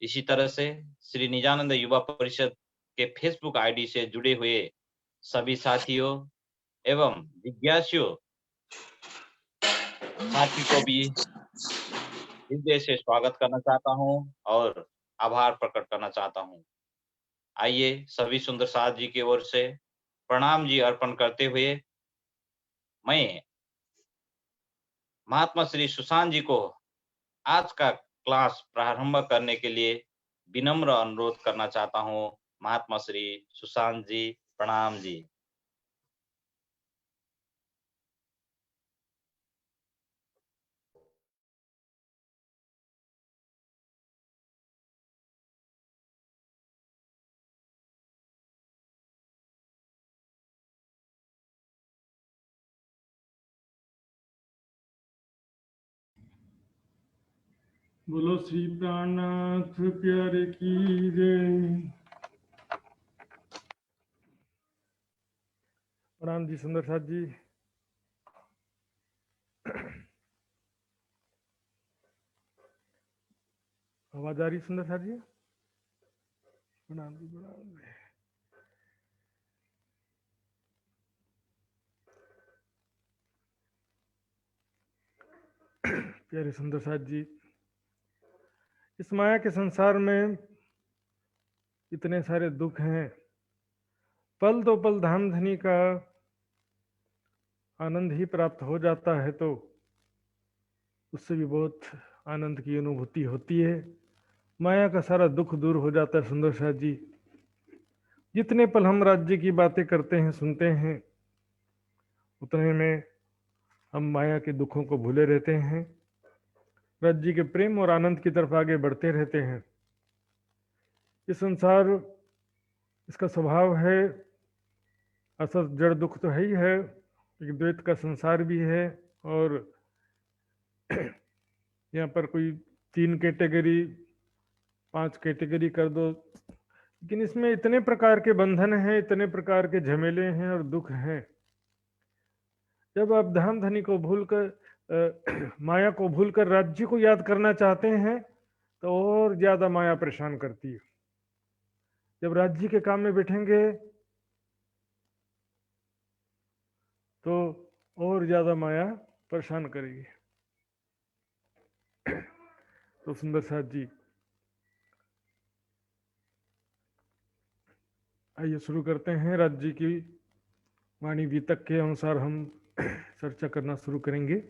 इसी तरह से श्री निजानंद युवा परिषद के फेसबुक आईडी से जुड़े हुए सभी साथियों एवं जिज्ञासुओं साथी को भी हृदय से स्वागत करना चाहता हूँ और आभार प्रकट करना चाहता हूँ। आइए सभी सुंदर साथ जी की ओर से प्रणाम जी अर्पण करते हुए मैं महात्मा श्री सुशांत जी को आज का क्लास प्रारंभ करने के लिए विनम्र अनुरोध करना चाहता हूँ। महात्मा श्री सुशांत जी, प्रणाम जी। बोलो श्री प्राणनाथ प्यारे की जय। प्रणाम जी सुंदर साथ जी। आवाज आ रही सुंदर साथ जी? प्रणाम जी प्रणाम जी। प्यारे सुंदर साथ जी, इस माया के संसार में इतने सारे दुख हैं। पल दो पल धाम धनी का आनंद ही प्राप्त हो जाता है तो उससे भी बहुत आनंद की अनुभूति होती है। माया का सारा दुख दूर हो जाता है सुंदर साथ जी। जितने पल हम राज्य की बातें करते हैं सुनते हैं उतने में हम माया के दुखों को भूले रहते हैं, राज्य के प्रेम और आनंद की तरफ आगे बढ़ते रहते हैं। ये संसार, इसका स्वभाव है, असत जड़ दुख तो है ही है, एक द्वैत का संसार भी है। और यहाँ पर कोई 3 कैटेगरी 5 कैटेगरी कर दो, लेकिन इसमें इतने प्रकार के बंधन हैं, इतने प्रकार के झमेले हैं और दुख हैं। जब आप धाम धनी को भूलकर माया को भूलकर राज्य को याद करना चाहते हैं तो और ज्यादा माया परेशान करती है। जब राज्य के काम में बैठेंगे तो और ज्यादा माया परेशान करेगी। तो सुंदर साथ जी, आइए शुरू करते हैं। राज्य की वाणी वितक के अनुसार हम चर्चा करना शुरू करेंगे।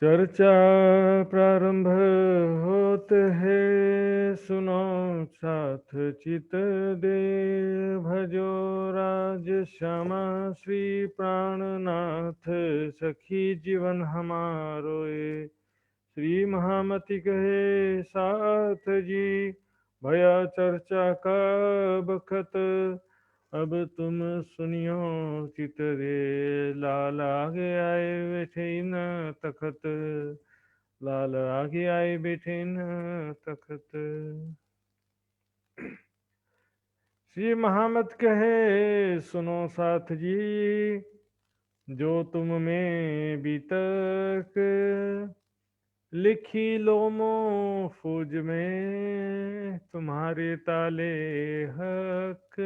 चर्चा प्रारंभ होत है, सुनो साथ चित दे, भजो राज श्यामा श्री प्राणनाथ, सखी जीवन हमारो ये। श्री महामति कहे साथ जी, भया चर्चा का बखत, अब तुम सुनियो चित रे, लाल आगे आए बैठे न तखत, लाल आगे आए बैठे न तखत। श्री महामत कहे सुनो साथ जी, जो तुम में बीतक, लिखी लो फौज में, तुम्हारे ताले हक,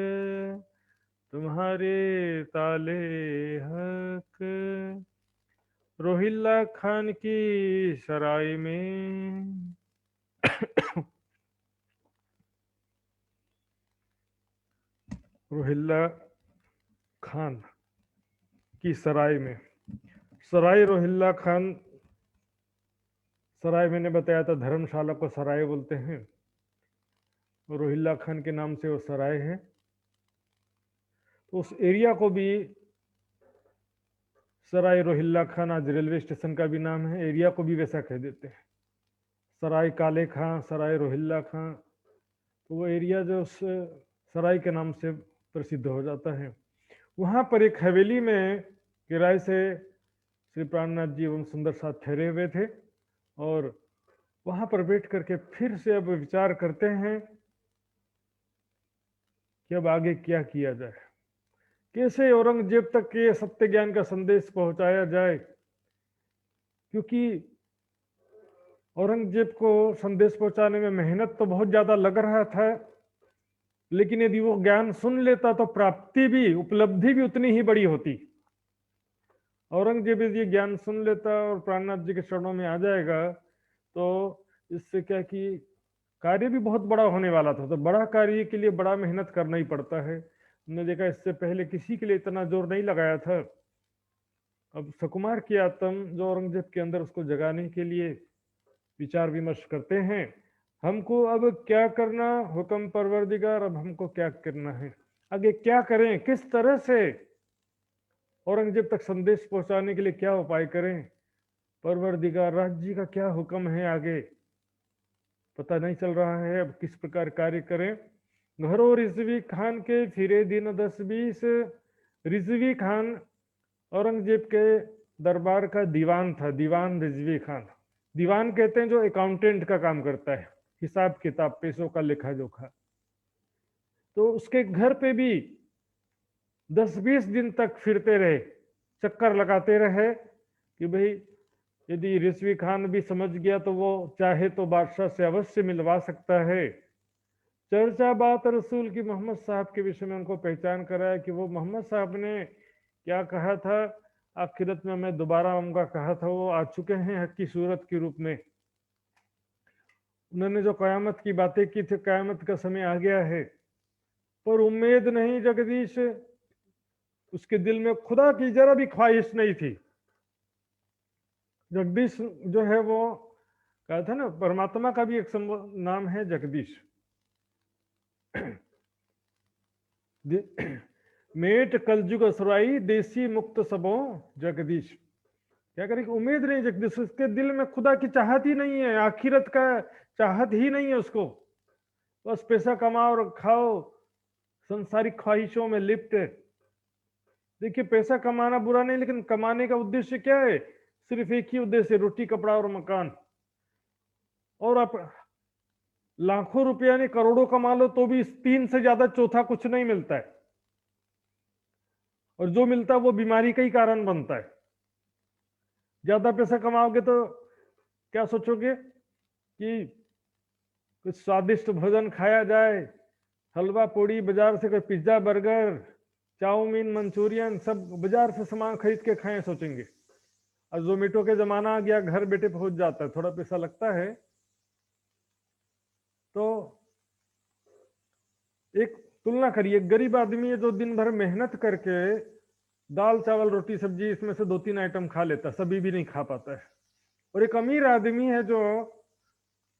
तुम्हारे ताले हक। रोहिल्ला खान की सराय में रोहिल्ला खान की सराय में, सराय रोहिल्ला खान, सराय मैंने बताया था धर्मशाला को सराय बोलते हैं, रोहिल्ला खान के नाम से वो सराय है। तो उस एरिया को भी सराय रोहिल्ला खान, आज रेलवे स्टेशन का भी नाम है, एरिया को भी वैसा कह देते हैं, सराय काले खां, सराय रोहिल्ला खां। तो वो एरिया जो उस सराय के नाम से प्रसिद्ध हो जाता है। वहां पर एक हवेली में किराए से श्री प्राणनाथ जी एवं सुंदर साथ ठहरे हुए थे और वहां पर बैठ करके फिर से अब विचार करते हैं कि अब आगे क्या किया जाए, कैसे औरंगजेब तक ये सत्य ज्ञान का संदेश पहुंचाया जाए। क्योंकि औरंगजेब को संदेश पहुंचाने में मेहनत तो बहुत ज्यादा लग रहा था, लेकिन यदि वो ज्ञान सुन लेता तो प्राप्ति भी, उपलब्धि भी उतनी ही बड़ी होती। औरंगजेब यदि ज्ञान सुन लेता और प्राणनाथ जी के चरणों में आ जाएगा तो इससे क्या कि कार्य भी बहुत बड़ा होने वाला था। तो बड़ा कार्य के लिए बड़ा मेहनत करना ही पड़ता है। हमने देखा इससे पहले किसी के लिए इतना जोर नहीं लगाया था। अब सुकुमार की आत्म जो औरंगजेब के अंदर, उसको जगाने के लिए विचार विमर्श करते हैं। हमको अब क्या करना, हुक्म परवरदिगार, अब हमको क्या करना है, आगे क्या करें, किस तरह से औरंगजेब तक संदेश पहुंचाने के लिए क्या उपाय करें। परवरदिगार राज जी का क्या हुक्म है, आगे पता नहीं चल रहा है। अब किस प्रकार कार्य करें। घरों रिजवी खान के फिरे दिन 10-20, रिजवी खान औरंगजेब के दरबार का दीवान था। दीवान रिजवी खान, दीवान कहते हैं जो अकाउंटेंट का काम करता है, हिसाब किताब, पैसों का लेखा जोखा। तो उसके घर पे भी 10-20 दिन तक फिरते रहे, चक्कर लगाते रहे कि भाई यदि रिजवी खान भी समझ गया तो वो चाहे तो बादशाह से अवश्य मिलवा सकता है। चर्चा बात रसूल की मोहम्मद साहब के विषय में उनको पहचान कराया कि वो मोहम्मद साहब ने क्या कहा था, आखिरत में मैं दोबारा आऊंगा कहा था, वो आ चुके हैं हक की सूरत के रूप में। उन्होंने जो कयामत की बातें की थी, कयामत का समय आ गया है, पर उम्मीद नहीं जगदीश, उसके दिल में खुदा की जरा भी ख्वाहिश नहीं थी। जगदीश जो है वो कहा था ना, परमात्मा का भी एक नाम है जगदीश। मेट कलजुग असुराई देसी मुक्त सबों जगदीश। क्या करें, उम्मीद नहीं जगदीश, उसके दिल में खुदा की चाहत ही नहीं है, आखिरत का चाहत ही नहीं है उसको। बस पैसा कमाओ और खाओ, संसारिक ख्वाहिशों में लिप्त है। देखिए पैसा कमाना बुरा नहीं, लेकिन कमाने का उद्देश्य क्या है, सिर्फ एक ही उद्देश्य, रोटी कपड़ा और मकान। और आप लाखों रुपया नहीं करोड़ों कमा लो तो भी इस तीन से ज्यादा चौथा कुछ नहीं मिलता है, और जो मिलता है वो बीमारी का ही कारण बनता है। ज्यादा पैसा कमाओगे तो क्या सोचोगे कि कुछ स्वादिष्ट भोजन खाया जाए, हलवा पूड़ी, बाजार से कोई पिज्जा बर्गर चाउमीन मंचूरियन सब बाजार से सामान खरीद के खाएं सोचेंगे। और जोमेटो के जमाना आ गया, घर बैठे पहुंच जाता है, थोड़ा पैसा लगता है। तो एक तुलना करिए, गरीब आदमी है जो दिन भर मेहनत करके दाल चावल रोटी सब्जी इसमें से 2-3 आइटम खा लेता है, सभी भी नहीं खा पाता है। और एक अमीर आदमी है जो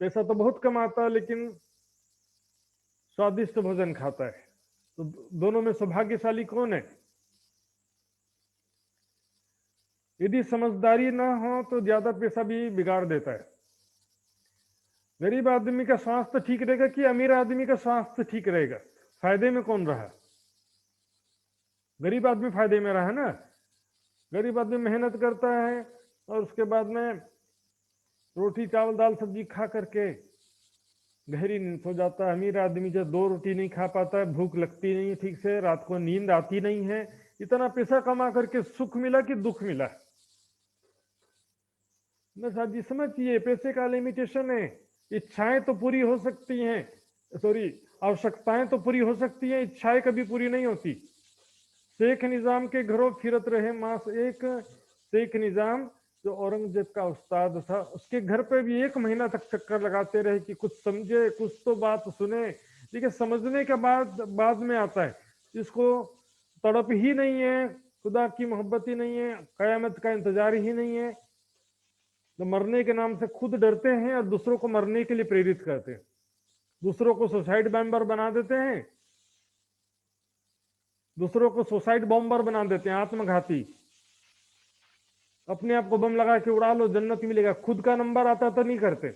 पैसा तो बहुत कमाता है लेकिन स्वादिष्ट भोजन खाता है। तो दोनों में सौभाग्यशाली कौन है। यदि समझदारी ना हो तो ज्यादा पैसा भी बिगाड़ देता है। गरीब आदमी का स्वास्थ्य ठीक रहेगा कि अमीर आदमी का स्वास्थ्य ठीक रहेगा, फायदे में कौन रहा। गरीब आदमी फायदे में रहा ना। गरीब आदमी मेहनत करता है और उसके बाद में रोटी चावल दाल सब्जी खा करके गहरी नींद सो जाता है। अमीर आदमी जब 2 रोटी नहीं खा पाता है, भूख लगती नहीं है ठीक से, रात को नींद आती नहीं है। इतना पैसा कमा करके सुख मिला कि दुख मिला। साहब जी समझिए, पैसे का लिमिटेशन है। इच्छाएं तो पूरी हो सकती हैं, सॉरी आवश्यकताएं तो पूरी हो सकती हैं, इच्छाएं कभी पूरी नहीं होती। शेख निजाम के घरों फिरत रहे मास एक, शेख निजाम जो औरंगजेब का उस्ताद था, उसके घर पे भी 1 महीना तक चक्कर लगाते रहे कि कुछ समझे, कुछ तो बात सुने। देखिए समझने के बाद में आता है, जिसको तड़प ही नहीं है, खुदा की मोहब्बत ही नहीं है, कयामत का इंतजार ही नहीं है, तो मरने के नाम से खुद डरते हैं और दूसरों को मरने के लिए प्रेरित करते हैं, दूसरों को सुसाइड बॉम्बर बना देते हैं, दूसरों को सुसाइड बॉम्बर बना देते हैं, आत्मघाती। अपने आप को बम लगा के उड़ा लो जन्नत मिलेगा, खुद का नंबर आता तो नहीं करते।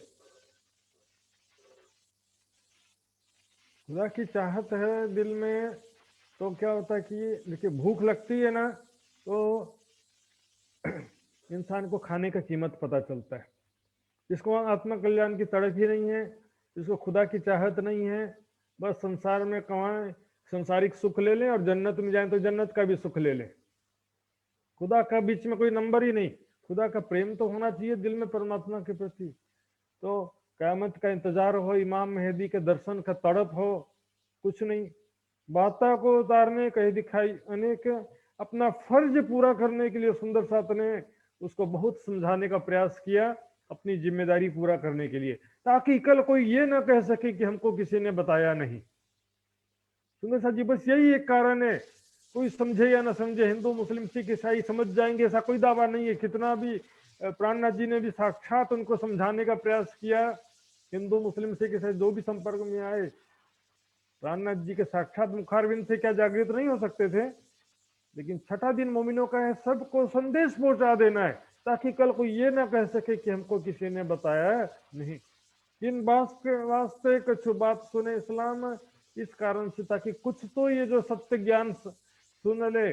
खुदा की चाहत है दिल में तो क्या होता है कि देखिए भूख लगती है ना तो इंसान को खाने का कीमत पता चलता है। जिसको आत्म कल्याण की तड़प ही नहीं है, जिसको खुदा की चाहत नहीं है, बस संसार में कमाएं, संसारिक सुख ले लें और जन्नत में जाएं तो जन्नत का भी सुख ले लें। खुदा का बीच में कोई नंबर ही नहीं। खुदा का प्रेम तो होना चाहिए दिल में परमात्मा के प्रति। तो क़यामत का इंतजार हो, इमाम मेहदी के दर्शन का तड़प हो, कुछ नहीं। बाता को उतारने कहीं दिखाई अनेक, अपना फर्ज पूरा करने के लिए सुंदर साथ ने उसको बहुत समझाने का प्रयास किया, अपनी जिम्मेदारी पूरा करने के लिए, ताकि कल कोई ये ना कह सके कि हमको किसी ने बताया नहीं। सुंदर साथ जी, बस यही एक कारण है। कोई समझे या ना समझे, हिंदू मुस्लिम सिख ईसाई समझ जाएंगे ऐसा कोई दावा नहीं है। कितना भी प्राणनाथ जी ने भी साक्षात उनको समझाने का प्रयास किया। हिंदू मुस्लिम सिख ईसाई जो भी संपर्क में आए, प्राणनाथ जी के साक्षात मुखारविंद से क्या जागृत नहीं हो सकते थे। लेकिन छठा दिन मोमिनों का है, सबको संदेश पहुंचा देना है, ताकि कल कोई ये ना कह सके कि हमको किसी ने बताया नहीं। किन वास्ते कछु बात सुने इस्लाम, इस कारण से ताकि कुछ तो ये जो सत्य ज्ञान सुन ले,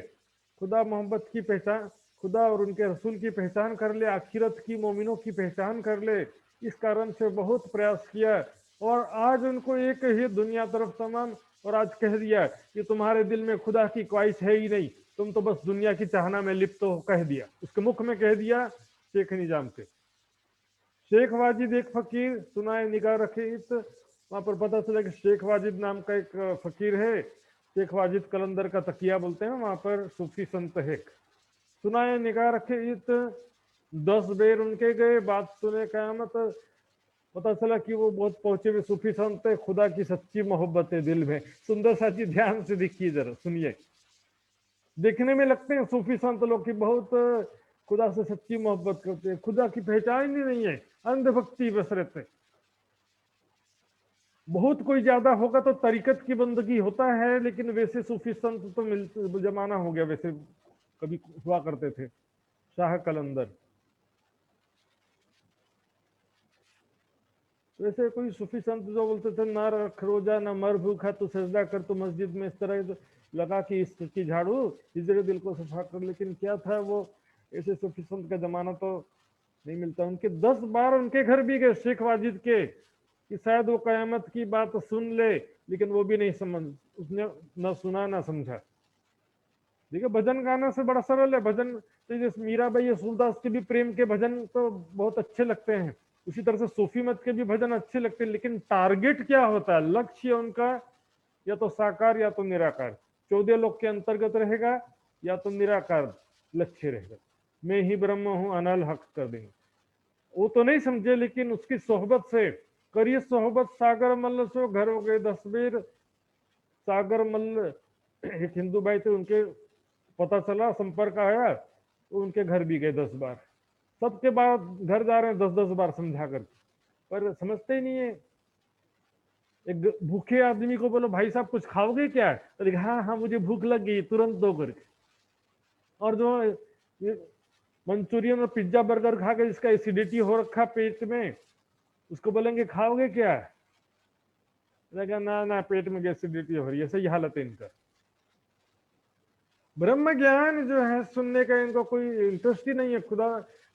खुदा मोहब्बत की पहचान, खुदा और उनके रसूल की पहचान कर ले, आखिरत की मोमिनों की पहचान कर ले। इस कारण से बहुत प्रयास किया और आज उनको एक ही दुनिया तरफ तमाम, और आज कह दिया कि तुम्हारे दिल में खुदा की ख्वाहिश है ही नहीं, तुम तो बस दुनिया की चाहना में लिप्त हो, कह दिया। उसके मुख में कह दिया शेख निजाम के। शेख वाजिद एक फकीर सुनाए निगाह रखे इत, वहां पर पता चला कि शेख वाजिद नाम का एक फकीर है। शेख वाजिद कलंदर का तकिया बोलते हैं, वहां पर सूफी संत है। सुनाए निगाह रखे इत, 10 बेर उनके गए, बात सुने क़यामत। पता चला कि वो बहुत पहुंचे हुए सूफी संत है, खुदा की सच्ची मोहब्बत है दिल में। सुंदर सा जी ध्यान से देखिए, जरा सुनिए। देखने में लगते हैं सूफी संत लोग की बहुत खुदा से सच्ची मोहब्बत करते हैं, खुदा की पहचान ही नहीं है, अंधभक्ति बस रहते। बहुत कोई ज्यादा होगा तो तरीकत की बंदगी होता है, लेकिन वैसे सूफी संत तो मिलते, जमाना हो गया, वैसे कभी हुआ करते थे। शाह कलंदर वैसे कोई सूफी संत जो बोलते थे, ना रख रोजा ना मर भूखा तो सजदा कर, तो मस्जिद में इस तरह लगा कि इस की झाड़ू हिजरे दिल को सफा कर। लेकिन क्या था वो, ऐसे सूफी संत का जमाना तो नहीं मिलता। उनके 10 बार उनके घर भी गए शेख वाजिद के, कि शायद वो कयामत की बात सुन ले, लेकिन वो भी नहीं समझ, उसने ना सुना ना समझा। देखिए भजन गाना से बड़ा सरल है भजन, तो जैसे मीराबाई सूरदास के भी प्रेम के भजन तो बहुत अच्छे लगते हैं, उसी तरह से सूफी मत के भी भजन अच्छे लगते हैं। लेकिन टारगेट क्या होता है, लक्ष्य उनका या तो साकार या तो निराकार, 14 लोक के अंतर्गत रहेगा या तो निराकार लक्ष्य रहेगा। मैं ही ब्रह्म हूं अनल हक कर देंगे, वो तो नहीं समझे। लेकिन उसकी सोहबत से करिए सोहबत, सागर मल्ल से घर हो गए 10 बेर। सागर मल्ल एक हिंदू भाई थे, उनके पता चला, संपर्क आया, तो उनके घर भी गए 10 बार। सबके बाद घर जा रहे हैं 10-10 बार समझा करके, पर समझते ही नहीं है। एक भूखे आदमी को बोलो भाई साहब कुछ खाओगे क्या, तो हाँ हाँ मुझे भूख लग गई, तुरंत दो करके। और जो मंचूरियन और पिज्जा बर्गर खा के जिसका एसिडिटी हो रखा पेट में, उसको बोलेंगे खाओगे क्या, ना ना पेट में एसिडिटी हो रही है, सही हालत है इनका। ब्रह्म ज्ञान जो है सुनने का इनको कोई इंटरेस्ट ही नहीं है, खुदा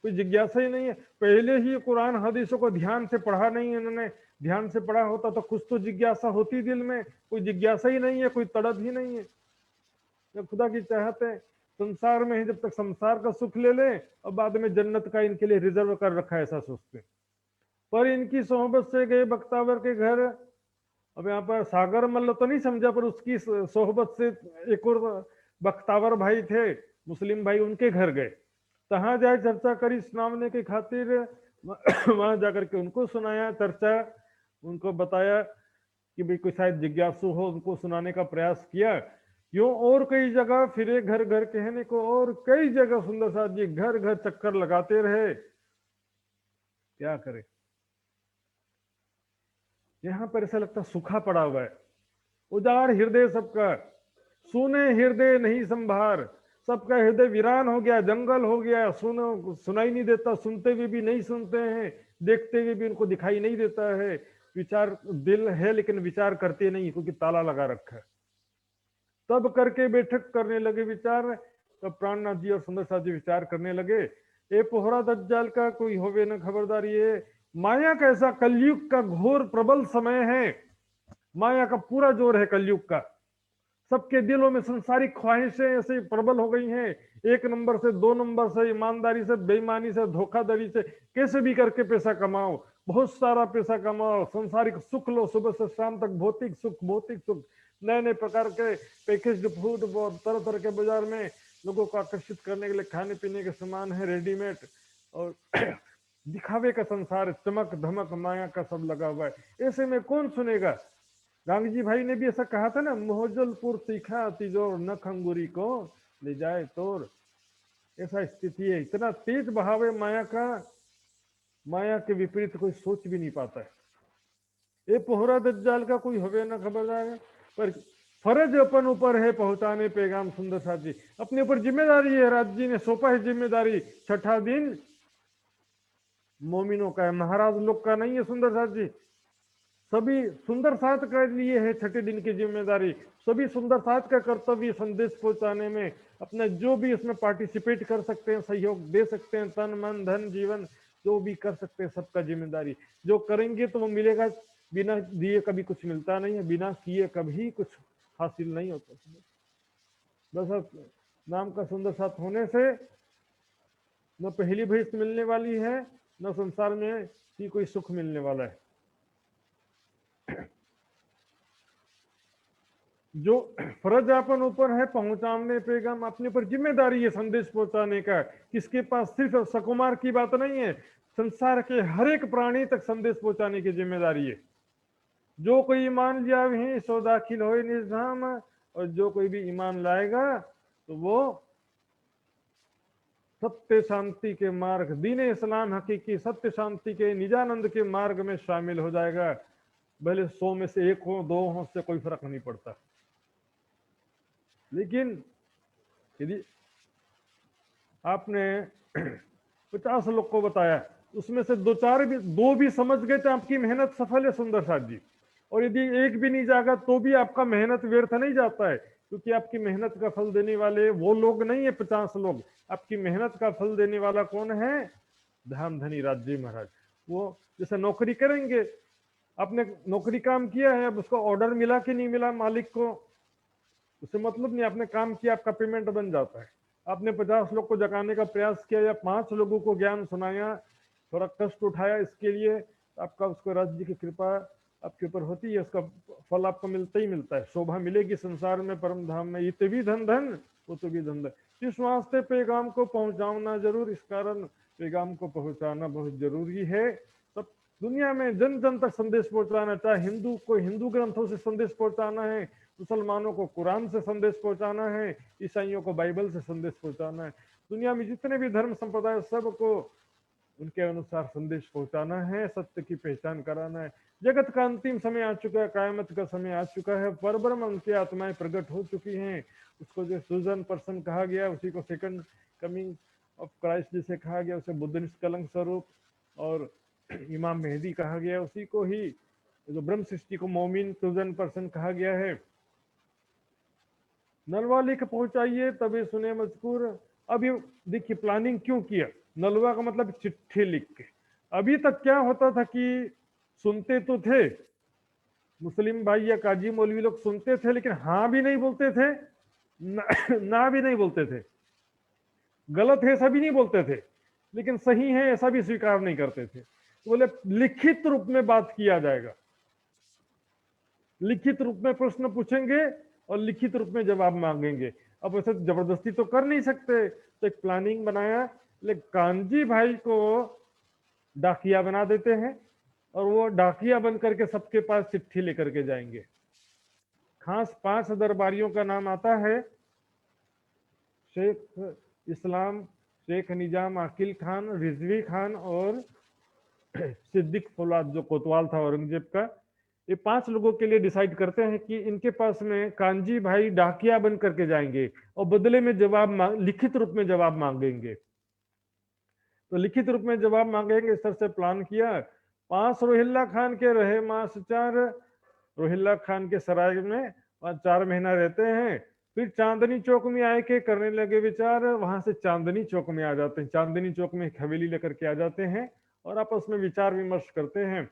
कोई जिज्ञासा ही नहीं है। पहले ही कुरान हदीसों को ध्यान से पढ़ा नहीं इन्होंने, ध्यान से पढ़ा होता तो कुछ तो जिज्ञासा होती दिल में, कोई जिज्ञासा ही नहीं है, कोई तड़प ही नहीं है। जब खुदा की चाहत है संसार में ही, जब तक संसार का सुख ले ले और बाद में जन्नत का इनके लिए रिजर्व कर रखा है, ऐसा सोचते। पर इनकी सोहबत से गए बख्तावर के घर। अब यहाँ पर सागर मल्ल तो नहीं समझा, पर उसकी सोहबत से एक और बख्तावर भाई थे मुस्लिम भाई, उनके घर गए। तहां जाए चर्चा करी सुनाने की खातिर, वहां जाकर के उनको सुनाया चर्चा, उनको बताया कि भाई कोई शायद जिज्ञासु हो, उनको सुनाने का प्रयास किया। यूं और कई जगह फिरे, घर घर कहने को और कई जगह सुंदर साथ जी घर घर चक्कर लगाते रहे, क्या करे। यहां पर ऐसा लगता सूखा पड़ा हुआ है, उजाड़ हृदय सबका, सुने हृदय नहीं संभार, सबका हृदय वीरान हो गया, जंगल हो गया, सुनाई नहीं देता, सुनते हुए भी नहीं सुनते हैं, देखते हुए भी उनको दिखाई नहीं देता है। विचार दिल है लेकिन विचार करते नहीं, क्योंकि ताला लगा रखा है। तब करके बैठक करने लगे विचार, तब प्राणनाथ जी और सुंदर साथ जी विचार करने लगे, ए पोहरा दज्जाल का कोई होवे न खबरदार, ये माया का ऐसा कलयुग का घोर प्रबल समय है, माया का पूरा जोर है कलयुग का। सबके दिलों में संसारिक ख्वाहिशें ऐसे प्रबल हो गई हैं, 1 नंबर से 2 नंबर से, ईमानदारी से, बेईमानी से, धोखाधड़ी से, कैसे भी करके पैसा कमाओ, बहुत सारा पैसा कमाओ, संसारिक सुख लो, सुबह से शाम तक भौतिक सुख, नए नए प्रकार के पैकेज्ड फूड, तरह तरह के बाजार में लोगों को आकर्षित करने के लिए खाने पीने के सामान है रेडीमेड, और दिखावे का संसार, चमक धमक माया का सब लगा हुआ है। ऐसे में कौन सुनेगा? गांधी जी भाई ने भी ऐसा कहा था ना, मोहजलपुर तीखा तिजोर, न खंगुरी को ले जाए तोर। ऐसा स्थिति है, इतना तेज बहाव है माया का, माया के विपरीत कोई सोच भी नहीं पाता है। ये पोहरा दज्जाल का कोई हवे ना खबरदार है, पर फर्ज अपन ऊपर है पहुंचाने पैगाम। सुंदर साथ जी अपने ऊपर जिम्मेदारी है, राज्य जी ने सौंपा है जिम्मेदारी। छठा दिन मोमिनों का है, महाराज लोग का नहीं है। सुंदर साथ जी सभी सुंदर साथ के लिए है छठे दिन की जिम्मेदारी। सभी सुंदर साथ का कर्तव्य संदेश पहुंचाने में, अपने जो भी इसमें पार्टिसिपेट कर सकते हैं, सहयोग दे सकते हैं, तन मन धन जीवन जो भी कर सकते हैं, सबका जिम्मेदारी। जो करेंगे तो वो मिलेगा, बिना दिए कभी कुछ मिलता नहीं है, बिना किए कभी कुछ हासिल नहीं होता। बस नाम का सुंदर साथ होने से न पहली भैंस मिलने वाली है, न संसार में ही कोई सुख मिलने वाला है। जो फर्ज अपन ऊपर है पहुंचाने पैगाम, अपने ऊपर जिम्मेदारी है संदेश पहुंचाने का। किसके पास? सिर्फ सकुमार की बात नहीं है, संसार के हर एक प्राणी तक संदेश पहुंचाने की जिम्मेदारी है। जो कोई ईमान लिया है सो दाखिल हो निज धाम, और जो कोई भी ईमान लाएगा तो वो सत्य शांति के मार्ग, दीन इस्लाम हकीकी सत्य शांति के निजानंद के मार्ग में शामिल हो जाएगा। भले 100 में से 1 हो 2 हो, उससे कोई फर्क नहीं पड़ता। लेकिन यदि आपने 50 लोग को बताया, उसमें से 2 भी समझ गए तो आपकी मेहनत सफल है सुंदर साथ जी। और यदि 1 भी नहीं जागा तो भी आपका मेहनत व्यर्थ नहीं जाता है, क्योंकि आपकी मेहनत का फल देने वाले वो लोग नहीं है 50 लोग। आपकी मेहनत का फल देने वाला कौन है? धाम धनी राज्य महाराज। वो जैसे नौकरी करेंगे, आपने नौकरी काम किया है, अब उसको ऑर्डर मिला कि नहीं मिला मालिक को, उससे मतलब नहीं, आपने काम किया, आपका पेमेंट बन जाता है। आपने 50 लोग को जगाने का प्रयास किया या 5 लोगों को ज्ञान सुनाया, थोड़ा कष्ट उठाया इसके लिए, आपका उसको राज्य की कृपा आपके ऊपर होती है, उसका फल आपको मिलता ही मिलता है। शोभा मिलेगी संसार में, परम धाम में, ये तो भी धन धन, वो तो भी धन धन। इस वास्ते पैगाम को पहुंचाना जरूर, इस कारण पैगाम को पहुंचाना बहुत जरूरी है। सब दुनिया में जन जन तक संदेश पहुंचाना, चाहे हिंदू को हिंदू ग्रंथों से संदेश पहुंचाना है, मुसलमानों को कुरान से संदेश पहुंचाना है, ईसाइयों को बाइबल से संदेश पहुंचाना है। दुनिया में जितने भी धर्म संप्रदाय सबको उनके अनुसार संदेश पहुंचाना है, सत्य की पहचान कराना है। जगत का अंतिम समय आ चुका है, कायमत का समय आ चुका है, परब्रह्म उनकी आत्माएं प्रकट हो चुकी हैं। उसको जो सुजन पर्सन कहा गया, उसी को सेकंड कमिंग ऑफ क्राइस्ट जिसे कहा गया, उसे बुद्ध निष्कलंक स्वरूप, और इमाम मेहदी कहा गया, उसी को ही जो ब्रह्म सृष्टि को मोमिन सुजन पर्सन कहा गया है। नलवा लिख पहुंचाइए तभी सुने मजकूर। अभी देखिए प्लानिंग क्यों किया, नलवा का मतलब चिट्ठी लिख के। अभी तक क्या होता था कि सुनते तो थे, मुस्लिम भाई या काजी मौलवी लोग सुनते थे, लेकिन हाँ भी नहीं बोलते थे, ना भी नहीं बोलते थे। गलत है ऐसा भी नहीं बोलते थे, लेकिन सही है ऐसा भी स्वीकार नहीं करते थे। तो बोले लिखित रूप में बात किया जाएगा, लिखित रूप में प्रश्न पूछेंगे और लिखित रूप में जवाब मांगेंगे। अब ऐसे जबरदस्ती तो कर नहीं सकते, तो एक प्लानिंग बनाया, लेकिन कांजी भाई को डाकिया बना देते हैं, और वो डाकिया बन करके सबके पास चिट्ठी लेकर के जाएंगे। खास 5 दरबारियों का नाम आता है, शेख इस्लाम, शेख निजाम आकिल खान, रिजवी खान और सिद्दीक फौलाद जो कोतवाल था औरंगजेब का। ये 5 लोगों के लिए डिसाइड करते हैं कि इनके पास में कांजी भाई डाकिया बन करके जाएंगे और बदले में जवाब लिखित रूप में जवाब मांगेंगे। तो लिखित रूप में जवाब मांगेंगे, इस तरह से प्लान किया। 5 रोहिल्ला खान के रहे मास 4, रोहिल्ला खान के सराय में 4 महीना रहते हैं। फिर चांदनी चौक में आए के करने लगे विचार, वहां से चांदनी चौक में आ जाते हैं, चांदनी चौक में एक हवेली लेकर के आ जाते हैं और आपस में विचार विमर्श करते हैं।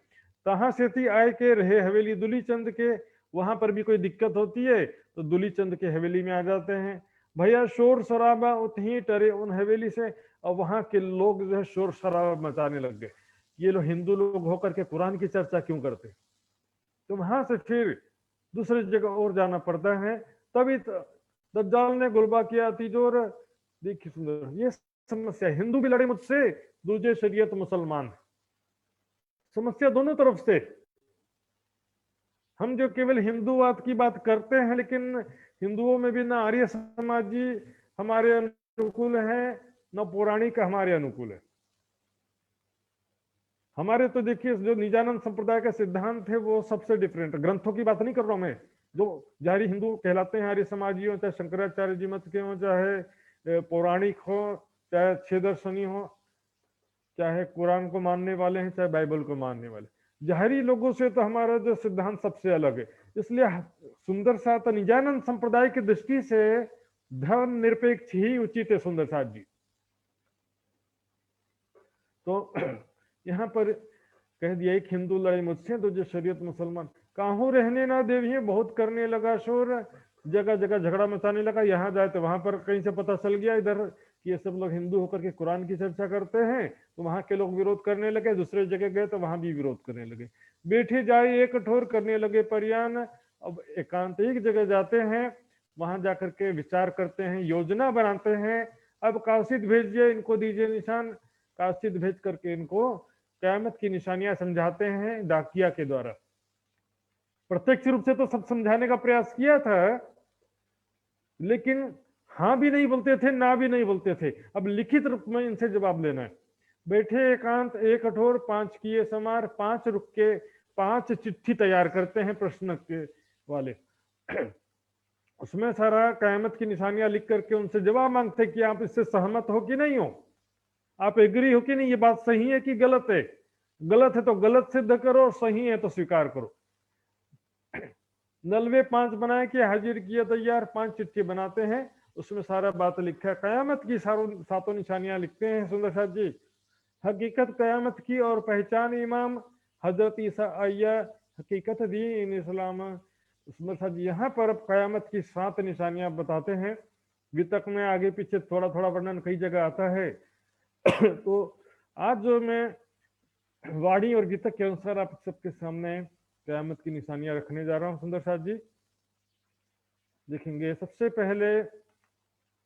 तहां से थी आए के रहे हवेली दुली चंद के, वहां पर भी कोई दिक्कत होती है तो दूली चंद की हवेली में आ जाते हैं, भैया शोर शराबा उतनी टरे उन हवेली से, और वहां के लोग जो है शोर शराबा मचाने लग गए, ये लोग हिंदू लोग होकर के कुरान की चर्चा क्यों करते। तो वहां से फिर दूसरी जगह और जाना पड़ता है। तभी दज्जाल ने गुलबा किया तिजोर, देखिए सुंदर ये समस्या, हिंदू भी लड़े मुझसे, दूसरे शरीयत मुसलमान, समस्या दोनों तरफ से। हम जो केवल हिंदूवाद की बात करते हैं, लेकिन हिंदुओं में भी ना आर्य समाजी हमारे अनुकूल है, न पौराणिक हमारे अनुकूल है। हमारे तो देखिए जो निजानंद संप्रदाय का सिद्धांत है वो सबसे डिफरेंट, ग्रंथों की बात नहीं कर रहा हूं मैं, जो जारी हिंदू कहलाते हैं आर्य समाजी हो, चाहे शंकराचार्य जी मत के हो, चाहे पौराणिक हो, चाहे छह दर्शनी हो, चाहे कुरान को मानने वाले हैं, चाहे बाइबल को मानने वाले, जहरी लोगों से तो हमारा जो सिद्धांत सबसे अलग है। इसलिए सुंदर साथ निजानंद संप्रदाय की दृष्टि से धर्म निरपेक्ष ही उचित है सुंदर साथ जी। तो यहाँ पर कह दिया एक हिंदू लड़े मुझसे तो जो शरीयत मुसलमान, काहू रहने ना देवी, बहुत करने लगा शोर, जगह जगह झगड़ा मचाने लगा, यहाँ जाए तो वहां पर कहीं से पता चल गया इधर कि ये सब लोग हिंदू होकर के कुरान की चर्चा करते हैं, तो वहां के लोग विरोध करने लगे, दूसरे जगह गए तो वहां भी विरोध करने लगे, बैठे जाए एक कठोर करने लगे परियान। अब एकांतिक जगह जाते हैं, वहां जाकर के विचार करते हैं, योजना बनाते हैं, अब काशिद भेजिए, इनको दीजिए निशान, काशिद भेज करके इनको कयामत की निशानियां समझाते हैं डाकिया के द्वारा। प्रत्यक्ष रूप से तो सब समझाने का प्रयास किया था, लेकिन हाँ भी नहीं बोलते थे, ना भी नहीं बोलते थे। अब लिखित रूप में इनसे जवाब लेना है। बैठे एकांत एक कठोर, 5 किए समार, 5 रुक के 5 चिट्ठी तैयार करते हैं प्रश्न के वाले। उसमें सारा कयामत की निशानियां लिख करके उनसे जवाब मांगते कि आप इससे सहमत हो कि नहीं हो, आप एग्री हो कि नहीं, ये बात सही है कि गलत है, गलत है तो गलत सिद्ध करो, और सही है तो स्वीकार करो। नलवे 5 बनाए के हाजिर किया तैयार, 5 चिट्ठी बनाते हैं, उसमें सारा बात लिखा है, कयामत की सातों निशानियां लिखते हैं सुंदर साथ जी। हकीकत कयामत की और पहचान इमाम हजरत ईसा आया, हकीकत दीन इस्लाम। सुंदर साथ जी यहाँ पर अब कयामत की 7 निशानियां बताते हैं। वितक में आगे पीछे थोड़ा थोड़ा वर्णन कई जगह आता है। तो आज जो मैं वाणी और गीतक के अनुसार आप सबके सामने कयामत की निशानियां रखने जा रहा हूं सुंदर साथ जी। देखेंगे सबसे पहले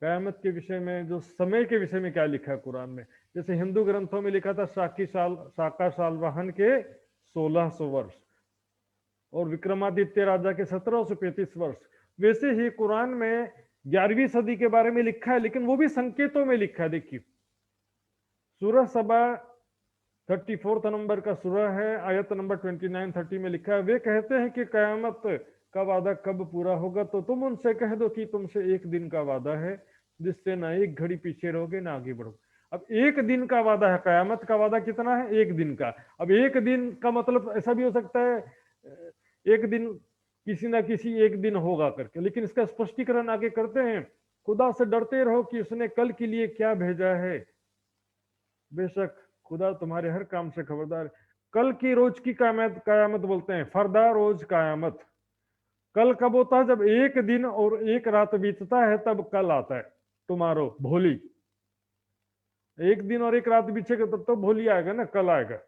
कयामत के विषय में, जो समय के विषय में क्या लिखा है कुरान में। जैसे हिंदू ग्रंथों में लिखा था शाका साल वाहन के 1600 वर्ष और विक्रमादित्य राजा के 1735 वर्ष, वैसे ही कुरान में 11वीं सदी के बारे में लिखा है, लेकिन वो भी संकेतों में लिखा है। देखिए सूरह सबा 34 नंबर का सूरह है, आयत नंबर 29-30 में लिखा है, वे कहते हैं कि कयामत का वादा कब पूरा होगा, तो तुम उनसे कह दो कि तुमसे एक दिन का वादा है, जिससे ना एक घड़ी पीछे रहोगे ना आगे बढ़ोगे। अब एक दिन का वादा है, कयामत का वादा कितना है, एक दिन का। अब एक दिन का मतलब ऐसा भी हो सकता है एक दिन किसी ना किसी एक दिन होगा करके, लेकिन इसका स्पष्टीकरण आगे करते हैं, खुदा से डरते रहो कि उसने कल के लिए क्या भेजा है, बेशक खुदा तुम्हारे हर काम से खबरदार। कल की रोज की कयामत बोलते हैं, फरदा रोज कयामत। कल कब होता है, जब एक दिन और एक रात बीतता है तब कल आता है तुम्हारो भोली। एक दिन और एक रात बीतेगा तब तो भोली आएगा ना, कल आएगा।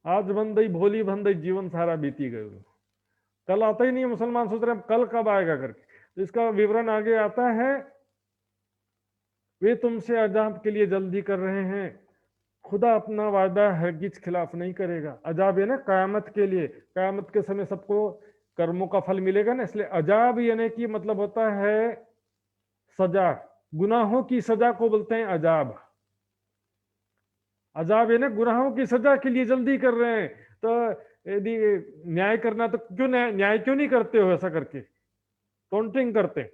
आज बंदई भोली बंदई, जीवन सारा बीती गए, कल आता ही नहीं। मुसलमान सोच रहे हैं कल कब आएगा करके, तो इसका विवरण आगे आता है। वे तुमसे अजाब के लिए जल्दी कर रहे हैं, खुदा अपना वादा हरगिज खिलाफ नहीं करेगा। अजाब है ना कयामत के लिए, कयामत के समय सबको कर्मों का फल मिलेगा ना, इसलिए अजाब यानी कि मतलब होता है सजा, गुनाहों की सजा को बोलते हैं अजाब। अजाब है ना गुनाहों की सजा के लिए जल्दी कर रहे हैं। तो यदि न्याय करना तो क्यों न्याय क्यों नहीं करते हो, ऐसा करके काउंटिंग करते हैं।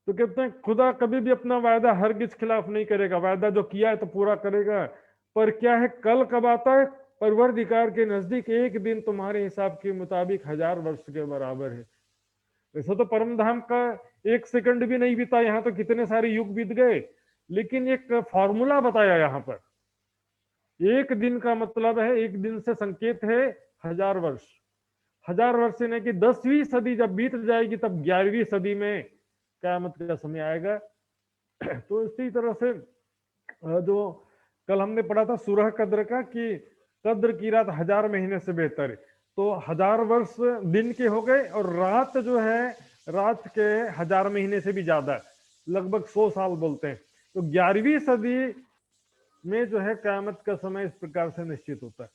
तो कहते हैं खुदा कभी भी अपना वायदा हरगिज खिलाफ नहीं करेगा, वायदा जो किया है तो पूरा करेगा। पर क्या है, कल कब आता है, परवरदिगार के नजदीक एक दिन तुम्हारे हिसाब के मुताबिक 1000 वर्ष के बराबर है। वैसे तो परम धाम का 1 सेकंड भी नहीं बीता, यहाँ तो कितने सारे युग बीत गए, लेकिन एक फॉर्मूला बताया यहाँ पर। एक दिन का मतलब है, एक दिन से संकेत है 1000 वर्ष। 1000 वर्ष से नहीं कि 10वीं सदी जब बीत जाएगी तब 11वीं सदी में क़यामत का समय आएगा। तो इसी तरह से जो कल हमने पढ़ा था सूरह कद्र का कि कद्र की रात 1000 महीने से बेहतर है। तो 1000 वर्ष दिन के हो गए और रात जो है रात के 1000 महीने से भी ज्यादा, लगभग 100 साल बोलते हैं। तो 11वीं सदी में जो है क़यामत का समय इस प्रकार से निश्चित होता है।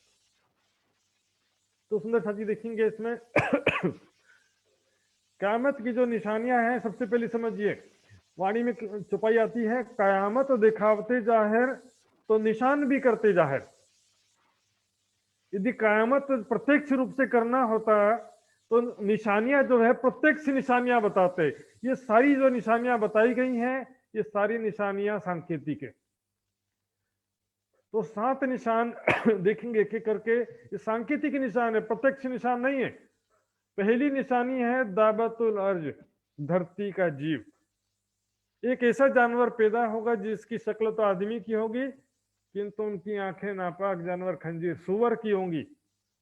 तो सुंदर साथी देखेंगे इसमें क़यामत की जो निशानियां हैं, सबसे पहले समझिए, वाणी में छुपाई आती है, क़यामत दिखावते जाहिर तो निशान भी करते जाहिर। यदि क़यामत प्रत्यक्ष रूप से करना होता तो निशानियां जो है प्रत्यक्ष निशानियां बताते। ये सारी जो निशानियां बताई गई हैं ये सारी निशानियां सांकेतिक है। तो 7 निशान देखेंगे एक एक करके। ये सांकेतिक निशान है, प्रत्यक्ष निशान नहीं है। पहली निशानी है दाबतुल अर्ज, धरती का जीव। एक ऐसा जानवर पैदा होगा जिसकी शक्ल तो आदमी की होगी किंतु उनकी आंखें नापाक जानवर खंजीर सूअर की होंगी।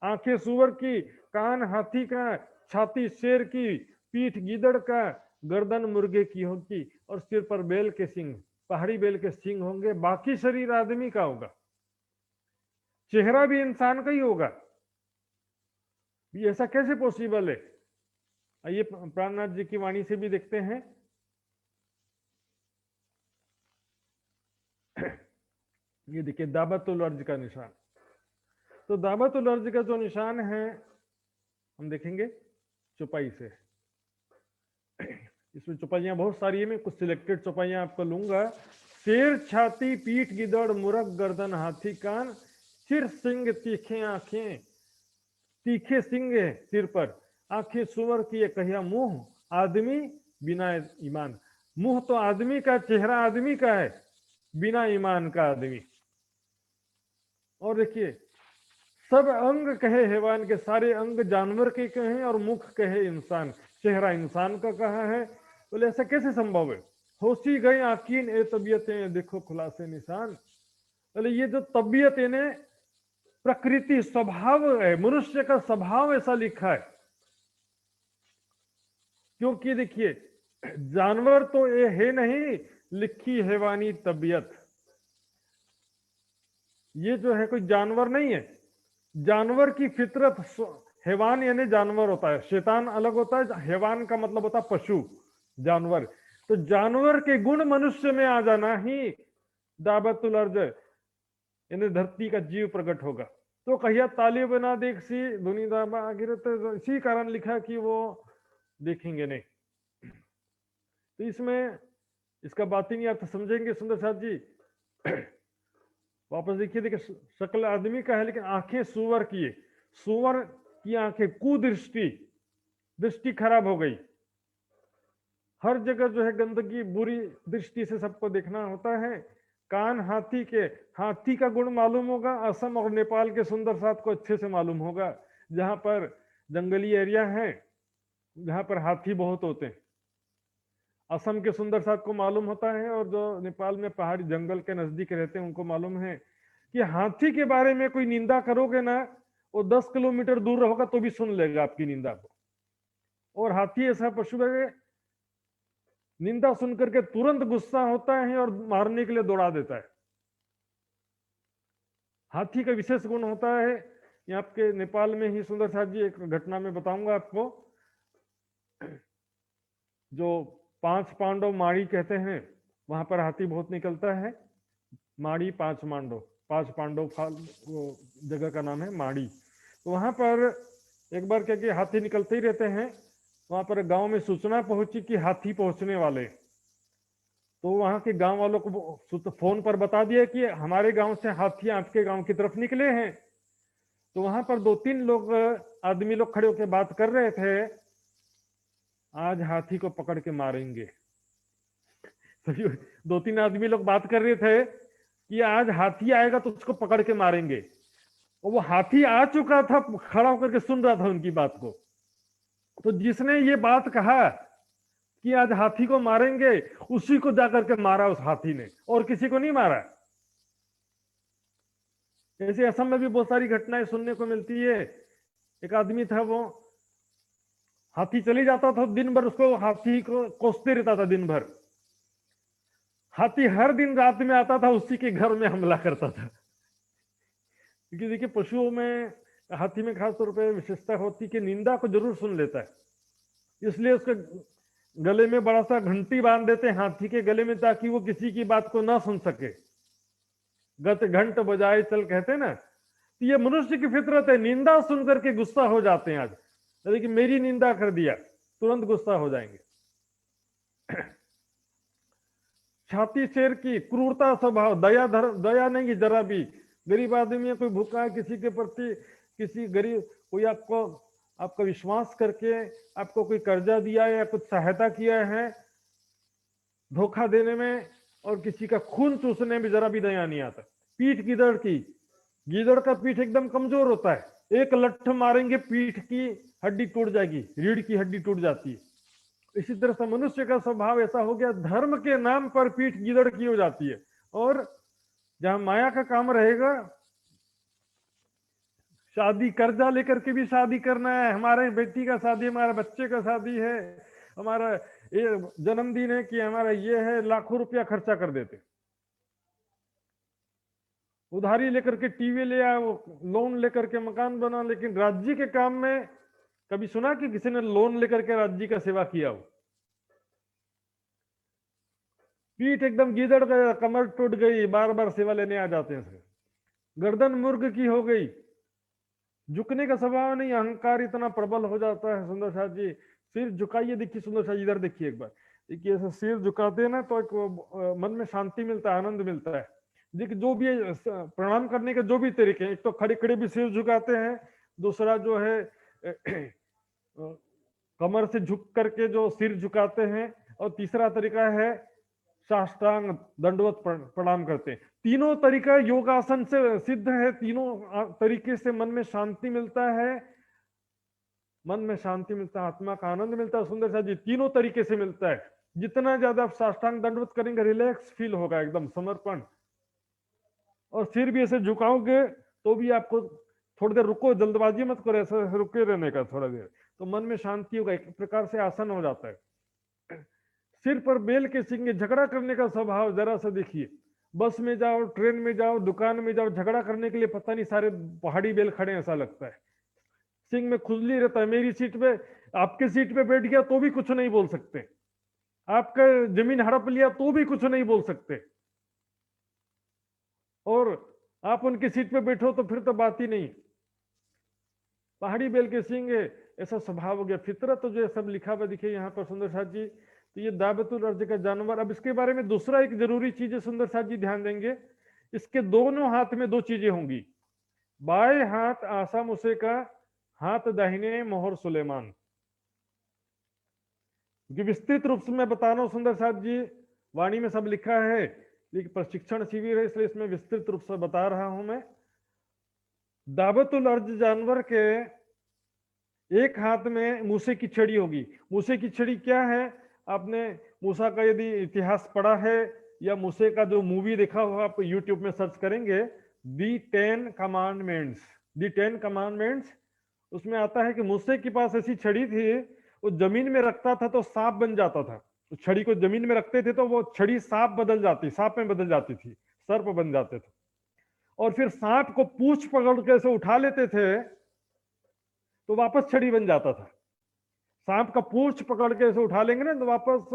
आंखें सूअर की, कान हाथी का, छाती शेर की, पीठ गीदड़ का, गर्दन मुर्गे की होगी और सिर पर बैल के सिंग, पहाड़ी बैल के सिंग होंगे। बाकी शरीर आदमी का होगा, चेहरा भी इंसान का ही होगा। ये ऐसा कैसे पॉसिबल है? आइए प्राणनाथ जी की वाणी से भी देखते हैं। ये देखिए दाबतुल अर्ज का निशान। तो दाबतुल अर्ज का जो निशान है हम देखेंगे चौपाई से। इसमें चौपाइयां बहुत सारी है, मैं कुछ सिलेक्टेड चौपाइयां आपको लूंगा। शेर छाती, पीठ गिदड़, मुरग, गर्दन हाथी, कान, सिर सिंग, तीखे आंखें, तीखे सिंग है सिर पर, आंखें सुअर की, कहिया मुंह, आदमी बिना ईमान। मुंह तो आदमी का, चेहरा आदमी का है, बिना ईमान का आदमी। और देखिए सब अंग कहे हैवान के, सारे अंग जानवर के कहे और मुख कहे इंसान, चेहरा इंसान का कहा है। बोले ऐसा कैसे संभव है? होशी गए आकीन ए तबीयतें, देखो खुलासे निशान। बोले ये जो तबीयत है प्रकृति स्वभाव है, मनुष्य का स्वभाव ऐसा लिखा है। क्योंकि देखिए जानवर तो ये है नहीं, लिखी हैवानी तबीयत। ये जो है कोई जानवर नहीं है। जानवर की फितरत, हैवान यानी जानवर होता है, शैतान अलग होता है, हैवान का मतलब होता है पशु, जानवर। तो जानवर के गुण मनुष्य में आ जाना ही दाबतुल अर्ज यानी धरती का जीव प्रकट होगा। तो कहिया ताली बना देख सी दुनी दाबा आगे, तो इसी कारण लिखा कि वो देखेंगे नहीं। तो इसमें इसका बातिनी अर्थ समझेंगे सुंदर साथ जी। वापस देखिए शक्ल आदमी का है लेकिन आंखें सूअर की है। सूअर की आंखें, कुदृष्टि, दृष्टि खराब हो गई। हर जगह जो है गंदगी, बुरी दृष्टि से सबको देखना होता है। कान हाथी के, हाथी का गुण मालूम होगा। असम और नेपाल के सुंदर साथ को अच्छे से मालूम होगा, जहां पर जंगली एरिया है, जहां पर हाथी बहुत होते हैं। असम के सुंदर साथ को मालूम होता है और जो नेपाल में पहाड़ी जंगल के नजदीक रहते हैं उनको मालूम है कि हाथी के बारे में कोई निंदा करोगे ना, वो 10 किलोमीटर दूर रहोगा तो भी सुन लेगा आपकी निंदा को। और हाथी ऐसा पशु है, निंदा सुनकर के तुरंत गुस्सा होता है और मारने के लिए दौड़ा देता है। हाथी का विशेष गुण होता है। ये आपके नेपाल में ही सुंदर साथ जी एक घटना में बताऊंगा आपको। जो 5 पांडव माड़ी कहते हैं, वहां पर हाथी बहुत निकलता है। माड़ी 5 पांडव वो जगह का नाम है माड़ी। तो वहां पर एक बार क्या कि हाथी निकलते ही रहते हैं। वहां पर गांव में सूचना पहुंची कि हाथी पहुंचने वाले। तो वहां के गांव वालों को फोन पर बता दिया कि हमारे गांव से हाथी आपके गांव की तरफ निकले हैं। तो वहां पर 2-3 लोग आदमी लोग खड़े होकर बात कर रहे थे, आज हाथी को पकड़ के मारेंगे। 2-3 आदमी लोग बात कर रहे थे कि आज हाथी आएगा तो उसको पकड़ के मारेंगे। और वो हाथी आ चुका था, खड़ा होकर के सुन रहा था उनकी बात को। तो जिसने ये बात कहा कि आज हाथी को मारेंगे, उसी को जाकर के मारा उस हाथी ने, और किसी को नहीं मारा। ऐसे असम में भी बहुत सारी घटनाएं सुनने को मिलती है एक आदमी था, वो हाथी चली जाता था, दिन भर उसको हाथी को कोसते रहता था दिन भर। हाथी हर दिन रात में आता था, उसी के घर में हमला करता था। क्योंकि देखिए पशुओं में, हाथी में खासतौर पर विशेषता होती कि निंदा को जरूर सुन लेता है, इसलिए उसके गले में बड़ा सा घंटी बांध देते हैं हाथी के गले में, ताकि वो किसी की बात को ना सुन सके। गत घंट बजाए चल कहते हैं ना। तो ये मनुष्य की फितरत है, निंदा सुन करके गुस्सा हो जाते हैं। आज यदि कि मेरी निंदा कर दिया, तुरंत गुस्सा हो जाएंगे। छाती शेर की, क्रूरता स्वभाव, दया नहीं की जरा भी। गरीब आदमी है, कोई भूखा है, किसी के प्रति, किसी गरीब कोई आपको, आपका विश्वास करके आपको कोई कर्जा दिया या कुछ सहायता किया है, धोखा देने में और किसी का खून चूसने में जरा भी दया नहीं आता। पीठ गीदड़ की, गीदड़ का पीठ एकदम कमजोर होता है, एक लठ मारेंगे पीठ की हड्डी टूट जाएगी, रीढ़ की हड्डी टूट जाती है। इसी तरह से मनुष्य का स्वभाव ऐसा हो गया, धर्म के नाम पर पीठ गीदड़ की हो जाती है। और जहां माया का काम रहेगा, शादी कर्जा लेकर के भी शादी करना है, हमारे बेटी का शादी, हमारे बच्चे का शादी है, हमारा ये जन्मदिन है कि हमारा ये है, लाखों रुपया खर्चा कर देते। उधारी लेकर के टीवी ले आया, लोन लेकर के मकान बना। लेकिन राज्य के काम में कभी सुना कि किसी ने लोन लेकर के राज्य का सेवा किया हो? पीठ एकदम गीदड़ गया, कमर टूट गई, बार बार सेवा लेने आ जाते हैं। गर्दन मुर्ग की हो गई, झुकने का स्वभाव नहीं, अहंकार इतना प्रबल हो जाता है। सुंदर साथ जी सिर झुकाइए, देखिए सुंदर साथ, इधर देखिए एक बार, देखिए ऐसे सिर झुकाते हैं ना, तो एक मन में शांति मिलता है, आनंद मिलता है। देखिए जो भी प्रणाम करने के जो भी तरीके हैं, एक तो खड़े खड़े भी सिर झुकाते हैं, दूसरा जो है कमर से झुक करके जो सिर झुकाते हैं, और तीसरा तरीका है साष्टांग दंडवत प्रणाम करते हैं। तीनों तरीका योगासन से सिद्ध है, तीनों तरीके से मन में शांति मिलता है, मन में शांति मिलता है, आत्मा का आनंद मिलता है। सुंदर सा जी तीनों तरीके से मिलता है। जितना ज्यादा आप साष्टांग दंडवत करेंगे, रिलैक्स फील होगा, एकदम समर्पण। और सिर भी ऐसे झुकाओगे तो भी आपको थोड़ी देर रुको, जल्दबाजी मत करो, ऐसे रुके रहने का थोड़ा देर, तो मन में शांति होगा, एक प्रकार से आसन हो जाता है। सिर पर बेल के सिंगे, झगड़ा करने का स्वभाव जरा सा देखिए, बस में जाओ, ट्रेन में जाओ, दुकान में जाओ, झगड़ा करने के लिए पता नहीं सारे पहाड़ी बेल खड़े, ऐसा लगता है। सिंह में खुजली रहता है, मेरी सीट पे, आपके सीट पे बैठ गया तो भी कुछ नहीं बोल सकते, आपका जमीन हड़प लिया तो भी कुछ नहीं बोल सकते, और आप उनकी सीट पे बैठो तो फिर तो बात ही नहीं। पहाड़ी बेल के सिंह ऐसा स्वभाव हो गया। फितरत तो जो सब लिखा हुआ दिखे यहाँ पर सुंदर साथ जी, तो ये दाबतुल अर्ज का जानवर। अब इसके बारे में दूसरा एक जरूरी चीज है, सुंदर साथ जी ध्यान देंगे, इसके दोनों हाथ में दो चीजें होंगी, बाएं हाथ आसा मूसे का, हाथ दाहिने मोहर सुलेमान। विस्तृत रूप से मैं बता रहा हूं सुंदर साथ जी, वाणी में सब लिखा है, लेकिन प्रशिक्षण शिविर है इसलिए इसमें विस्तृत रूप से बता रहा हूं मैं। दाबतुल अर्ज जानवर के एक हाथ में मूसे की छड़ी होगी। मूसे की छड़ी क्या है? आपने मूसा का यदि इतिहास पढ़ा है या मूसे का जो मूवी देखा होगा, आप यूट्यूब में सर्च करेंगे, दी 10 कमांडमेंट्स, दी 10 कमांडमेंट्स, उसमें आता है कि मूसे के पास ऐसी छड़ी थी, वो जमीन में रखता था तो सांप बन जाता था। तो छड़ी को जमीन में रखते थे तो वो छड़ी सांप में बदल जाती थी, सर्प बन जाते थे। और फिर सांप को पूंछ पकड़ के ऐसे उठा लेते थे तो वापस छड़ी बन जाता था। सांप का पूंछ पकड़ के ऐसे उठा लेंगे ना तो वापस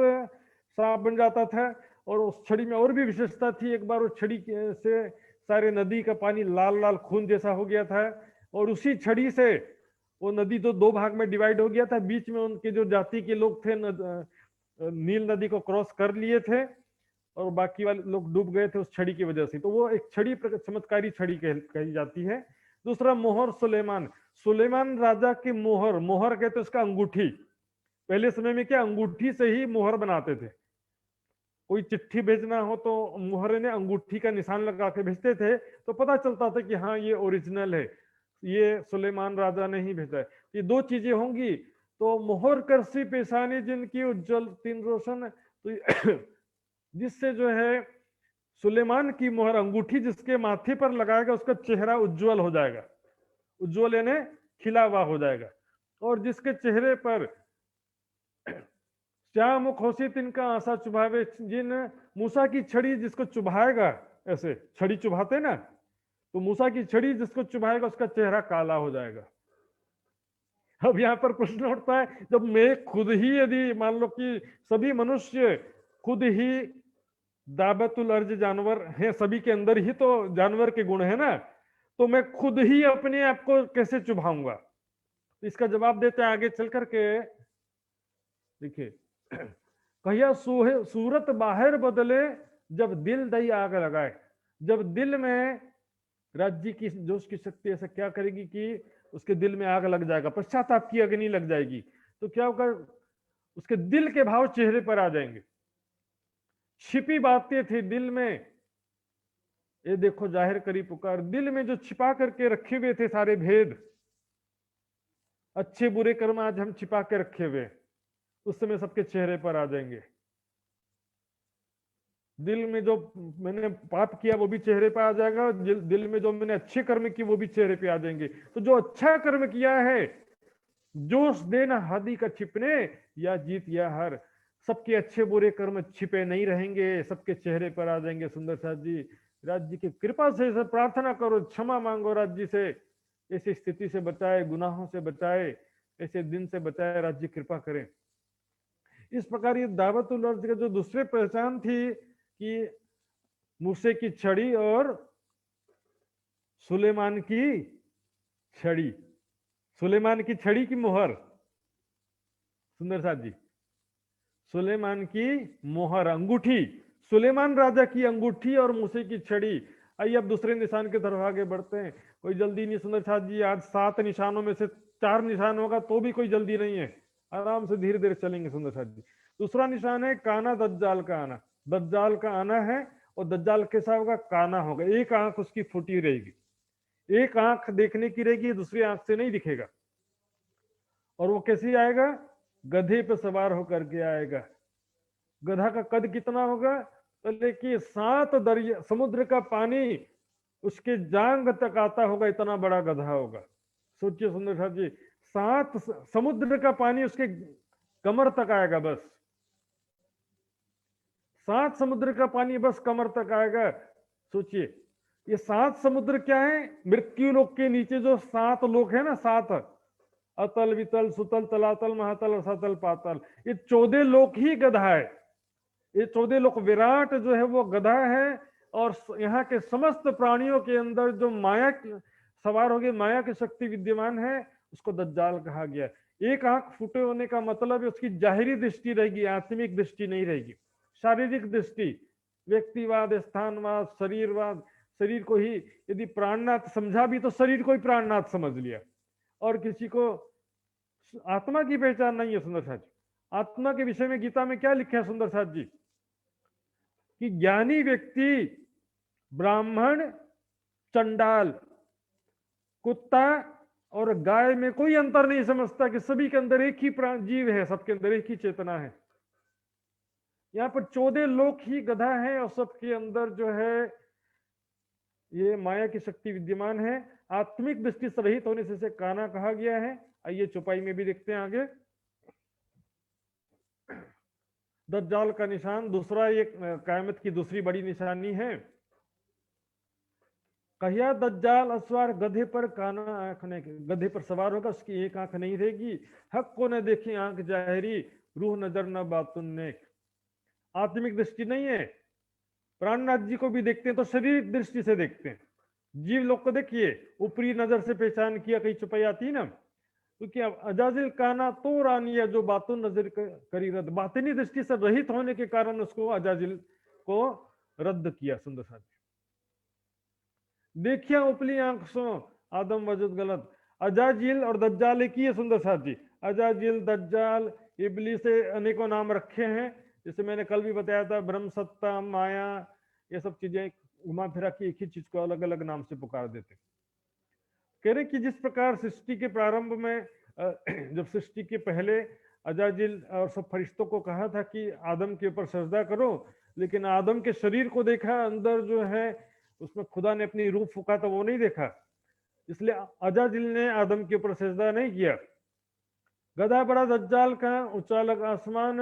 सांप बन जाता था। और उस छड़ी में और भी विशेषता थी, एक बार उस छड़ी से सारे नदी का पानी लाल लाल खून जैसा हो गया था, और उसी छड़ी से वो नदी तो दो भाग में डिवाइड हो गया था, बीच में उनके जो जाति के लोग थे नील नदी को क्रॉस कर लिए थे, और बाकी वाले लोग डूब गए थे उस छड़ी की वजह से। तो वो एक छड़ी चमत्कारी छड़ी कही जाती है। दूसरा मोहर सुलेमान, सुलेमान राजा की मोहर, मोहर कहते उसका अंगूठी। पहले समय में क्या अंगूठी से ही मोहर बनाते थे, कोई चिट्ठी भेजना हो तो मोहर ने अंगूठी का निशान लगा के भेजते थे, तो पता चलता था कि हाँ ये ओरिजिनल है, ये सुलेमान राजा ने ही भेजा है। ये दो चीजें होंगी, तो मोहर करसी पेशानी जिनकी उज्जवल तीन रोशन, तो जिससे जो है सुलेमान की मोहर, अंगूठी जिसके माथे पर लगाएगा उसका चेहरा उज्जवल हो जाएगा। उज्जवल यानी खिला हुआ हो जाएगा। और जिसके चेहरे पर श्याम मुख होसी तिनका आशा चुभावे, जिन मूसा की छड़ी जिसको चुभाएगा, ऐसे छड़ी चुभाते ना, तो मूसा की छड़ी जिसको चुभाएगा उसका चेहरा काला हो जाएगा। अब यहाँ पर प्रश्न उठता है, जब मैं खुद ही, यदि मान लो कि सभी मनुष्य खुद ही दाबतुल अर्ज जानवर हैं, सभी के अंदर ही तो जानवर के गुण है ना, तो मैं खुद ही अपने आप को कैसे चुभाऊंगा? इसका जवाब देते हैं आगे चल करके। देखिए, कहिया सूरत बाहर बदले जब दिल दई आग लगाए। जब दिल में राज्य की जो उसकी शक्ति ऐसा क्या करेगी कि उसके दिल में आग लग जाएगा, पश्चाताप की अग्नि लग जाएगी, तो क्या होगा? उसके दिल के भाव चेहरे पर आ जाएंगे। छिपी बातें थी दिल में, ये देखो जाहिर करी पुकार। दिल में जो छिपा करके रखे हुए थे सारे भेद, अच्छे बुरे कर्म आज हम छिपा के रखे हुए, उस समय सबके चेहरे पर आ जाएंगे। दिल में जो मैंने पाप किया वो भी चेहरे पे आ जाएगा, दिल में जो मैंने अच्छे कर्म किए वो भी चेहरे पे आ जाएंगे। तो जो अच्छा कर्म किया है, जोश देना हादी का छिपने, या जीत या हार, सबके अच्छे बुरे कर्म छिपे नहीं रहेंगे, सबके चेहरे पर आ जाएंगे। सुंदर साथ जी, राज्य की कृपा से प्रार्थना करो, क्षमा मांगो राज्य से, ऐसी स्थिति से बचाए, गुनाहों से बचाए, ऐसे दिन से बचाए, राज्य कृपा करें। इस प्रकार ये दावतुल अर्ज का जो दूसरी पहचान थी कि मूसे की छड़ी और सुलेमान की छड़ी, सुलेमान की छड़ी की मोहर, सुंदर साथ जी, सुलेमान की मोहर, अंगूठी, सुलेमान राजा की अंगूठी और मूसे की छड़ी। आइए अब दूसरे निशान की तरफ आगे बढ़ते हैं। कोई जल्दी नहीं सुंदर साथ जी, आज 7 निशानों में से 4 निशान होगा तो भी कोई जल्दी नहीं है, आराम से धीरे धीरे चलेंगे सुंदर साथ जी। दूसरा निशान है काना दज्जाल का आना। दज्जाल का आना है, और दज्जाल कैसा होगा? काना होगा, एक आंख उसकी फूटी रहेगी, एक आंख देखने की रहेगी, दूसरी आंख से नहीं दिखेगा। और वो कैसे आएगा? गधे पे सवार होकर के आएगा। गधा का कद कितना होगा? तो देखिए 7 दरिया समुद्र का पानी उसके जांग तक आता होगा, इतना बड़ा गधा होगा। सोचिए सुंदर साथ जी, 7 समुद्र का पानी उसके कमर तक आएगा, बस 7 समुद्र का पानी बस कमर तक आएगा। सोचिए, ये 7 समुद्र क्या है? मृत्यु लोक के नीचे जो 7 लोक है ना, 7, अतल वितल सुतल तलातल महातल और सतल पातल, ये 14 लोक ही गधा है। ये 14 लोक, विराट जो है वो गधा है, और यहाँ के समस्त प्राणियों के अंदर जो माया सवार होगी, माया की शक्ति विद्यमान है, उसको दज्जाल कहा गया। एक आंख फूटे होने का मतलब है उसकी जाहिरी दृष्टि रहेगी, आत्मिक दृष्टि नहीं रहेगी। शारीरिक दृष्टि, व्यक्तिवाद, स्थानवाद, शरीरवाद, शरीर को ही यदि प्राणनाथ समझा भी तो शरीर को ही प्राणनाथ समझ लिया, और किसी को आत्मा की पहचान नहीं है। सुंदर साथ जी, आत्मा के विषय में गीता में क्या लिखा है सुंदर साथ जी? कि ज्ञानी व्यक्ति ब्राह्मण, चंडाल, कुत्ता और गाय में कोई अंतर नहीं समझता, कि सभी के अंदर एक ही प्राण जीव है, सबके अंदर एक ही चेतना है। यहाँ पर 14 लोक ही गधा है, और सबके अंदर जो है ये माया की शक्ति विद्यमान है। आत्मिक दृष्टि से रहित होने से इसे काना कहा गया है। आइए चौपाई में भी देखते हैं आगे। दज्जाल का निशान दूसरा, एक कायमत की दूसरी बड़ी निशानी है। कहिया दज्जाल अस्वार गधे पर काना आंख ने, गधे पर सवार होगा, उसकी एक आंख नहीं रहेगी। हक को न देखी आंख जाहिरी, रूह नजर न बातुन नेक। आत्मिक दृष्टि नहीं है। प्राणनाथ जी को भी देखते हैं तो शरीर दृष्टि से देखते हैं। जीव लोग को देखिए, ऊपरी नजर से पहचान किया, कहीं छुपाई आती ना, क्योंकि अजाजिल काना तो रानिया जो बातुन नजर करी रद्द, बातिनी दृष्टि से रहित होने के कारण उसको अजाजिल को रद्द किया। सुंदर साथ देखिया उपली आंख सो आदम वजद गलत। अजाजिल और दज्जाल एक ही है सुंदर साथ जी। अजाजिल, दज्जाल, इबली से अनेकों नाम रखे हैं, जैसे मैंने कल भी बताया था, ब्रह्म सत्ता, माया, ये सब चीजें घुमा फिरा के एक ही चीज को अलग अलग नाम से पुकार देते। कह रहे कि जिस प्रकार सृष्टि के प्रारंभ में जब सृष्टि के पहले अजाजिल और सब फरिश्तों को कहा था कि आदम के ऊपर सजदा करो, लेकिन आदम के शरीर को देखा, अंदर जो है उसमें खुदा ने अपनी रूह फूका तो वो नहीं देखा। इसलिए अजाजिल ने आदम के ऊपर सजदा नहीं किया। गधा बड़ा दज्जाल का ऊंचा लग आसमान,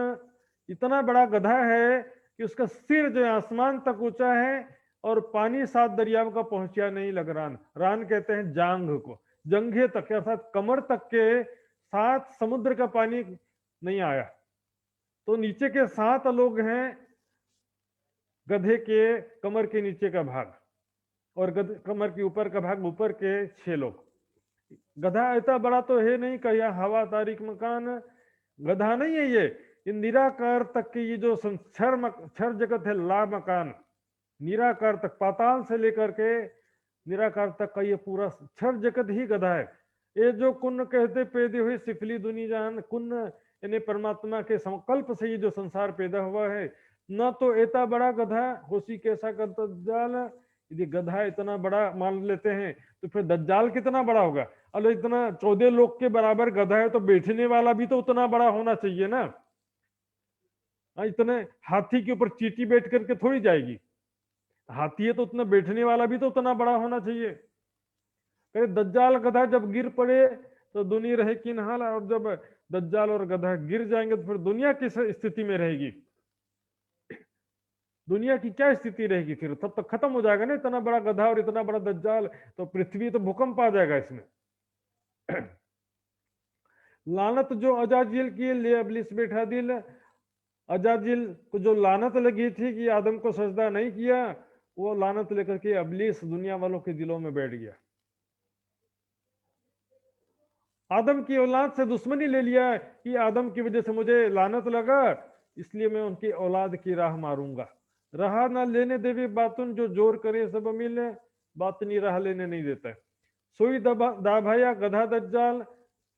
इतना बड़ा गधा है कि उसका सिर जो है आसमान तक ऊंचा है और पानी 7 दरियाओं का पहुंचा नहीं लग रान। रान कहते हैं जांघ को, जंघे तक अर्थात कमर तक के 7 समुद्र का पानी नहीं आया। तो नीचे के 7 लोग हैं गधे के कमर के नीचे का भाग, और कमर के ऊपर का भाग ऊपर के 6 लोग। गधा इतना बड़ा तो है नहीं कि यह हवा तारीख मकान, गधा नहीं है ये निराकार तक की ये जो क्षर जगत है, ला मकान, निराकार तक पाताल से लेकर के निराकार तक का ये पूरा क्षर जगत ही गधा है। ये जो कुन्न कहते पैदा हुई सिफली दुनी जान, कुन्न यानी परमात्मा के संकल्प से ये जो संसार पैदा हुआ है, न तो इतना बड़ा गधा होशी कैसा का दज्जाल। यदि गधा इतना बड़ा मान लेते हैं तो फिर दज्जाल कितना बड़ा होगा। अरे इतना 14 लोग के बराबर गधा है तो बैठने वाला भी तो उतना बड़ा होना चाहिए ना। इतने हाथी के ऊपर चींटी बैठ करके थोड़ी जाएगी, हाथी है तो उतना बैठने वाला भी तो उतना बड़ा होना चाहिए। अरे दज्जाल गधा जब गिर पड़े तो दुनिया रहे किन हाल, और जब दज्जाल और गधा गिर जाएंगे तो फिर दुनिया किस स्थिति में रहेगी, दुनिया की क्या स्थिति रहेगी फिर। तब तो खत्म हो जाएगा ना, इतना बड़ा गधा और इतना बड़ा दज्जाल, तो पृथ्वी तो भूकंप आ जाएगा इसमें। लानत जो अजाजिल की ले अबलिस बैठा दिल, अजाजिल को जो लानत लगी थी कि आदम को सजदा नहीं किया, वो लानत लेकर के अबलिस दुनिया वालों के दिलों में बैठ गया। आदम की औलाद से दुश्मनी ले लिया कि आदम की वजह से मुझे लानत लगा, इसलिए मैं उनकी औलाद की राह मारूंगा। राह ना लेने देवी बातुन, जो जोर करे सब मिले, बातनी राह लेने नहीं देता है। सोई दाभाया गधा दज्जाल,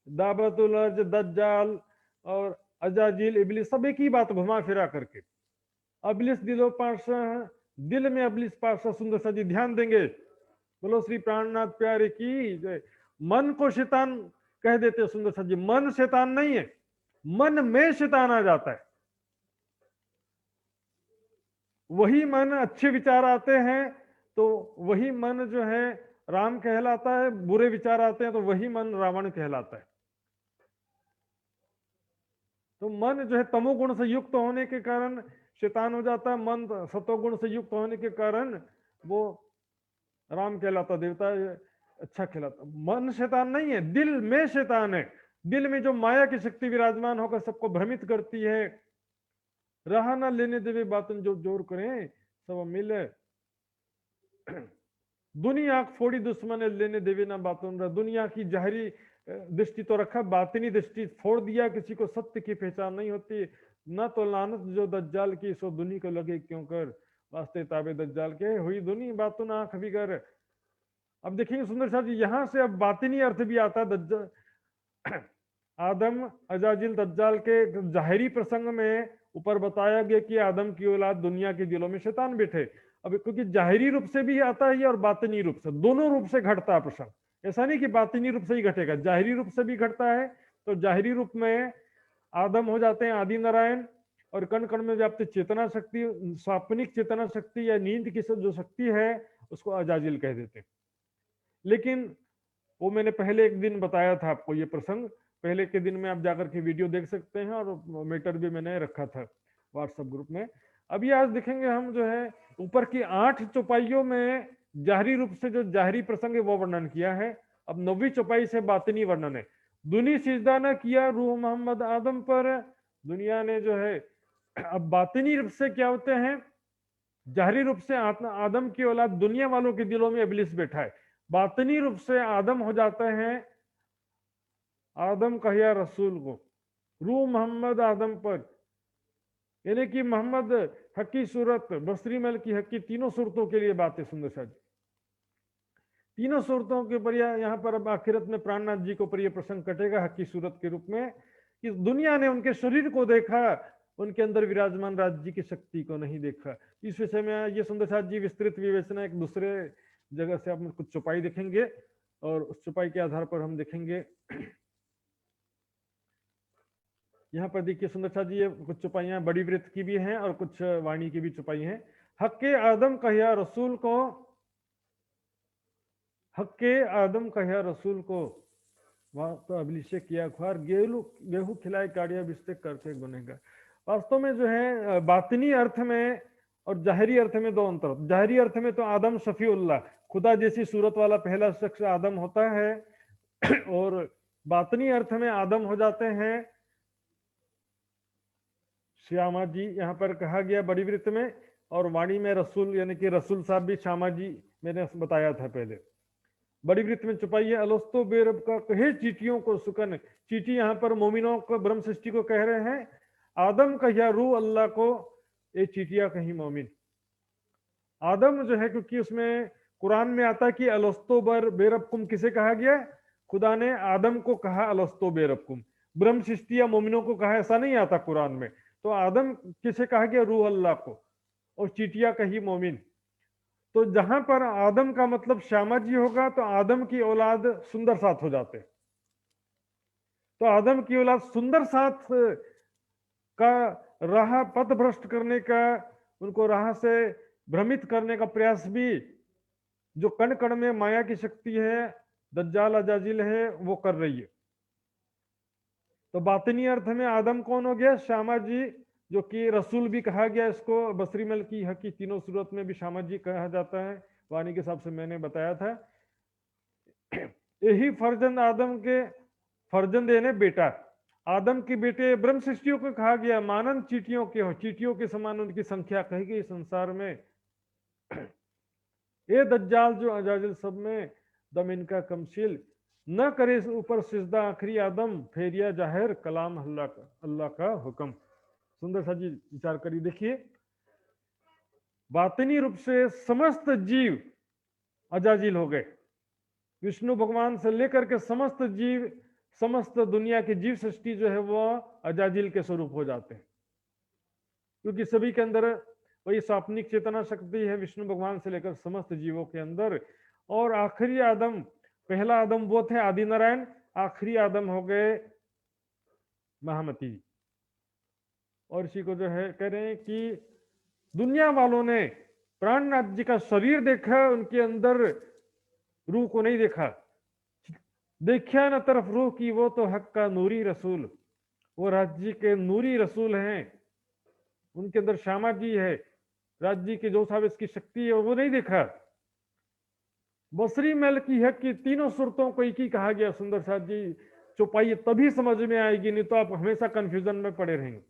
दाबतुल अर्ज दज्जाल और अजाजिल इबलिस सब एक ही बात घुमा फिरा करके। अबलिस दिलो पाशा, दिल में अबलिस पाशा। सुंदर सा जी ध्यान देंगे, बोलो श्री प्राणनाथ प्यारे की जय। मन को शैतान कह देते हैं सुंदर सा जी, मन शैतान नहीं है, मन में शैतान आ जाता है। वही मन अच्छे विचार आते हैं तो वही मन जो है राम कहलाता है, बुरे विचार आते हैं तो वही मन रावण कहलाता है। तो मन जो है तमोगुण से युक्त होने के कारण शैतान हो जाता है, मन सतोगुण से युक्त होने के कारण वो राम कहलाता, देवता अच्छा कहलाता। मन शैतान नहीं है, दिल में शैतान है। दिल में जो माया की शक्ति विराजमान होकर सबको भ्रमित करती है। रहा ना लेने देवे बातन जो जोर करें सब मिले, दुनिया फोड़ी दुश्मन लेने देवे ना बातों। दुनिया की जाहिरी दृष्टि तो रखा, बातिनी दृष्टि फोड़ दिया। किसी को सत्य की पहचान नहीं होती। न तो लानत जो दज्जाल की सो दुनी को लगे क्यों कर, वास्ते ताबे दज्जाल के हुई दुनी बातों आंख बिगर। अब देखेंगे सुंदर साहब जी, यहां से अब बातिनी अर्थ भी आता है। दज्जाल आदम अजाजिल दज्जाल के जाहिरी प्रसंग में ऊपर बताया गया कि आदम की औलाद दुनिया के दिलों में शैतान बैठे। अब क्योंकि जाहिरी रूप से भी आता है और बातिनी रूप से, दोनों रूप से घटता है प्रसंग। ऐसा नहीं कि बातिनी रूप से ही घटेगा, जाहिरी रूप से भी घटता है। तो जाहिरी रूप में आदम हो जाते हैं आदि नारायण, और कण कण में व्याप्त चेतना शक्ति, स्वाप्निक चेतना शक्ति या नींद की जो शक्ति है उसको अजाजिल कह देते हैं। लेकिन वो मैंने पहले एक दिन बताया था आपको ये प्रसंग, पहले के दिन में आप जाकर के वीडियो देख सकते हैं, और मीटर भी मैंने रखा था व्हाट्सएप ग्रुप में। अभी आज देखेंगे हम जो है ऊपर की 8 चौपाइयों में जाहरी रूप से जो जाहरी प्रसंग है वो वर्णन किया है। अब 9वीं चौपाई से बातिनी वर्णन है। दुनी सिजदा न किया रूह मोहम्मद आदम पर, दुनिया ने जो है, अब बातिनी रूप से क्या होते हैं, जाहरी रूप से आदम की औलाद दुनिया वालों के दिलों में इब्लिस बैठा है। बातिनी रूप से आदम हो जाते हैं, आदम कहिया रसूल को, रूह मोहम्मद आदम पर, यानी कि मोहम्मद हकी सूरत, बसरी मल की हकी, तीनों सूरतों के लिए बात है सुंदर शाह जी। तीनों सूरतों के ऊपर यहाँ पर अब आखिरत में प्राणनाथ जी के ऊपर यह प्रसंग कटेगा हकी सूरत के रूप में, कि दुनिया ने उनके शरीर को देखा, उनके अंदर विराजमान राज्य की शक्ति को नहीं देखा। इस विषय में ये सुंदर शाह जी विस्तृत विवेचना एक दूसरे जगह से आप कुछ चौपाई देखेंगे, और उस चौपाई के आधार पर हम देखेंगे। यहाँ पर देखिए सुंदर शाह जी, ये कुछ चौपाइयां बड़ी वृत्त की भी हैं और कुछ वाणी की भी चौपाई हैं। हक के आदम कहिया रसूल को, हक के आदम कहा रसूल को, वहां तो अभिषेक किया ख्वार, गेहूं खिलाए काड़िया बिस्तेक करके बनेगा। वास्तव में जो है बातिनी अर्थ में और जाहिरी अर्थ में दो अंतर। जाहिरी अर्थ में तो आदम शफीउल्लाह, खुदा जैसी सूरत वाला पहला शख्स आदम होता है, और बातनी अर्थ में आदम हो जाते हैं श्यामा जी, यहाँ पर कहा गया बड़ी वृत्त में, और वाणी में रसूल यानी कि रसूल साहब भी श्यामा जी मैंने बताया था पहले। बड़ी वृत्त में छुपाइए अलस्तो बेरब का कहे चीटियों को सुकन, चीटी यहाँ पर मोमिनों को ब्रह्म सृष्टि को कह रहे हैं, आदम कहिया रू अल्लाह को, ये चीटिया कहीं मोमिन। आदम जो है, क्योंकि उसमें कुरान में आता है कि अलस्तो बेरबकुम किसे कहा गया, खुदा ने आदम को कहा अलस्तो बेरबकुम, ब्रह्म सृष्टि या मोमिनों को कहा ऐसा नहीं आता कुरान में। तो आदम किसे कहा गया, रूह अल्लाह को, और चीटिया कही मोमिन। तो जहां पर आदम का मतलब श्यामा जी होगा तो आदम की औलाद सुंदर साथ हो जाते। तो आदम की औलाद सुंदर साथ का राह पथ भ्रष्ट करने का, उनको राह से भ्रमित करने का प्रयास भी जो कण कण में माया की शक्ति है, दज्जाल अजाजिल है, वो कर रही है। तो बातिनी अर्थ में आदम कौन हो गया, श्यामा जी, जो कि रसूल भी कहा गया इसको, बसरी मल की हक की तीनों सूरत में भी श्यामा जी कहा जाता है, वाणी के हिसाब से मैंने बताया था। यही फर्जंद आदम के, फर्जंद यानी बेटा, आदम के बेटे ब्रह्म सृष्टियों को कहा गया, मानन चीटियों के हो, चीटियों के समान उनकी संख्या कही गई संसार में। ये दज्जाल जो अजाजिल सब में दम इनका कमशील, न करे ऊपर सिजदा आखिरी आदम, फेरिया जाहिर कलाम अल्लाह का हुक्म। सुंदर सा जी विचार करिए, देखिए बातिनी रूप से समस्त जीव अजाजिल हो गए, विष्णु भगवान से लेकर के समस्त जीव, समस्त दुनिया की जीव सृष्टि जो है वो अजाजिल के स्वरूप हो जाते हैं, क्योंकि सभी के अंदर वही सापनिक चेतना शक्ति है, विष्णु भगवान से लेकर समस्त जीवों के अंदर। और आखिरी आदम, पहला आदम वो थे आदि नारायण, आखिरी आदम हो गए महामती। और इसी को जो है कह रहे हैं कि दुनिया वालों ने प्राणनाथ जी का शरीर देखा, उनके अंदर रूह को नहीं देखा। देखा न तरफ रूह की, वो तो हक का नूरी रसूल, वो राज्य के नूरी रसूल हैं, उनके अंदर श्यामा जी है, राज्य की जो साबिस की शक्ति है वो नहीं देखा। बसरी महल की हक की तीनों सूरतों को एक ही कहा गया। सुंदर साथ जी चौपाई तभी समझ में आएगी, नहीं तो आप हमेशा कंफ्यूजन में पड़े रहेंगे,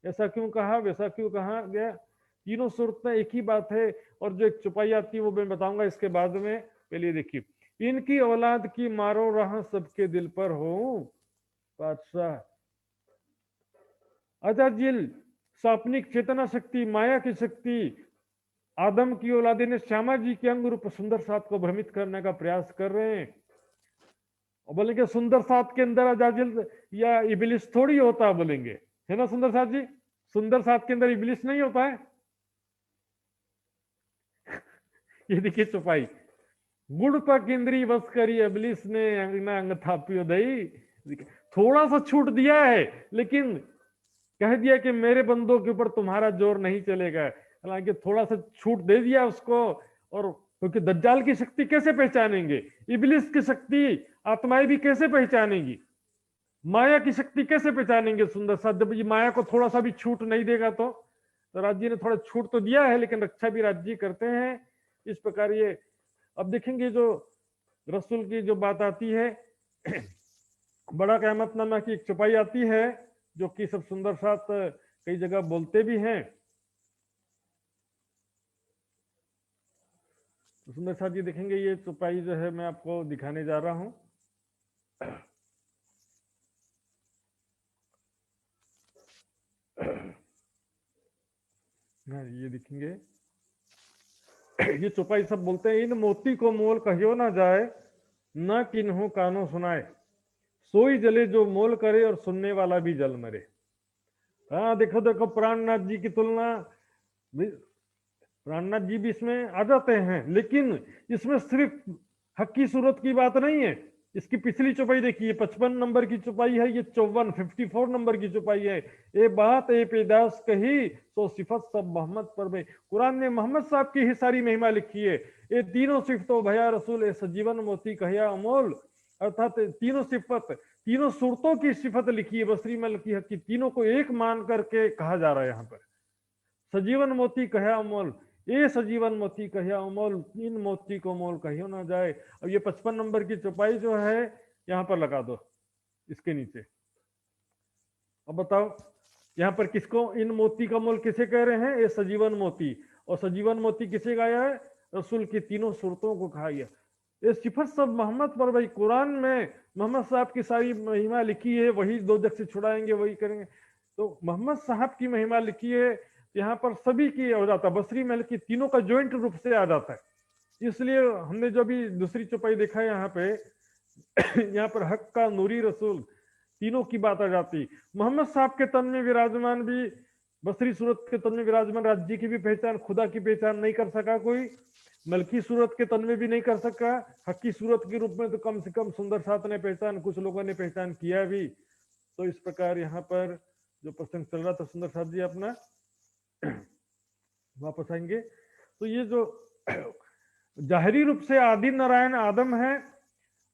ऐसा क्यों कहा वैसा क्यों कहा गया। तीनों सूरतें एक ही बात है, और जो एक चौपाई आती है वो मैं बताऊंगा इसके बाद में। पहले देखिए, इनकी औलाद की मारो राह सबके दिल पर हो बादशाह, अजाजिल सापनिक चेतना शक्ति, माया की शक्ति, आदम की औलादे ने श्यामा जी के अंग रूप सुंदर साथ को भ्रमित करने का प्रयास कर रहे हैं। और बोलेंगे सुंदर साथ के अंदर अजाजिल या इबलिस थोड़ी होता, बोलेंगे है ना सुंदर साथ जी, सुंदर साथ के अंदर इबलिस नहीं होता है। ये देखिए चौपाई, गुड़ पर केंद्री बस करी इबलिस ने अंग थापियो दई, थोड़ा सा छूट दिया है, लेकिन कह दिया कि मेरे बंदों के ऊपर तुम्हारा जोर नहीं चलेगा। हालांकि थोड़ा सा छूट दे दिया उसको, और क्योंकि दज्जाल की शक्ति कैसे पहचानेंगे, इबलिस की शक्ति आत्माएं भी कैसे पहचानेंगी, माया की शक्ति कैसे पहचानेंगे। सुंदर सा जब ये माया को थोड़ा सा भी छूट नहीं देगा तो राज्य ने थोड़ा छूट तो दिया है, लेकिन रक्षा भी राज्य करते हैं। इस प्रकार ये अब देखेंगे जो रसूल की जो बात आती है, बड़ा क़यामतनामा की एक चौपाई आती है जो कि सब सुंदर साथ कई जगह बोलते भी हैं। तो सुंदर साथ जी देखेंगे, ये चौपाई जो है मैं आपको दिखाने जा रहा हूं। ये देखेंगे, ये चौपाई सब बोलते हैं, इन मोती को मोल कहियो ना जाए, न किन्हों कानों सुनाए, सोई जले जो मोल करे और सुनने वाला भी जल मरे। हाँ देखो देखो, प्राणनाथ जी की तुलना, प्राणनाथ जी भी इसमें आ जाते हैं, लेकिन इसमें सिर्फ हक की सूरत की बात नहीं है, इसकी पिछली चौपाई देखिए, 55 नंबर की चौपाई है, ये 54 नंबर की चौपाई है। ए बात ए पेदास कही तो सिफत सब मोहम्मद पर भाई। कुरान ने मोहम्मद साहब की ही सारी महिमा लिखी है। ये तीनों सिफतों भया रसूल ए सजीवन मोती कहया अमोल, अर्थात तीनों सिफत, तीनों सूरतों की सिफत लिखी है बसरी में लिखी है कि तीनों को एक मान करके कहा जा रहा है यहाँ पर। सजीवन मोती कहया अमोल, ये सजीवन मोती कहया अमोल, इन मोती को मोल कहियो ना जाए। अब ये 55 नंबर की चौपाई जो है यहाँ पर लगा दो, इसके नीचे। अब बताओ यहाँ पर किसको इन मोती का मोल किसे कह रहे हैं? ये सजीवन मोती। और सजीवन मोती किसे गाया है? रसूल की तीनों सूरतों को कहा गया। ये सिफत सब मोहम्मद पर भाई। कुरान में मोहम्मद साहब की सारी महिमा लिखी है, वही दो जग से छुड़ाएंगे, वही करेंगे। तो मोहम्मद साहब की महिमा लिखी है, यहाँ पर सभी की हो जाता है, बसरी महल की तीनों का ज्वाइंट रूप से आ जाता है। इसलिए हमने जो भी दूसरी चौपाई देखा है यहाँ पे यहाँ पर हक का नूरी रसूल तीनों की बात आ जाती। मोहम्मद साहब के तन में विराजमान भी, बसरी सूरत के तन में विराजमान राज्य की भी पहचान, खुदा की पहचान नहीं कर सका कोई, मलकी सूरत के तन में भी नहीं कर सका, हक्की सूरत के रूप में तो कम से कम सुंदर साथ ने पहचान, कुछ लोगों ने पहचान किया भी। तो इस प्रकार यहाँ पर जो प्रसंग चल रहा था, सुंदर साथ जी अपना वापस आएंगे। तो ये जो जाहिरी रूप से आदि नारायण आदम है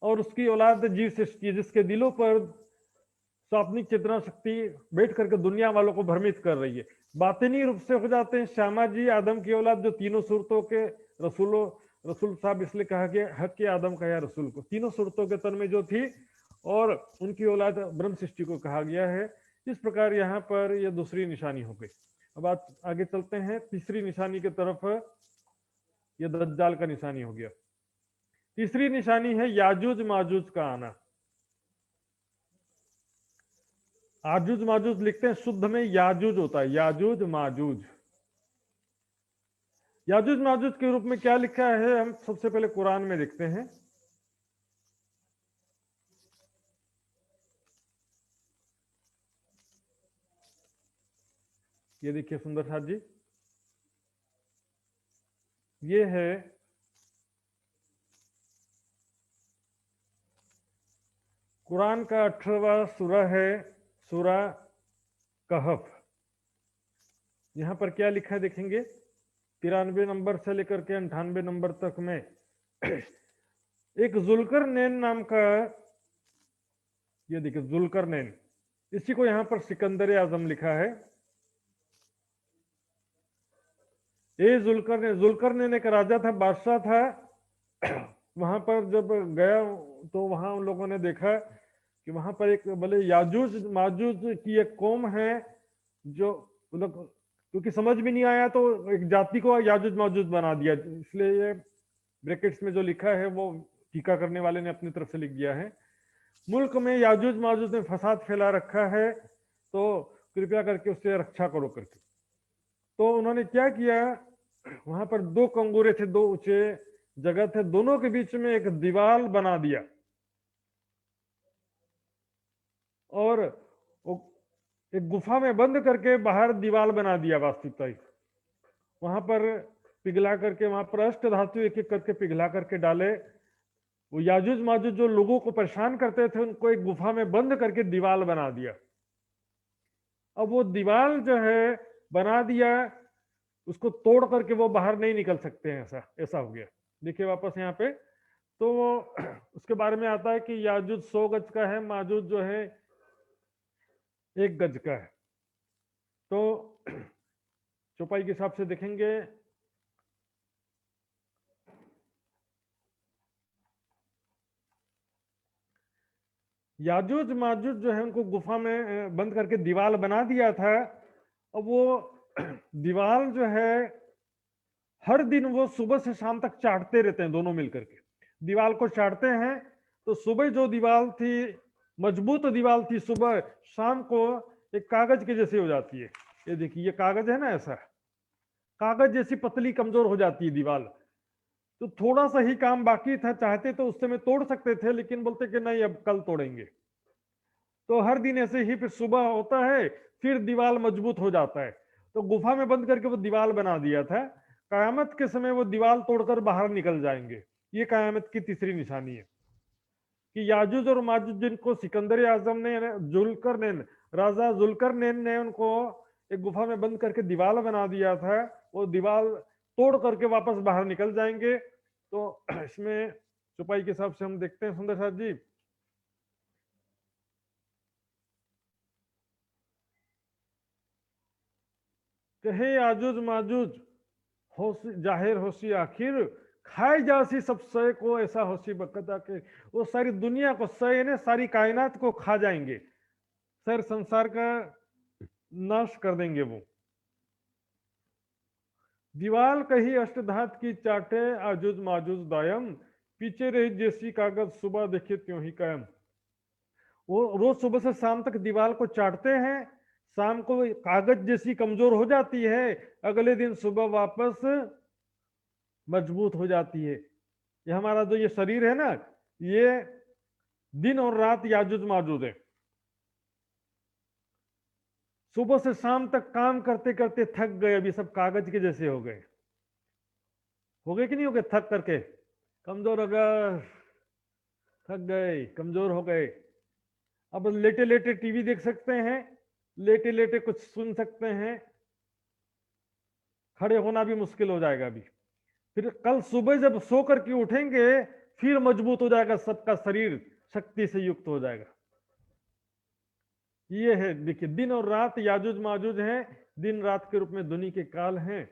और उसकी औलाद जीव सृष्टि है, जिसके दिलों पर स्वाप्निक चेतना शक्ति बैठ करके दुनिया वालों को भ्रमित कर रही है। बातिनी रूप से हो जाते हैं श्यामा जी आदम की औलाद, जो तीनों सूरतों के रसूल साहब इसलिए कहा गया हक के आदम कहा रसूल को, तीनों सूरतों के तन में जो थी, और उनकी औलाद ब्रह्म सृष्टि को कहा गया है। इस प्रकार यहाँ पर यह दूसरी निशानी हो गई। अब आगे चलते हैं तीसरी निशानी की तरफ। यह दज्जाल का निशानी हो गया। तीसरी निशानी है याजूज माजूज का आना। आजूज माजूज लिखते हैं, शुद्ध में याजूज होता है, याजूज माजूज। याजूज माजूज के रूप में क्या लिखा है, हम सबसे पहले कुरान में देखते हैं। ये देखिए सुंदर साथ जी, ये है कुरान का 18वां सूरा है, सूरा कहफ। यहां पर क्या लिखा है देखेंगे, 93 नंबर से लेकर के 98 नंबर तक में एक जुल्करनैन नाम का, ये देखिए जुल्करनैन, इसी को यहां पर सिकंदर आजम लिखा है। ये जुल्करनैन एक राजा था, बादशाह था। वहां पर जब गया तो वहां उन लोगों ने देखा कि वहां पर एक भले याजूज माजूज की एक कौम है, जो मतलब क्योंकि समझ में नहीं आया तो एक जाति को याजूज माजूज बना दिया, इसलिए ये ब्रैकेट्स में जो लिखा है वो टीका करने वाले ने अपनी तरफ से लिख दिया है। मुल्क में याजूज माजूज ने फसाद फैला रखा है, तो कृपया करके उससे रक्षा करो करके। तो उन्होंने क्या किया, वहां पर दो कंगूरे थे, दो ऊंचे जगह थे, दोनों के बीच में एक दीवार बना दिया, और एक गुफा में बंद करके बाहर दीवार बना दिया वास्तविकता ही। वहां पर पिघला करके, वहां पर अष्ट धातु एक एक करके पिघला करके डाले। वो याजूज माजूज जो लोगों को परेशान करते थे, उनको एक गुफा में बंद करके दीवार बना दिया। अब वो दीवार जो है बना दिया, उसको तोड़ करके वो बाहर नहीं निकल सकते हैं, ऐसा हो गया। देखिए वापस यहाँ पे, तो उसके बारे में आता है कि याजूज 100 गज का है, माजूज जो है 1 गज का है। तो चौपाई के हिसाब से देखेंगे, याजूज माजूज जो है उनको गुफा में बंद करके दीवार बना दिया था। अब वो दीवार जो है हर दिन वो सुबह से शाम तक चाटते रहते हैं, दोनों मिलकर के दीवार को चाटते हैं। तो सुबह जो दीवार थी, मजबूत दीवार थी, सुबह शाम को एक कागज के जैसे हो जाती है। ये देखिए, ये कागज है ना, ऐसा कागज जैसी पतली कमजोर हो जाती है दीवार। तो थोड़ा सा ही काम बाकी था, चाहते तो उस समय तोड़ सकते थे, लेकिन बोलते कि नहीं अब कल तोड़ेंगे। तो हर दिन ऐसे ही फिर सुबह होता है, फिर दीवार मजबूत हो जाता है। तो गुफा में बंद करके वो दीवार बना दिया था। कयामत के समय वो दीवार तोड़कर बाहर निकल जाएंगे। ये कयामत की तीसरी निशानी है। कि याजूज और माजूज जिनको सिकंदर आजम ने जुल्करनैन, राजा जुल्करनैन ने उनको एक गुफा में बंद करके दीवार बना दिया था, वो दीवार तोड़ करके वापस बाहर निकल जाएंगे। तो इसमें छुपाई के हिसाब से हम देखते हैं सुंदर साथ जी, कहे याजूज माजूज होशी जाहिर होशी आखिर, खाए जासी सब सय को ऐसा होशी बकता के, वो सारी दुनिया को, सय ने सारी कायनात को खा जाएंगे, सारे संसार का नाश कर देंगे वो। दीवाल कही अष्टधात की चाटे आजुज माजुज दायम, पीछे रही जैसी कागज सुबह देखे त्यों ही कायम। वो रोज सुबह से शाम तक दीवार को चाटते हैं, शाम को कागज जैसी कमजोर हो जाती है, अगले दिन सुबह वापस मजबूत हो जाती है। ये हमारा जो ये शरीर है ना, ये दिन और रात याजुज माजुज है। सुबह से शाम तक काम करते करते थक गए, अभी सब कागज के जैसे हो गए कि नहीं हो गए, थक करके कमजोर हो गए, थक गए, कमजोर हो गए। अब लेटे लेटे टीवी देख सकते हैं, लेटे लेटे कुछ सुन सकते हैं, खड़े होना भी मुश्किल हो जाएगा अभी। फिर कल सुबह जब सो करके उठेंगे फिर मजबूत हो जाएगा, सबका शरीर शक्ति से युक्त हो जाएगा। ये है, देखिए दिन और रात याजुज माजुज हैं, दिन रात के रूप में दुनी के काल हैं।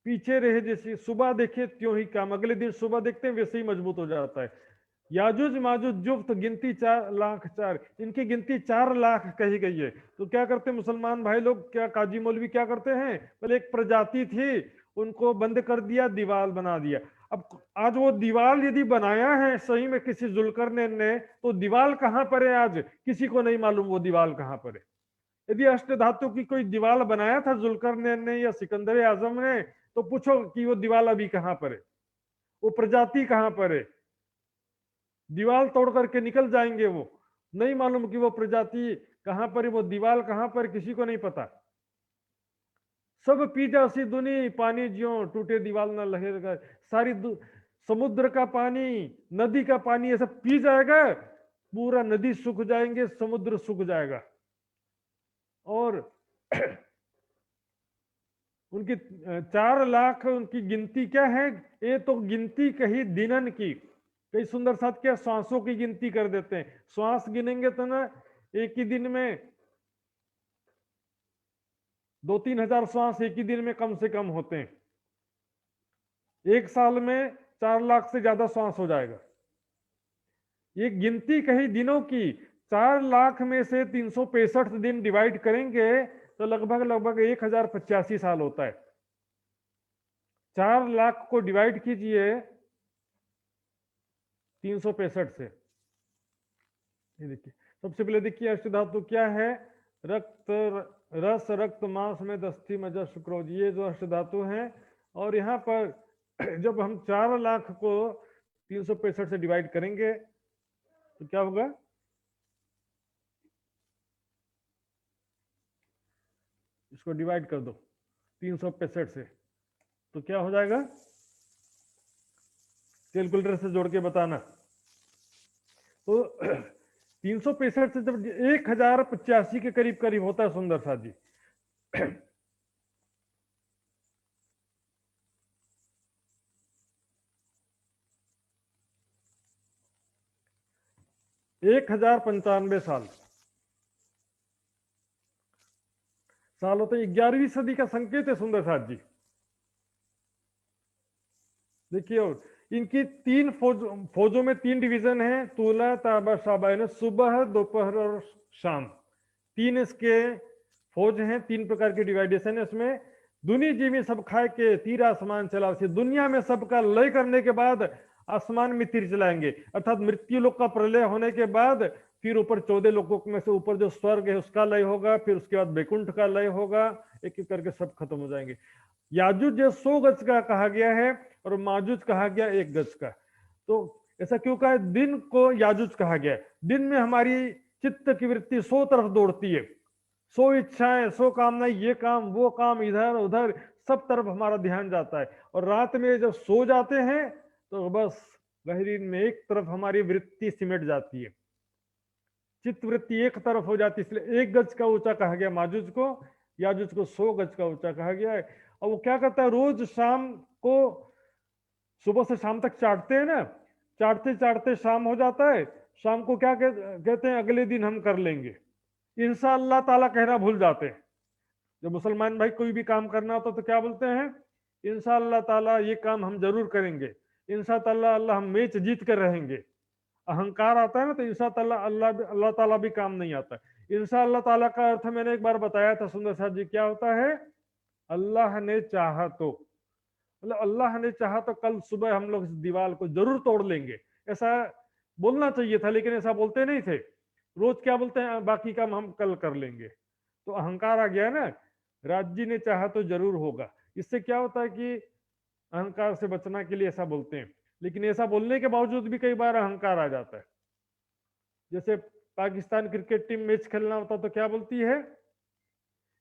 पीछे रहे जैसे सुबह देखे त्यों ही काम, अगले दिन सुबह देखते हैं वैसे ही मजबूत हो जाता है। याजुज माजुज जुफ्त गिनती 4,04,000, इनकी गिनती 4 लाख कही गई है। तो क्या करते मुसलमान भाई लोग, क्या काजी मौलवी क्या करते हैं, पहले एक प्रजाति थी उनको बंद कर दिया, दीवार बना दिया। अब आज वो दीवार यदि बनाया है सही में किसी जुल्करनैन ने, तो दीवार कहां पर है आज किसी को नहीं मालूम, वो दीवार कहां पर है। यदि अष्टधातु की कोई दीवार बनाया था जुल्करनैन ने या सिकंदर आजम ने, तो पूछो कि वो दीवार अभी कहां पर है, वो प्रजाति कहां पर है। दीवार तोड़ करके निकल जाएंगे, वो नहीं मालूम कि वो प्रजाति कहां पर है, वो दीवार कहां पर, किसी को नहीं पता। सब पी जासी दुनी पानी ज्यों टूटे दीवार न लगेगा, सारी समुद्र का पानी, नदी का पानी ये सब पी जाएगा, पूरा नदी सूख जाएंगे, समुद्र सूख जाएगा। और उनकी 4 लाख उनकी गिनती क्या है, ये तो गिनती कही दिनन की। कई सुंदर साथ क्या श्वासों की गिनती कर देते हैं, श्वास गिनेंगे तो ना एक ही दिन में 2-3 हजार श्वास एक ही दिन में कम से कम होते हैं, एक साल में 4 लाख से ज्यादा श्वास हो जाएगा। ये गिनती कही दिनों की, 4 लाख में से 365 दिन डिवाइड करेंगे तो लगभग लगभग 1085 साल होता है। 4 लाख को डिवाइड कीजिए 365 से, ये देखिए सबसे पहले देखिए अष्टधातु क्या है, रक्त, रस, रक्त, मांस में दस्थि, मज्जा, शुक्रोज, ये जो अष्टधातु हैं। और यहाँ पर जब हम 4 लाख को 365 से डिवाइड करेंगे तो क्या होगा, इसको डिवाइड कर दो 365 से, तो क्या हो जाएगा, कैलकुलेटर से जोड़ के बताना। तो 365 से जब 1085 के करीब करीब होता है सुंदर साथ जी। 1095 साल होते हैं, 11वीं सदी का संकेत है सुंदर साथ जी। देखिए और इनकी 3 फौजों में 3 डिवीजन है, तुला, ताबा, शाबा, यानी सुबह, दोपहर और शाम, 3 इसके फौज हैं, 3 प्रकार के डिवाइडेशन है इसमें। दुनी जीवी सब खाए के तीर आसमान चला, दुनिया में सबका लय करने के बाद आसमान में तीर चलाएंगे, अर्थात मृत्यु लोक का प्रलय होने के बाद फिर ऊपर 14 लोकों में से ऊपर जो स्वर्ग है उसका लय होगा, फिर उसके बाद वैकुंठ का लय होगा, एक एक करके सब खत्म हो जाएंगे। याजुज 100 गज का कहा गया है और माजुज कहा गया 1 गज का। तो ऐसा क्यों कहा, दिन को याजुज कहा गया, दिन में हमारी चित्त की वृत्ति 100 तरफ दौड़ती है, 100 इच्छाएं, 100 कामनाएं, ये काम वो काम, इधर उधर सब तरफ हमारा ध्यान जाता है। और रात में जब सो जाते हैं तो बस गहरी नींद में एक तरफ हमारी वृत्ति सिमट जाती है, चित्त वृत्ति एक तरफ हो जाती है, इसलिए 1 गज का ऊंचा कहा गया माजुज को, याजुज को 100 गज का ऊंचा कहा गया है। और वो क्या करता है, रोज शाम को सुबह से शाम तक चाटते हैं ना, चाटते चाटते शाम हो जाता है, शाम को क्या कहते हैं, अगले दिन हम कर लेंगे, इंशाअल्लाह ताला कहना भूल जाते हैं। जब मुसलमान भाई कोई भी काम करना होता तो क्या बोलते हैं, इंशाअल्लाह ताला ये काम हम जरूर करेंगे, इंशाअल्लाह अल्लाह हम मैच जीत कर रहेंगे। अहंकार आता है ना तो इंशाअल्लाह अल्लाह ताला भी काम नहीं आता। इंशाअल्लाह ताला का अर्थ मैंने एक बार बताया था सुंदर साहब जी, क्या होता है, अल्लाह ने चाहा तो, मतलब अल्लाह ने चाहा तो कल सुबह हम लोग इस दीवार को जरूर तोड़ लेंगे, ऐसा बोलना चाहिए था, लेकिन ऐसा बोलते नहीं थे। रोज क्या बोलते हैं, बाकी काम हम कल कर लेंगे। तो अहंकार आ गया ना, राज जी ने चाहा तो जरूर होगा। इससे क्या होता है कि अहंकार से बचना के लिए ऐसा बोलते हैं, लेकिन ऐसा बोलने के बावजूद भी कई बार अहंकार आ जाता है। जैसे पाकिस्तान क्रिकेट टीम मैच खेलना होता तो क्या बोलती है,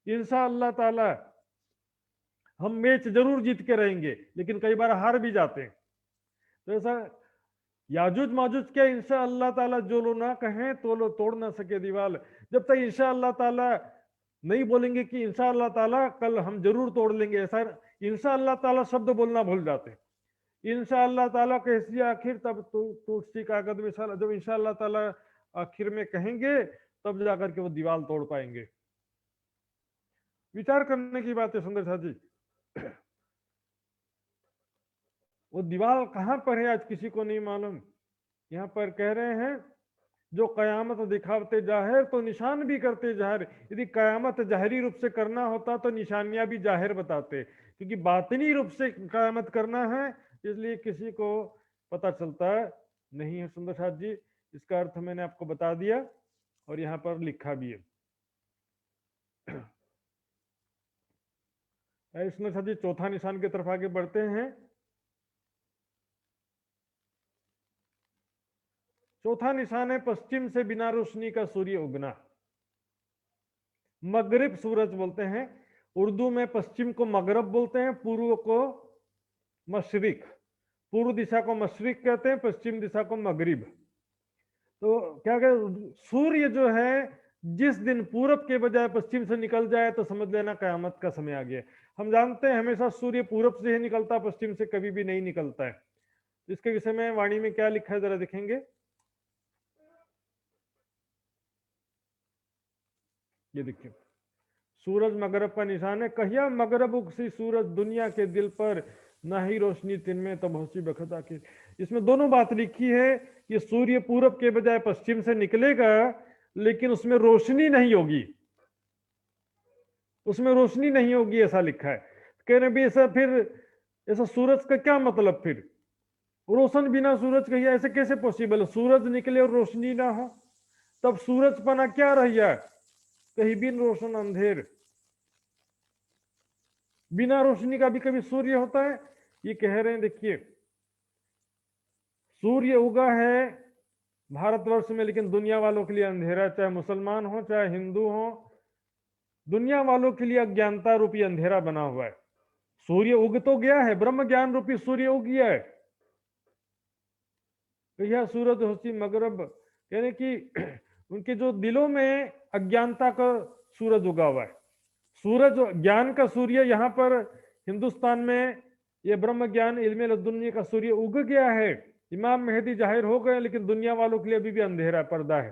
इंशाअल्लाह ताला हम मैच जरूर जीत के रहेंगे, लेकिन कई बार हार भी जाते हैं। तो ऐसा याजुज माजुज क्या, इंशाअल्लाह ताला जो लोग ना कहें तो लोग तोड़ ना सके दीवार। जब तक इंशाअल्लाह ताला नहीं बोलेंगे कि इंशाअल्लाह ताला कल हम जरूर तोड़ लेंगे, ऐसा इंशाअल्लाह ताला शब्द बोलना भूल जाते हैं। इंशाअल्लाह ताला कैसी आखिर तब टूटती कागज में साला, जब इंशाअल्लाह ताला आखिर में कहेंगे तब जाकर के वो दीवार तोड़ पाएंगे। विचार करने की बात है सुंदर साथ जी। वो दीवार कहां पर है आज किसी को नहीं मालूम। यहाँ पर कह रहे हैं जो कयामत दिखाते जाहिर तो निशान भी करते जाहिर। यदि कयामत जाहिरी रूप से करना होता तो निशानियां भी जाहिर बताते, क्योंकि बातिनी रूप से कयामत करना है इसलिए किसी को पता चलता नहीं है। सुंदर साथ जी, इसका अर्थ मैंने आपको बता दिया और यहाँ पर लिखा भी है। सुंदर साथ जी, चौथा निशान की तरफ आगे बढ़ते हैं। चौथा निशान है पश्चिम से बिना रोशनी का सूर्य उगना। मगरिब सूरज बोलते हैं, उर्दू में पश्चिम को मगरब बोलते हैं, पूर्व को मशरिक। पूर्व दिशा को मशरिक कहते हैं, पश्चिम दिशा को मगरिब। तो क्या कहते, सूर्य जो है जिस दिन पूरब के बजाय पश्चिम से निकल जाए तो समझ लेना कयामत का समय आ गया। हम जानते हैं हमेशा सूर्य पूरब से ही निकलता, पश्चिम से कभी भी नहीं निकलता है। इसके विषय में वाणी में क्या लिखा है जरा देखेंगे। ये देखिए, सूरज मगरब का निशान है। कहिया मगरब उगसी सूरज दुनिया के दिल पर, ना ही रोशनी तिन में तब होसी बखता की। इसमें दोनों बात लिखी है कि सूर्य पूरब के बजाय पश्चिम से निकलेगा, लेकिन उसमें रोशनी नहीं होगी, उसमें रोशनी नहीं होगी, ऐसा लिखा है। कह रहे भी ऐसा, फिर ऐसा सूरज का क्या मतलब, फिर रोशन बिना सूरज कहिए ऐसे कैसे पॉसिबल है। सूरज निकले और रोशनी ना हो तब सूरज पना क्या रह गया, कहीं बिन रोशन अंधेर। बिना रोशनी का भी कभी सूर्य होता है, ये कह रहे हैं। देखिए, सूर्य उगा है भारतवर्ष में, लेकिन दुनिया वालों के लिए अंधेरा, चाहे मुसलमान हो चाहे हिंदू हो, दुनिया वालों के लिए अज्ञानता रूपी अंधेरा बना हुआ है। सूर्य उग तो गया है, ब्रह्म ज्ञान रूपी सूर्य उग गया है। तो यह सूरज होसी मगरब, यानी कि उनके जो दिलों में अज्ञानता का सूरज उगा हुआ है। सूरज ज्ञान का सूर्य यहाँ पर हिंदुस्तान में ये ब्रह्म ज्ञान इल्म लदुन्नी का सूर्य उग गया है। इमाम मेहदी जाहिर हो गए, लेकिन दुनिया वालों के लिए अभी भी अंधेरा पर्दा है।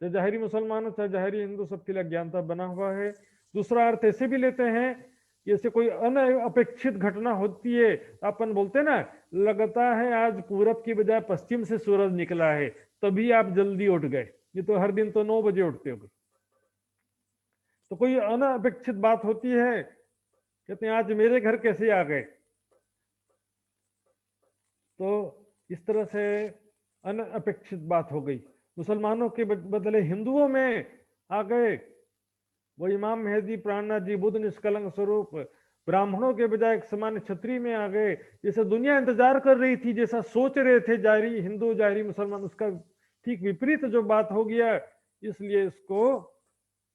चाहे जाहिरी मुसलमान हो चाहे जाहिरी हिंदू, सबके लिए अज्ञानता बना हुआ है। दूसरा अर्थ ऐसे भी लेते हैं, जैसे कोई अनअपेक्षित घटना होती है, अपन बोलते हैं ना, लगता है आज पूरब की बजाय पश्चिम से सूरज निकला है, तभी आप जल्दी उठ गए, ये तो हर दिन तो 9 बजे उठते हो। तो कोई अनअपेक्षित बात होती है, कहते हैं आज मेरे घर कैसे आ गए। तो इस तरह से अनअपेक्षित बात हो गई। मुसलमानों के बदले हिंदुओं में आ गए वो इमाम मेहदी, प्राणनाथ जी, बुद्ध निष्कलंक स्वरूप। ब्राह्मणों के बजाय एक सामान्य क्षत्रिय में आ गए। जैसे दुनिया इंतजार कर रही थी, जैसा सोच रहे थे जाहिरी हिंदू जाहिरी मुसलमान, उसका ठीक विपरीत जो बात हो गया, इसलिए इसको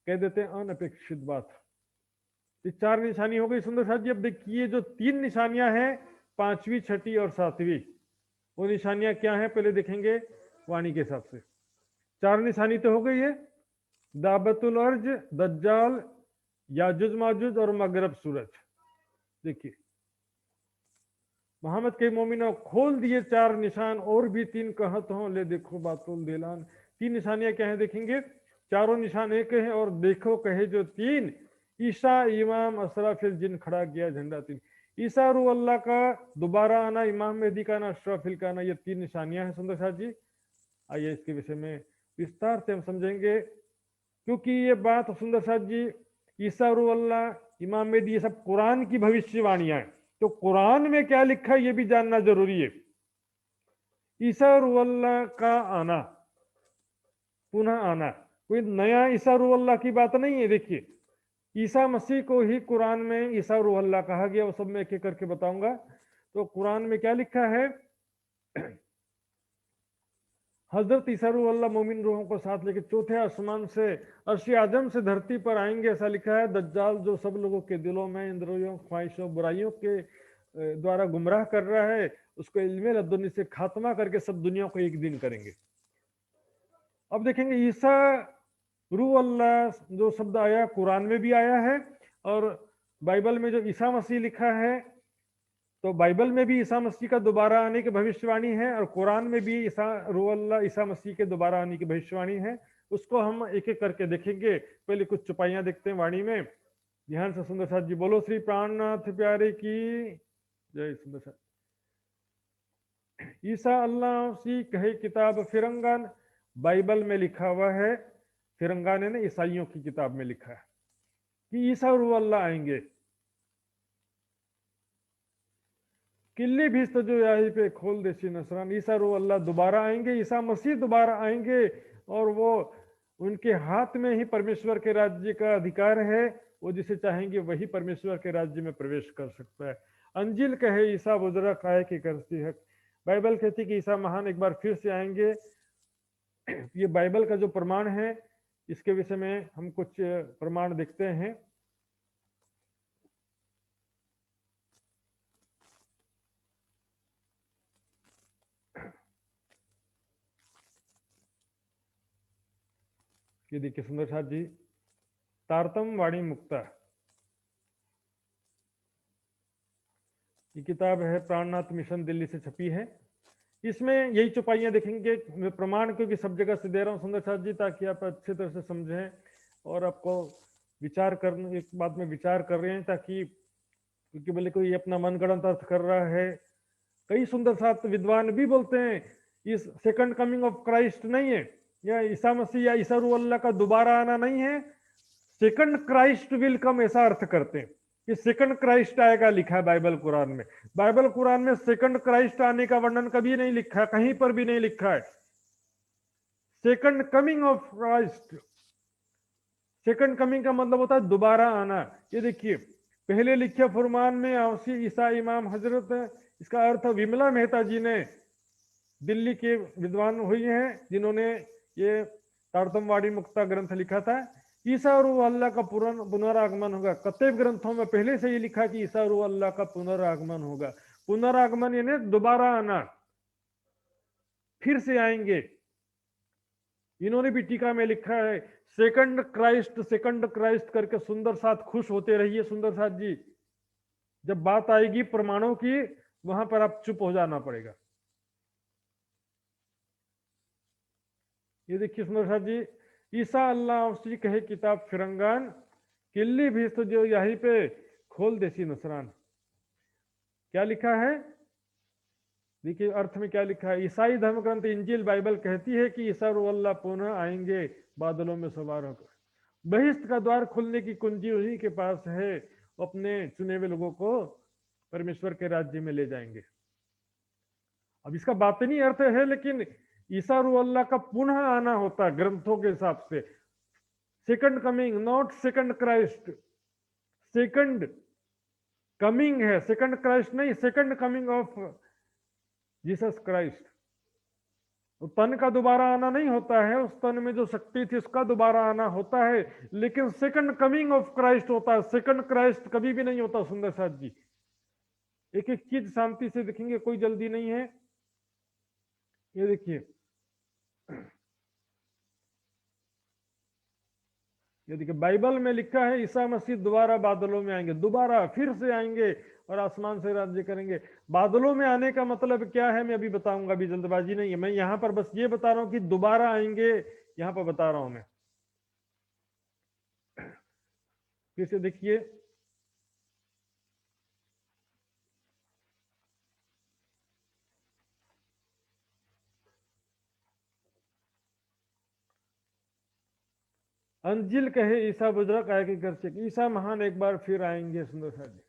कह देते हैं अनअपेक्षित बात। ये 4 निशानी हो गई सुंदर साथ जी। अब देखिए जो 3 निशानियां हैं, 5वीं, 6ठी और 7वीं, वो निशानियां क्या हैं पहले देखेंगे वाणी के हिसाब से। 4 निशानी तो हो गई है, दाबतुल अर्ज, दज्जाल, याजुज माजुज और मगरब सूरज। देखिए मोहम्मद के मोमिनो खोल दिए 4 निशान, और भी 3 कहत हों ले देखो बातुल दिलान। 3 निशानियां क्या है देखेंगे, चारों निशान एक है और देखो कहे जो 3, ईसा इमाम अशराफिल जिन खड़ा किया झंडा 3। ईसा रू अल्लाह का दोबारा आना, इमाम मेहदी का आना, अशराफिल का आना, ये 3 निशानियां हैं सुंदर साहब जी। आइए इसके विषय में विस्तार से हम समझेंगे, क्योंकि ये बात सुंदर साहब जी ईसा रू अल्लाह, इमाम मेहदी, ये सब कुरान की भविष्यवाणियां हैं, तो कुरान में क्या लिखा है ये भी जानना जरूरी है। ईसा रू अल्लाह का आना, पुनः आना, कोई नया ईसा रू अल्लाह की बात नहीं है। देखिए ईसा मसीह को ही कुरान में ईसा रूह अल्लाह कहा गया, वो सब मैं एक एक करके बताऊंगा। तो कुरान में क्या लिखा है, हजरत ईसा रूह अल्लाह मोमिन रूहों को साथ लेकर चौथे आसमान से अर्श आजम से धरती पर आएंगे, ऐसा लिखा है। दज्जाल जो सब लोगों के दिलों में इंद्रियों, ख्वाहिशों, बुराइयों के द्वारा गुमराह कर रहा है, उसको इल्मे लद्दुनी से खात्मा करके सब दुनिया को एक दिन करेंगे। अब देखेंगे ईसा रूह अल्लाह जो शब्द आया कुरान में भी आया है, और बाइबल में जो ईसा मसीह लिखा है, तो बाइबल में भी ईसा मसीह का दोबारा आने की भविष्यवाणी है, और कुरान में भी ईसा रूह अल्लाह ईसा मसीह के दोबारा आने की भविष्यवाणी है। उसको हम एक एक करके देखेंगे। पहले कुछ चुपाइयां देखते हैं वाणी में, ध्यान से सुंदर साथ जी बोलो श्री प्राणनाथ प्यारे की जय। सुंदर साथ ईसा अल्लाह सी कहे किताब फिरंगान, बाइबल में लिखा हुआ है, फिरंगान ने ईसाइयों की किताब में लिखा है कि ईसा रूह अल्लाह आएंगे। किल्ली भी तो जो यही पे खोल देसी नसरान, ईसा रूह अल्लाह दोबारा आएंगे, ईसा मसीह दोबारा आएंगे, और वो उनके हाथ में ही परमेश्वर के राज्य का अधिकार है। वो जिसे चाहेंगे वही परमेश्वर के राज्य में प्रवेश कर सकता है। अंजिल कहे ईसा बुजुर्ग आए की करती है, बाइबल कहती कि ईसा महान एक बार फिर से आएंगे। ये बाइबल का जो प्रमाण है, इसके विषय में हम कुछ प्रमाण देखते हैं। ये देखिए सुंदर साथ जी, तारतम वाणी मुक्ता, ये किताब है प्राणनाथ मिशन दिल्ली से छपी है। इसमें यही चौपाइयां देखेंगे, मैं प्रमाण क्योंकि सब जगह से दे रहा हूँ सुंदर साथ जी, ताकि आप अच्छे तरह से समझें और आपको विचार करने, एक बात में विचार कर रहे हैं, ताकि क्योंकि बोले कोई अपना मनगढ़ंत अर्थ कर रहा है। कई सुंदर साथ विद्वान भी बोलते हैं इस सेकंड कमिंग ऑफ क्राइस्ट नहीं है, या ईसा मसीह या ईसा रूह अल्लाह का दोबारा आना नहीं है, सेकंड क्राइस्ट विल कम, ऐसा अर्थ करते हैं कि सेकंड क्राइस्ट आएगा, लिखा है बाइबल कुरान में। बाइबल कुरान में सेकंड क्राइस्ट आने का वर्णन कभी नहीं लिखा है, कहीं पर भी नहीं लिखा है। Second coming of Christ, second coming का मतलब होता है दोबारा आना। ये देखिए पहले लिखे फरमान में आवसी ईसा इमाम हजरत, इसका अर्थ विमला मेहता जी ने, दिल्ली के विद्वान हुई हैं जिन्होंने ये तारतमवाणी मुक्ता ग्रंथ लिखा था। ईसा और अल्लाह का पुनरागमन होगा। कतेब ग्रंथों में पहले से ही लिखा कि ईसा और अल्लाह का पुनरागमन होगा। पुनरागमन यानी दोबारा आना, फिर से आएंगे। इन्होंने भी टीका में लिखा है सेकंड क्राइस्ट करके। सुंदर साथ खुश होते रहिए सुंदर साथ जी, जब बात आएगी प्रमाणों की वहां पर आप चुप हो जाना पड़ेगा। ये देखिए सुंदर साथ जी, ईसा अल्लाह उसकी कहे किताब फिरंगान, किल्ली भी तो जो यहीं पे खोल देसी नसरान। क्या लिखा है देखिए अर्थ में क्या लिखा है। ईसाई धर्म ग्रंथ इंजील बाइबल कहती है कि ईसा अल्लाह पुनः आएंगे बादलों में सवार होकर। बहिश्त का द्वार खुलने की कुंजी उन्हीं के पास है, अपने चुने हुए लोगों को परमेश्वर के राज्य में ले जाएंगे। अब इसका बातिनी अर्थ है, लेकिन ईसा अल्लाह का पुनः आना होता है ग्रंथों के हिसाब से। Second coming, not second Christ. Second coming है, सेकंड क्राइस्ट नहीं, second coming of Jesus Christ. तो तन का दोबारा आना नहीं होता है, उस तन में जो शक्ति थी उसका दोबारा आना होता है, लेकिन सेकंड कमिंग ऑफ क्राइस्ट होता है। सेकंड क्राइस्ट कभी भी नहीं होता सुंदर साथ जी। एक एक चीज शांति से देखेंगे, कोई जल्दी नहीं है। ये देखिए, ये देखिए बाइबल में लिखा है ईसा मसीह दोबारा बादलों में आएंगे, दोबारा फिर से आएंगे और आसमान से राज्य करेंगे। बादलों में आने का मतलब क्या है मैं अभी बताऊंगा, अभी जल्दबाजी नहीं है, मैं यहां पर बस ये बता रहा हूं कि दोबारा आएंगे, यहां पर बता रहा हूं मैं। फिर से देखिए, अंजिल कहे ईसा बुजुर्ग आए के घर से, ईसा महान एक बार फिर आएंगे। सुंदर सा जी,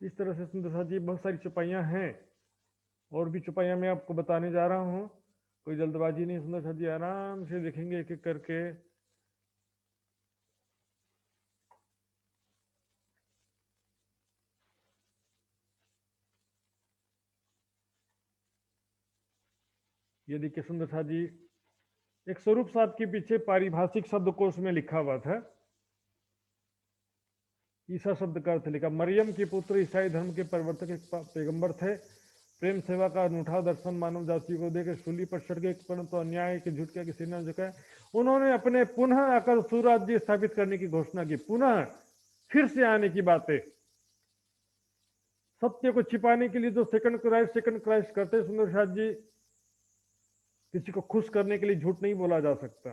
इस तरह से सुंदर सा जी बहुत सारी चुपाइयां हैं, और भी चुपाइयां मैं आपको बताने जा रहा हूं, कोई जल्दबाजी नहीं। सुंदर सा जी आराम से देखेंगे एक एक करके। ये देखिए सुंदर सा जी, एक स्वरूप साथ के पीछे पारिभाषिक शब्दकोश में लिखा हुआ था, ईसा शब्द का अर्थ लिखा, मरियम की पुत्र, ईसाई धर्म के प्रवर्तक, एक पैगंबर थे, प्रेम सेवा का अनूठा दर्शन मानव जाति को देकर सूली पर चढ़ गए, परंतु अन्याय के झूठ के किसी ने झुकाया। उन्होंने अपने पुनः आकर सुराज्य स्थापित करने की घोषणा की, पुनः फिर से आने की बातें, सत्य को छिपाने के लिए जो सेकंड क्राइस्ट करते। सुंदर साथ जी, किसी को खुश करने के लिए झूठ नहीं बोला जा सकता।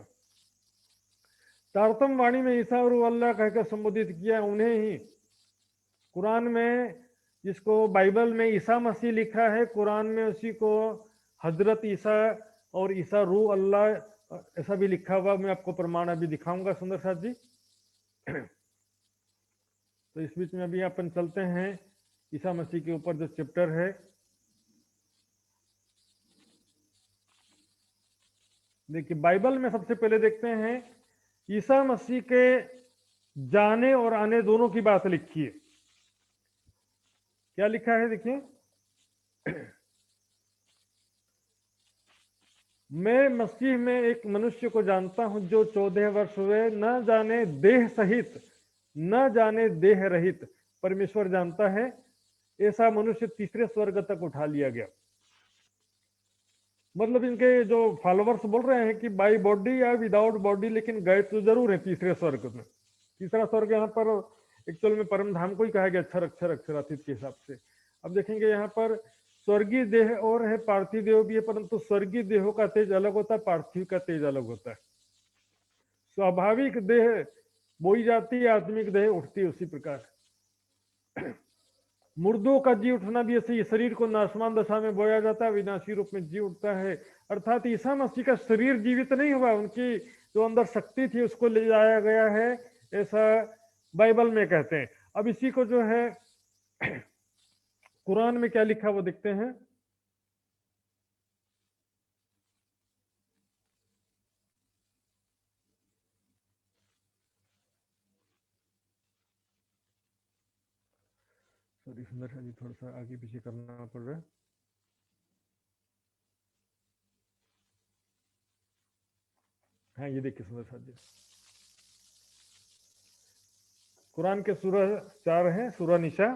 तारतम वाणी में ईसा और अल्लाह कहकर संबोधित किया उन्हें ही। कुरान में जिसको बाइबल में ईसा मसीह लिखा है, कुरान में उसी को हजरत ईसा और ईसा रूह अल्लाह ऐसा भी लिखा हुआ, मैं आपको प्रमाण अभी दिखाऊंगा सुंदर साथ जी। तो इस बीच में अभी अपन चलते हैं ईसा मसीह के ऊपर जो चैप्टर है। देखिए बाइबल में सबसे पहले देखते हैं ईसा मसीह के जाने और आने दोनों की बात लिखी है। क्या लिखा है देखिए, मैं मसीह में एक मनुष्य को जानता हूं जो 14 वर्ष हुए, न जाने देह सहित न जाने देह रहित परमेश्वर जानता है, ऐसा मनुष्य तीसरे स्वर्ग तक उठा लिया गया। मतलब इनके जो फॉलोवर्स बोल रहे हैं कि बाई बॉडी या विदाउट बॉडी, लेकिन गए तो जरूर है तीसरे स्वर्ग में। तीसरा स्वर्ग यहाँ पर एक्चुअल में परम धाम को ही कहा गया, अक्षर अक्षर अक्षरातीत के हिसाब से। अब देखेंगे यहाँ पर स्वर्गीय देह और है, पार्थिव देह भी है, परंतु स्वर्गीय देहों का तेज अलग होता है, पार्थिव का तेज अलग होता है। स्वाभाविक देह बोई जाती है, आत्मिक देह उठती है उसी प्रकार। मुर्दों का जी उठना भी ऐसे ही, शरीर को नाशमान दशा में बोया जाता है, विनाशी रूप में जी उठता है। अर्थात ईसा मसीह का शरीर जीवित नहीं हुआ, उनकी जो अंदर शक्ति थी उसको ले जाया गया है, ऐसा बाइबल में कहते हैं। अब इसी को जो है कुरान में क्या लिखा वो देखते हैं। सॉरी सुंदर जी, थोड़ा सा आगे पीछे करना पड़ रहा है। हाँ ये देखिए सुंदर जी, कुरान के सूरह 4 है, सूरह निशा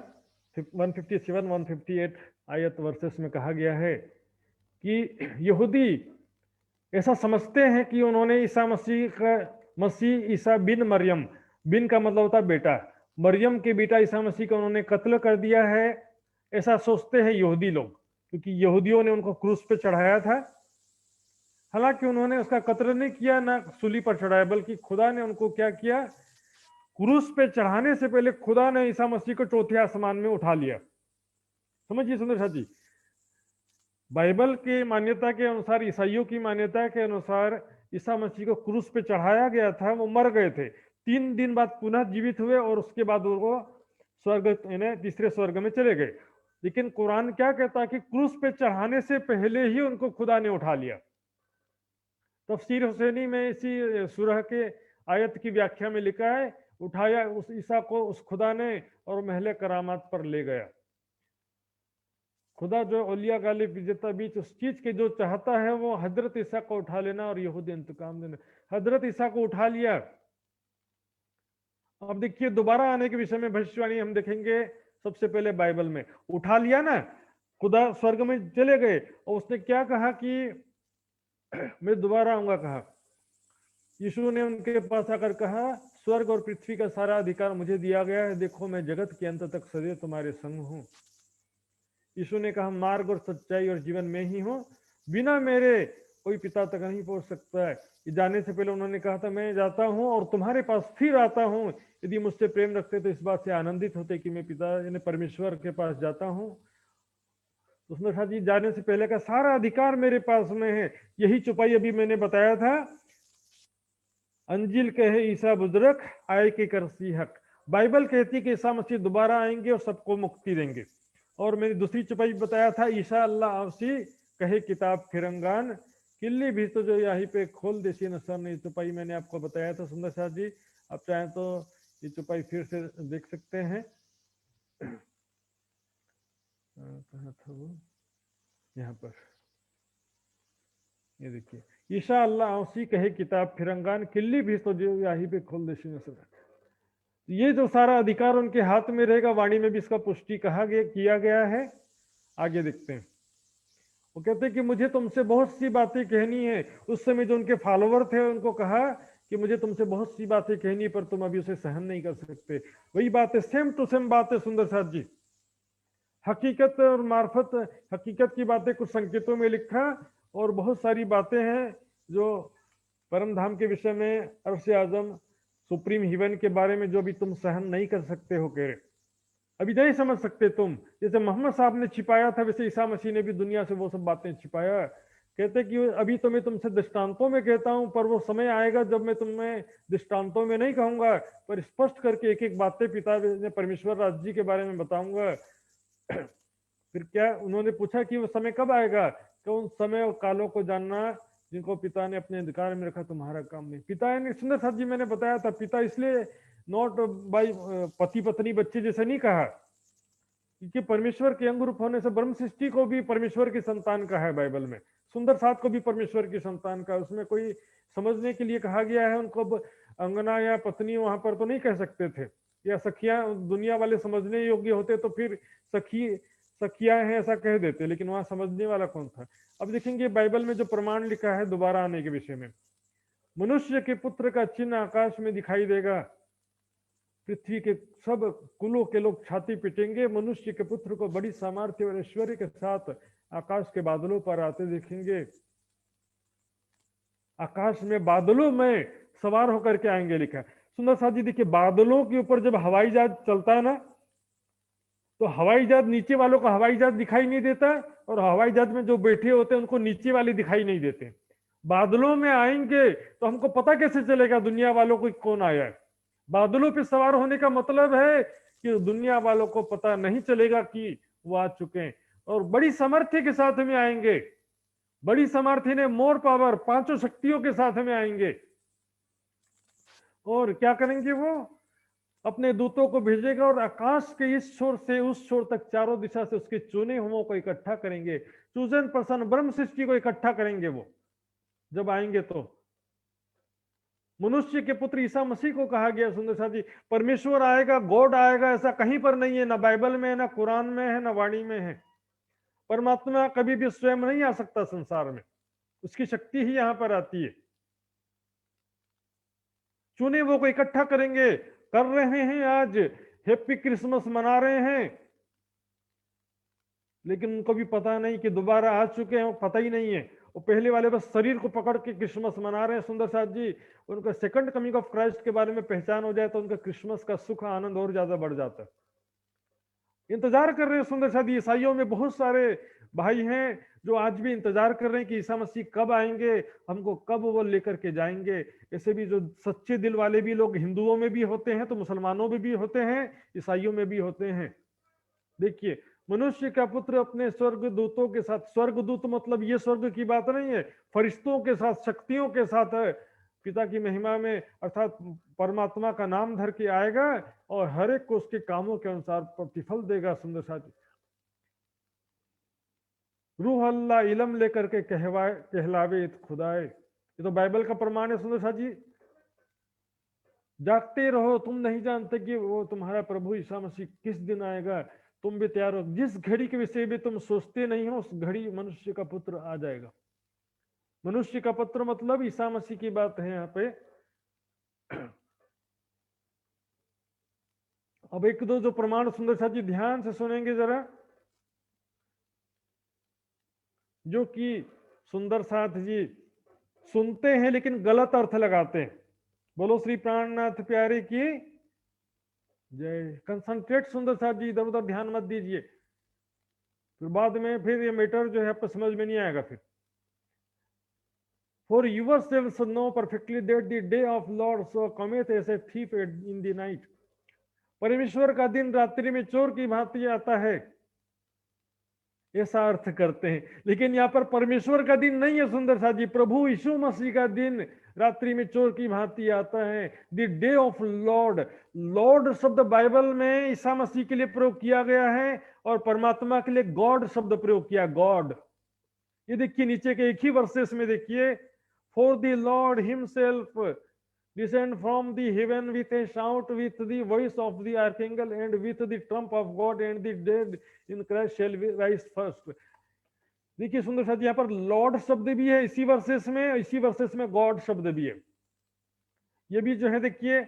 157 158 आयत वर्सेस में कहा गया है कि यहूदी ऐसा समझते हैं कि उन्होंने ईसा मसीह ईसा बिन मरियम, बिन का मतलब होता है बेटा, मरियम के बेटा ईसा मसीह को उन्होंने कत्ल कर दिया है, ऐसा सोचते हैं यहूदी लोग, क्योंकि यहूदियों ने उनको क्रूस पे चढ़ाया था। हालांकि उन्होंने उसका कत्ल नहीं किया, ना सूली पर चढ़ाया, बल्कि खुदा ने उनको क्या किया, क्रूस पे चढ़ाने से पहले खुदा ने ईसा मसीह को चौथे आसमान में उठा लिया। समझिए सुंदर जी, बाइबल की मान्यता के अनुसार, ईसाइयों की मान्यता के अनुसार ईसा मसीह को क्रूस पे चढ़ाया गया था, वो मर गए थे, 3 दिन बाद पुनः जीवित हुए और उसके बाद वो स्वर्ग यानी तीसरे स्वर्ग में चले गए। लेकिन कुरान क्या कहता है कि क्रूस पे चढ़ाने से पहले ही उनको खुदा ने उठा लिया। तफसीर हुसैनी में इसी सूरह के आयत की व्याख्या में लिखा है, उठाया उस ईसा को उस खुदा ने और महल करामात पर ले गया। खुदा जो औलिया गालिब विजेता बीच उस चीज के जो चाहता है वो हजरत ईसा को उठा लेना और यहूदी इंतकाम देना। हजरत ईसा को उठा लिया। अब देखिए दोबारा आने के विषय में भविष्यवाणी हम देखेंगे सबसे पहले बाइबल में उठा लिया ना, खुदा स्वर्ग में चले गए और उसने क्या कहा कि मैं दोबारा आऊंगा कहा। यीशु ने उनके पास आकर कहा, स्वर्ग और पृथ्वी का सारा अधिकार मुझे दिया गया है, देखो मैं जगत के अंत तक सदैव तुम्हारे संग हूं। यीशु ने कहा, मार्ग और सच्चाई और जीवन में ही हूं, बिना मेरे कोई पिता तक नहीं पहुंच सकता है। जाने से पहले उन्होंने कहा था, मैं जाता हूं और तुम्हारे पास फिर आता हूं, यदि मुझसे प्रेम रखते तो इस बात से आनंदित होते कि मैं पिता यानी परमेश्वर के पास जाता हूं। उसने कहा, जी जाने से पहले का सारा अधिकार मेरे पास में है। यही चौपाई अभी मैंने बताया था, अंजिल कहे ईसा बुजुर्ग आए के करसी हक। बाइबल कहती है कि ईसा मसीह दोबारा आएंगे और सबको मुक्ति देंगे। और मैंने दूसरी चौपाई बताया था, ईसा अल्लाह आवसी कहे किताब फिरंगान, किल्ली भी तो जो यहीं पे खोल देसी नसर ने चौपाई मैंने आपको बताया था सुंदर शाह जी। आप चाहें तो ये चौपाई फिर से देख सकते हैं। कहाँ था वो, यहाँ पर ये देखिए, ईशा अल्लाह औसी कहे किताब फिरंगान, किल्ली भी तो जो यहीं पे खोल देसी नसर। ये जो सारा अधिकार उनके हाथ में रहेगा, वाणी में भी इसका पुष्टि कहा गया किया गया है। आगे देखते हैं, वो कहते हैं कि मुझे तुमसे बहुत सी बातें कहनी है। उस समय जो उनके फॉलोवर थे उनको कहा कि मुझे तुमसे बहुत सी बातें कहनी है, पर तुम अभी उसे सहन नहीं कर सकते। वही बात है, सेम टू सेम बात है सुंदर साथ जी। हकीकत और मार्फत, हकीकत की बातें कुछ संकेतों में लिखा, और बहुत सारी बातें हैं जो परम धाम के विषय में, अर्श आजम, सुप्रीम हिवन के बारे में जो भी तुम सहन नहीं कर सकते हो, कह रहे अभी नहीं समझ सकते तुम। जैसे मोहम्मद साहब ने छिपाया था, वैसे ईसा मसीह ने भी दुनिया से वो सब बातें छिपाया। कहते कि अभी तो मैं तुमसे दृष्टांतों में कहता हूं, पर वो समय आएगा जब मैं तुम्हें दृष्टांतों में नहीं कहूंगा, पर स्पष्ट करके एक एक बातें पिता ने परमेश्वर राज्य के बारे में बताऊंगा। फिर क्या उन्होंने पूछा कि वो समय कब आएगा, कि उन समय और कालों को जानना जिनको पिता ने अपने अधिकार में रखा, तुम्हारा काम नहीं। पिता ने, सुंदर साहब जी मैंने बताया था, पिता इसलिए नॉट बाई पति पत्नी बच्चे जैसे नहीं कहा, क्योंकि परमेश्वर के अंग रूप होने से ब्रह्म सृष्टि को भी परमेश्वर की संतान का है बाइबल में, सुंदर साथ को भी परमेश्वर की संतान का। उसमें कोई समझने के लिए कहा गया है, उनको अंगना या पत्नी वहां पर तो नहीं कह सकते थे, या सखिया दुनिया वाले समझने योग्य होते तो फिर सखी सखिया है ऐसा कह देते, लेकिन वहां समझने वाला कौन था। अब देखेंगे बाइबल में जो प्रमाण लिखा है दोबारा आने के विषय में, मनुष्य के पुत्र का चिन्ह आकाश में दिखाई देगा, पृथ्वी के सब कुलों के लोग छाती पीटेंगे, मनुष्य के पुत्र को बड़ी सामर्थ्य और ऐश्वर्य के साथ आकाश के बादलों पर आते देखेंगे। आकाश में बादलों में सवार होकर के आएंगे लिखा है। सुंदर साथ जी देखिए, बादलों के ऊपर जब हवाई जहाज चलता है ना, तो हवाई जहाज नीचे वालों को हवाई जहाज दिखाई नहीं देता, और हवाई जहाज में जो बैठे होते हैं उनको नीचे वाले दिखाई नहीं देते। बादलों में आएंगे तो हमको पता कैसे चलेगा दुनिया वालों को कौन आया है। बादलों पे सवार होने का मतलब है कि दुनिया वालों को पता नहीं चलेगा कि वो आ चुके हैं, और बड़ी सामर्थ्य के साथ में आएंगे। बड़ी सामर्थ्य ने मोर पावर, पांचों शक्तियों के साथ में आएंगे। और क्या करेंगे, वो अपने दूतों को भेजेगा और आकाश के इस छोर से उस छोर तक चारों दिशा से उसके चुने हुओं को इकट्ठा करेंगे। चूजन पर्सन, ब्रह्म सृष्टि को इकट्ठा करेंगे वो जब आएंगे। तो मनुष्य के पुत्र ईसा मसीह को कहा गया, सुंदर साथी, परमेश्वर आएगा, गॉड आएगा, ऐसा कहीं पर नहीं है, ना बाइबल में है, ना कुरान में है, ना वाणी में है। परमात्मा कभी भी स्वयं नहीं आ सकता संसार में, उसकी शक्ति ही यहां पर आती है। चुने वो को इकट्ठा करेंगे, कर रहे हैं आज, हैप्पी क्रिसमस मना रहे हैं, लेकिन उनको भी पता नहीं कि दोबारा आ चुके हैं, पता ही नहीं है। वो पहले वाले बस शरीर को पकड़ के क्रिसमस मना रहे हैं सुंदर साथ जी। उनका सेकंड कमिंग ऑफ क्राइस्ट के बारे में पहचान हो जाए तो उनका क्रिसमस का सुख आनंद और ज्यादा बढ़ जाता है। इंतजार कर रहे हैं सुंदर साथ। ईसाइयों में बहुत सारे भाई हैं जो आज भी इंतजार कर रहे हैं कि ईसा मसीह कब आएंगे, हमको कब वो लेकर के जाएंगे। ऐसे भी जो सच्चे दिल वाले भी लोग हिंदुओं में भी होते हैं, तो मुसलमानों में भी होते हैं, ईसाइयों में भी होते हैं। देखिए, मनुष्य का पुत्र अपने स्वर्ग दूतों के साथ, स्वर्गदूत मतलब ये स्वर्ग की बात नहीं है, फरिश्तों के साथ, शक्तियों के साथ है, पिता की महिमा में, अर्थात परमात्मा का नाम धर के आएगा और हर एक को उसके कामों के अनुसार प्रतिफल देगा। सुंदर साथी, रूह अल्लाह इलम लेकर के कहलावे खुदाए, ये तो बाइबल का प्रमाण है सुंदर साथी। जागते रहो, तुम नहीं जानते कि वो तुम्हारा प्रभु ईसा मसीह किस दिन आएगा। तुम भी तैयार हो, जिस घड़ी के विषय में तुम सोचते नहीं हो उस घड़ी मनुष्य का पुत्र आ जाएगा। मनुष्य का पुत्र मतलब ईसा मसीह की बात है यहाँ पे। अब एक दो जो प्रमाण सुंदर साथ जी ध्यान से सुनेंगे जरा, जो कि सुंदर साथ जी सुनते हैं लेकिन गलत अर्थ लगाते हैं। बोलो श्री प्राणनाथ प्यारे की जय। कंसंट्रेट सुंदर साथ जी, इधर उधर ध्यान मत दीजिए, फिर बाद में फिर ये मैटर जो है आपको समझ में नहीं आएगा फिर। For yourselves know perfectly that the day of Lord so cometh as a thief in the night. परमेश्वर का दिन रात्रि में चोर की भांति आता है, ऐसा अर्थ करते हैं। लेकिन यहाँ पर परमेश्वर का दिन नहीं है सुंदर साथ जी, प्रभु यीशु मसीह का दिन रात्रि में चोर की भांति आता है। The day of Lord, Lord शब्द बाइबल में ईसा मसीह के लिए प्रयोग किया गया है और परमात्मा के लिए गॉड शब्द प्रयोग किया, गॉड। ये देखिए नीचे के एक ही वर्सेस में देखिए, for the lord himself descend from the heaven with a shout, with the voice of the archangel, and with the trump of God, and the dead in Christ shall rise first. देखिए सुंदर साथ, यहाँ पर Lord शब्द भी है इसी versus में, इसी वर्सेस में गॉड शब्द भी है। ये भी जो है देखिए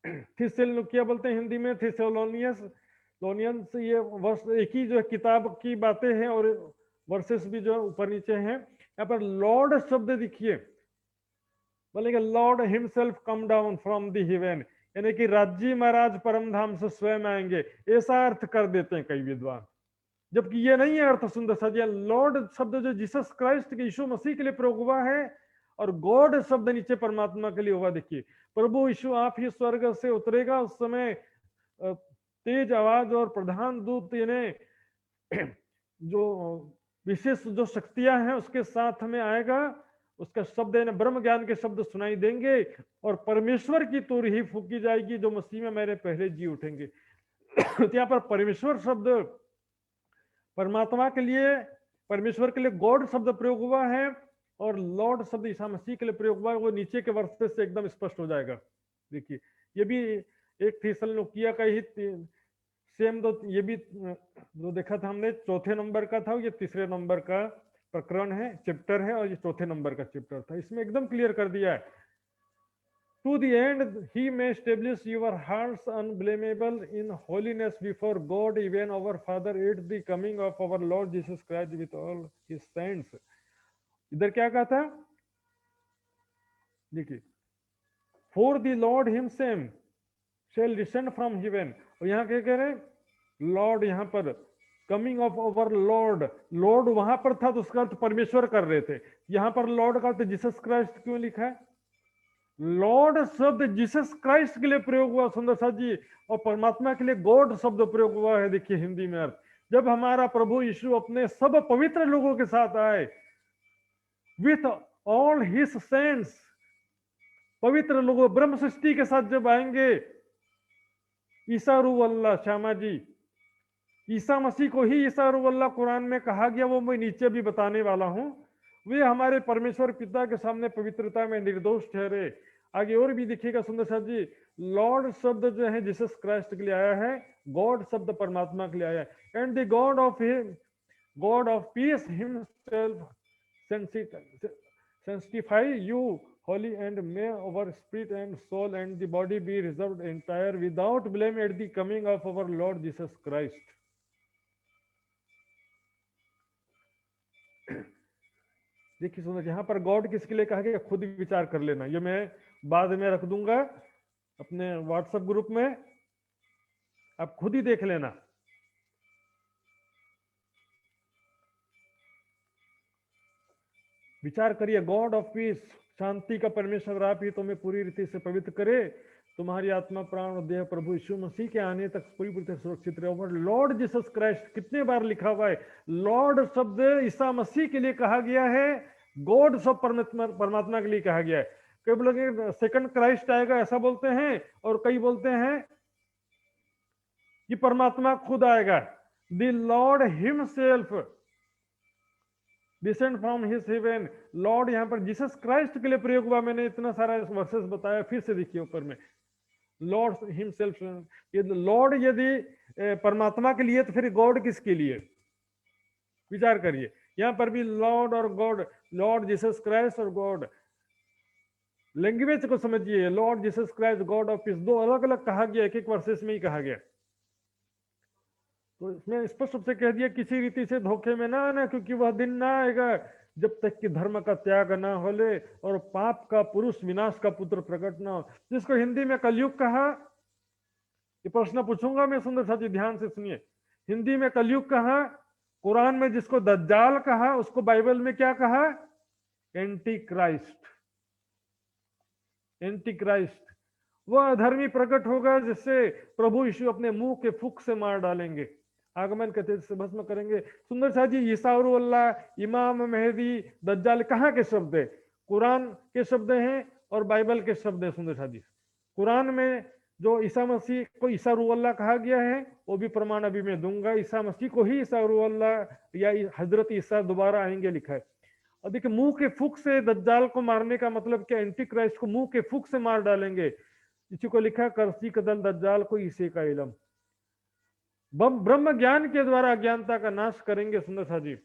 क्या बोलते हैं हिंदी में, थिसैलोनियंस, ये वर्ष एक ही जो है किताब की बातें हैं और वर्सेस भी जो ऊपर नीचे हैं। यहाँ पर लॉर्ड शब्द देखिए, बोलेंगे Lord himself come down from the haven, यानी कि राज्य महाराज परम धाम से स्वयं आएंगे, ऐसा अर्थ कर देते हैं कई विद्वान, जबकि ये नहीं है अर्थ सुंदर सजिया। लॉर्ड शब्द जो जीसस क्राइस्ट के यीशु मसीह के लिए प्रयोग हुआ है और गॉड शब्द नीचे परमात्मा के लिए हुआ। देखिए प्रभु यीशु आप ही स्वर्ग से उतरेगा, उस समय तेज आवाज और प्रधान दूत यानी जो विशेष जो शक्तियां हैं उसके साथ में आएगा, उसका शब्द है ब्रह्म ज्ञान के शब्द सुनाई देंगे और परमेश्वर की तुर ही फूकी जाएगी जो मसीह में मेरे पहले जी उठेंगे। तो यहाँ पर परमेश्वर शब्द परमात्मा के लिए, परमेश्वर के लिए गॉड शब्द प्रयोग हुआ है और लॉर्ड शब्द ईसा मसीह के लिए प्रयोग हुआ है। वो नीचे के वर्ष से एकदम स्पष्ट हो जाएगा। देखिए ये भी एक थिस्सलुनीकिया का ही सेम, दो ये भी जो देखा था हमने चौथे नंबर का था, ये तीसरे नंबर का प्रकरण है, चैप्टर है, और ये चौथे नंबर का चैप्टर था। इसमें एकदम क्लियर कर दिया है, to the end he may establish your hearts unblameable in holiness before God, even our Father, at the coming of our Lord Jesus Christ with all his saints. इधर क्या कहा था देखिए, for the Lord himself shall descend from heaven, और यहाँ क्या कह रहे हैं लॉर्ड, यहाँ पर coming of our Lord, Lord वहां पर था तो उसका अर्थ परमेश्वर कर रहे थे, यहाँ पर लॉर्ड का अर्थ जीसस क्राइस्ट क्यों लिखा है? लॉर्ड शब्द जीसस क्राइस्ट के लिए प्रयोग हुआ सुंदर साथ जी, और परमात्मा के लिए गॉड शब्द प्रयोग हुआ है। देखिए हिंदी में अर्थ, जब हमारा प्रभु यीशु अपने सब पवित्र लोगों के साथ आए, विथ ऑल हिज सेंट्स, पवित्र लोगों ब्रह्म सृष्टि के साथ जब आएंगे, ईसा रूह अल्लाह, श्यामा जी ईसा मसीह को ही ईसा रूह अल्लाह कुरान में कहा गया, वो मैं नीचे भी बताने वाला हूं। वे हमारे परमेश्वर पिता के सामने पवित्रता में निर्दोष ठहरे। आगे और भी दिखेगा सुंदर साहब जी, लॉर्ड शब्द जो है जीसस क्राइस्ट के लिए आया है, गॉड शब्द परमात्मा के लिए आया है। And the God of peace himself sanctify you holy, and may our spirit and soul and the body be reserved entire without blame at the coming of our Lord Jesus Christ. देखिए सुनो, यहाँ पर God किसके लिए कहा गया खुद विचार कर लेना, ये मैं बाद में रख दूंगा अपने व्हाट्सएप ग्रुप में, आप खुद ही देख लेना। विचार करिए, गॉड ऑफ पीस, शांति का परमेश्वर आप ही तुम्हें पूरी रीति से पवित्र करे, तुम्हारी आत्मा प्राण और देह प्रभु यीशु मसीह के आने तक पूरी पूरी सुरक्षित रहे। और लॉर्ड जीसस क्राइस्ट कितने बार लिखा हुआ है, लॉर्ड शब्द ईसा मसीह के लिए कहा गया है, गॉड शब्द परमात्मा के लिए कहा गया है। कई लोग सेकंड क्राइस्ट आएगा ऐसा बोलते हैं, और कई बोलते हैं कि परमात्मा खुद आएगा। The lord himself, descend from his heaven. Lord यहाँ पर जीसस क्राइस्ट के लिए प्रयोग हुआ। मैंने इतना सारा वर्सेस बताया, फिर से देखिए ऊपर में लॉर्ड हिमसेल्फ। ये लॉर्ड यदि परमात्मा के लिए तो फिर गॉड किसके लिए? विचार करिए, यहाँ पर भी लॉर्ड और गॉड, लॉर्ड जीसस क्राइस्ट और गॉड। लैंग्वेज को समझिए, Lord Jesus Christ God of peace, दो अलग अलग कहा गया, एक एक वर्सेस में ही कहा गया। तो इसमें स्पष्ट रूप से कह दिया किसी रीति से धोखे में ना आना, क्योंकि वह दिन ना आएगा जब तक कि धर्म का त्याग ना हो ले और पाप का पुरुष विनाश का पुत्र प्रकट ना हो, जिसको हिंदी में कलयुग कहा। ये प्रश्न पूछूंगा मैं, सुंदर साथी ध्यान से सुनिए। हिंदी में कलयुग कहा, कुरान में जिसको दज्जाल कहा, उसको बाइबल में क्या कहा? Anti Christ. एंटी क्राइस्ट वह अधर्मी प्रकट होगा जिससे प्रभु यीशु अपने मुंह के फूक से मार डालेंगे, आगमन के तेज से भस्म करेंगे। सुंदर साहब जी, ईसा और अल्लाह, इमाम मेहदी, दज्जाल कहाँ के शब्द है? कुरान के शब्द हैं और बाइबल के शब्द है। सुंदर साहब जी, कुरान में जो ईसा मसीह को ईसा रूह अल्लाह कहा गया है, वो भी प्रमाण अभी मैं दूंगा। ईसा मसीह को ही ईसा रूह अल्लाह या हजरत ईसा दोबारा आएंगे लिखा है। और देखिए, मुंह के फूक से दज्जाल को मारने का मतलब क्या? एंटी क्राइस्ट को मुंह के फूक से मार डालेंगे। इसी को लिखा करसी कदल दज्जाल को इसे का इलम, ब्रह्म ज्ञान के द्वारा अज्ञानता का नाश करेंगे। सुंदर सा जी,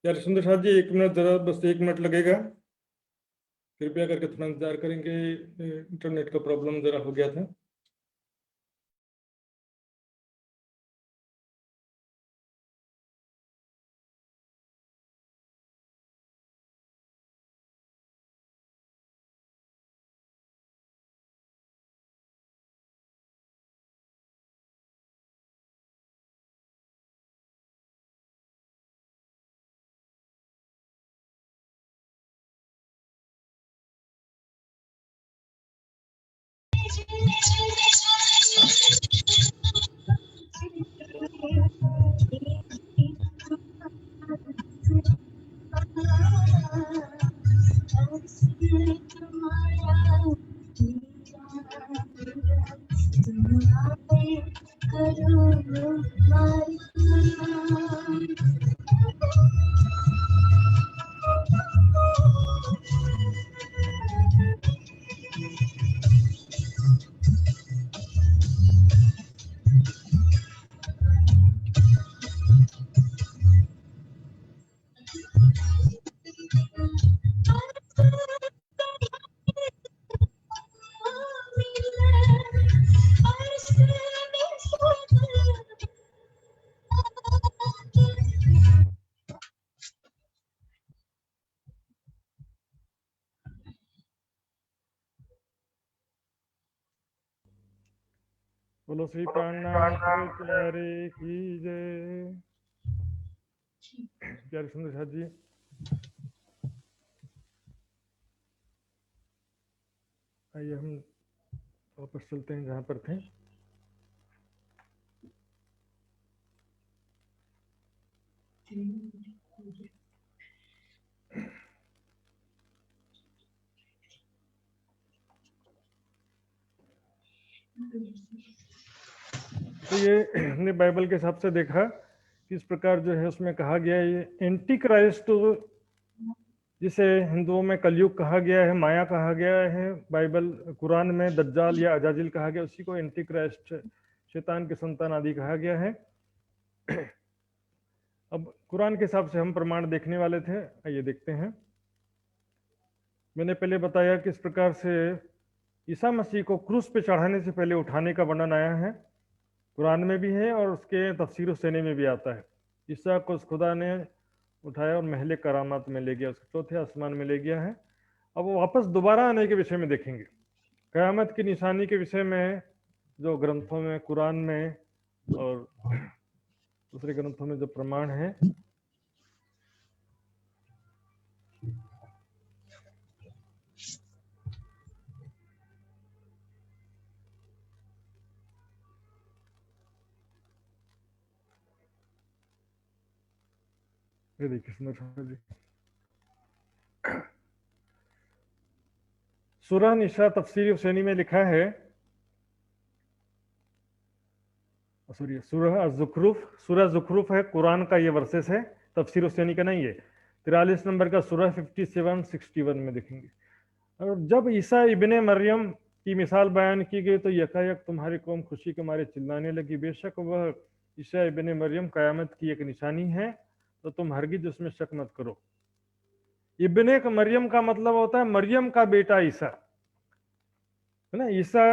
यार सुंदर साहब जी, 1 मिनट जरा, बस 1 मिनट लगेगा, कृपया करके थोड़ा इंतजार करेंगे। इंटरनेट का प्रॉब्लम जरा हो गया था। बोलो श्री प्राणनाथ प्यारे की जय। प्यारे सुंदर साथ जी, आइए हम वापस चलते हैं जहाँ पर थे। तो ये हमने बाइबल के हिसाब से देखा किस प्रकार जो है उसमें कहा गया है, ये एंटी क्राइस्ट जिसे हिंदुओं में कलयुग कहा गया है, माया कहा गया है, बाइबल कुरान में दज्जाल या अजाजिल कहा गया, उसी को एंटी क्राइस्ट, शैतान की संतान आदि कहा गया है। अब कुरान के हिसाब से हम प्रमाण देखने वाले थे, आइए देखते हैं। मैंने पहले बताया किस प्रकार से ईसा मसीह को क्रूस पे चढ़ाने से पहले उठाने का वर्णन आया है, कुरान में भी है और उसके तफसीर सने में भी आता है। ईसा को खुदा ने उठाया और महले करामात में ले गया, उसको चौथे आसमान में ले गया है। अब वो वापस दोबारा आने के विषय में देखेंगे, क़यामत की निशानी के विषय में जो ग्रंथों में, कुरान में और दूसरे ग्रंथों में जो प्रमाण है। ये देखिए सुंदर जी, सूरह निशा तफसीर हुसैनी में लिखा है, सॉरी सूरह ज़ुखरूफ है, कुरान का ये वर्सेस है, तफसीर हुसैनी का नहीं है। 43 नंबर का सूरह 57-61 में देखेंगे। और जब ईसा इब्ने मरियम की मिसाल बयान की गई तो यकायक तुम्हारी कौम खुशी के मारे चिल्लाने लगी, बेशक वह ईसा इब्ने मरियम क़यामत की एक निशानी है, तो तुम हरगिज उसमें शक मत करो। इब्ने मरियम का मतलब होता है मरियम का बेटा ईसा, है ना। ईसा,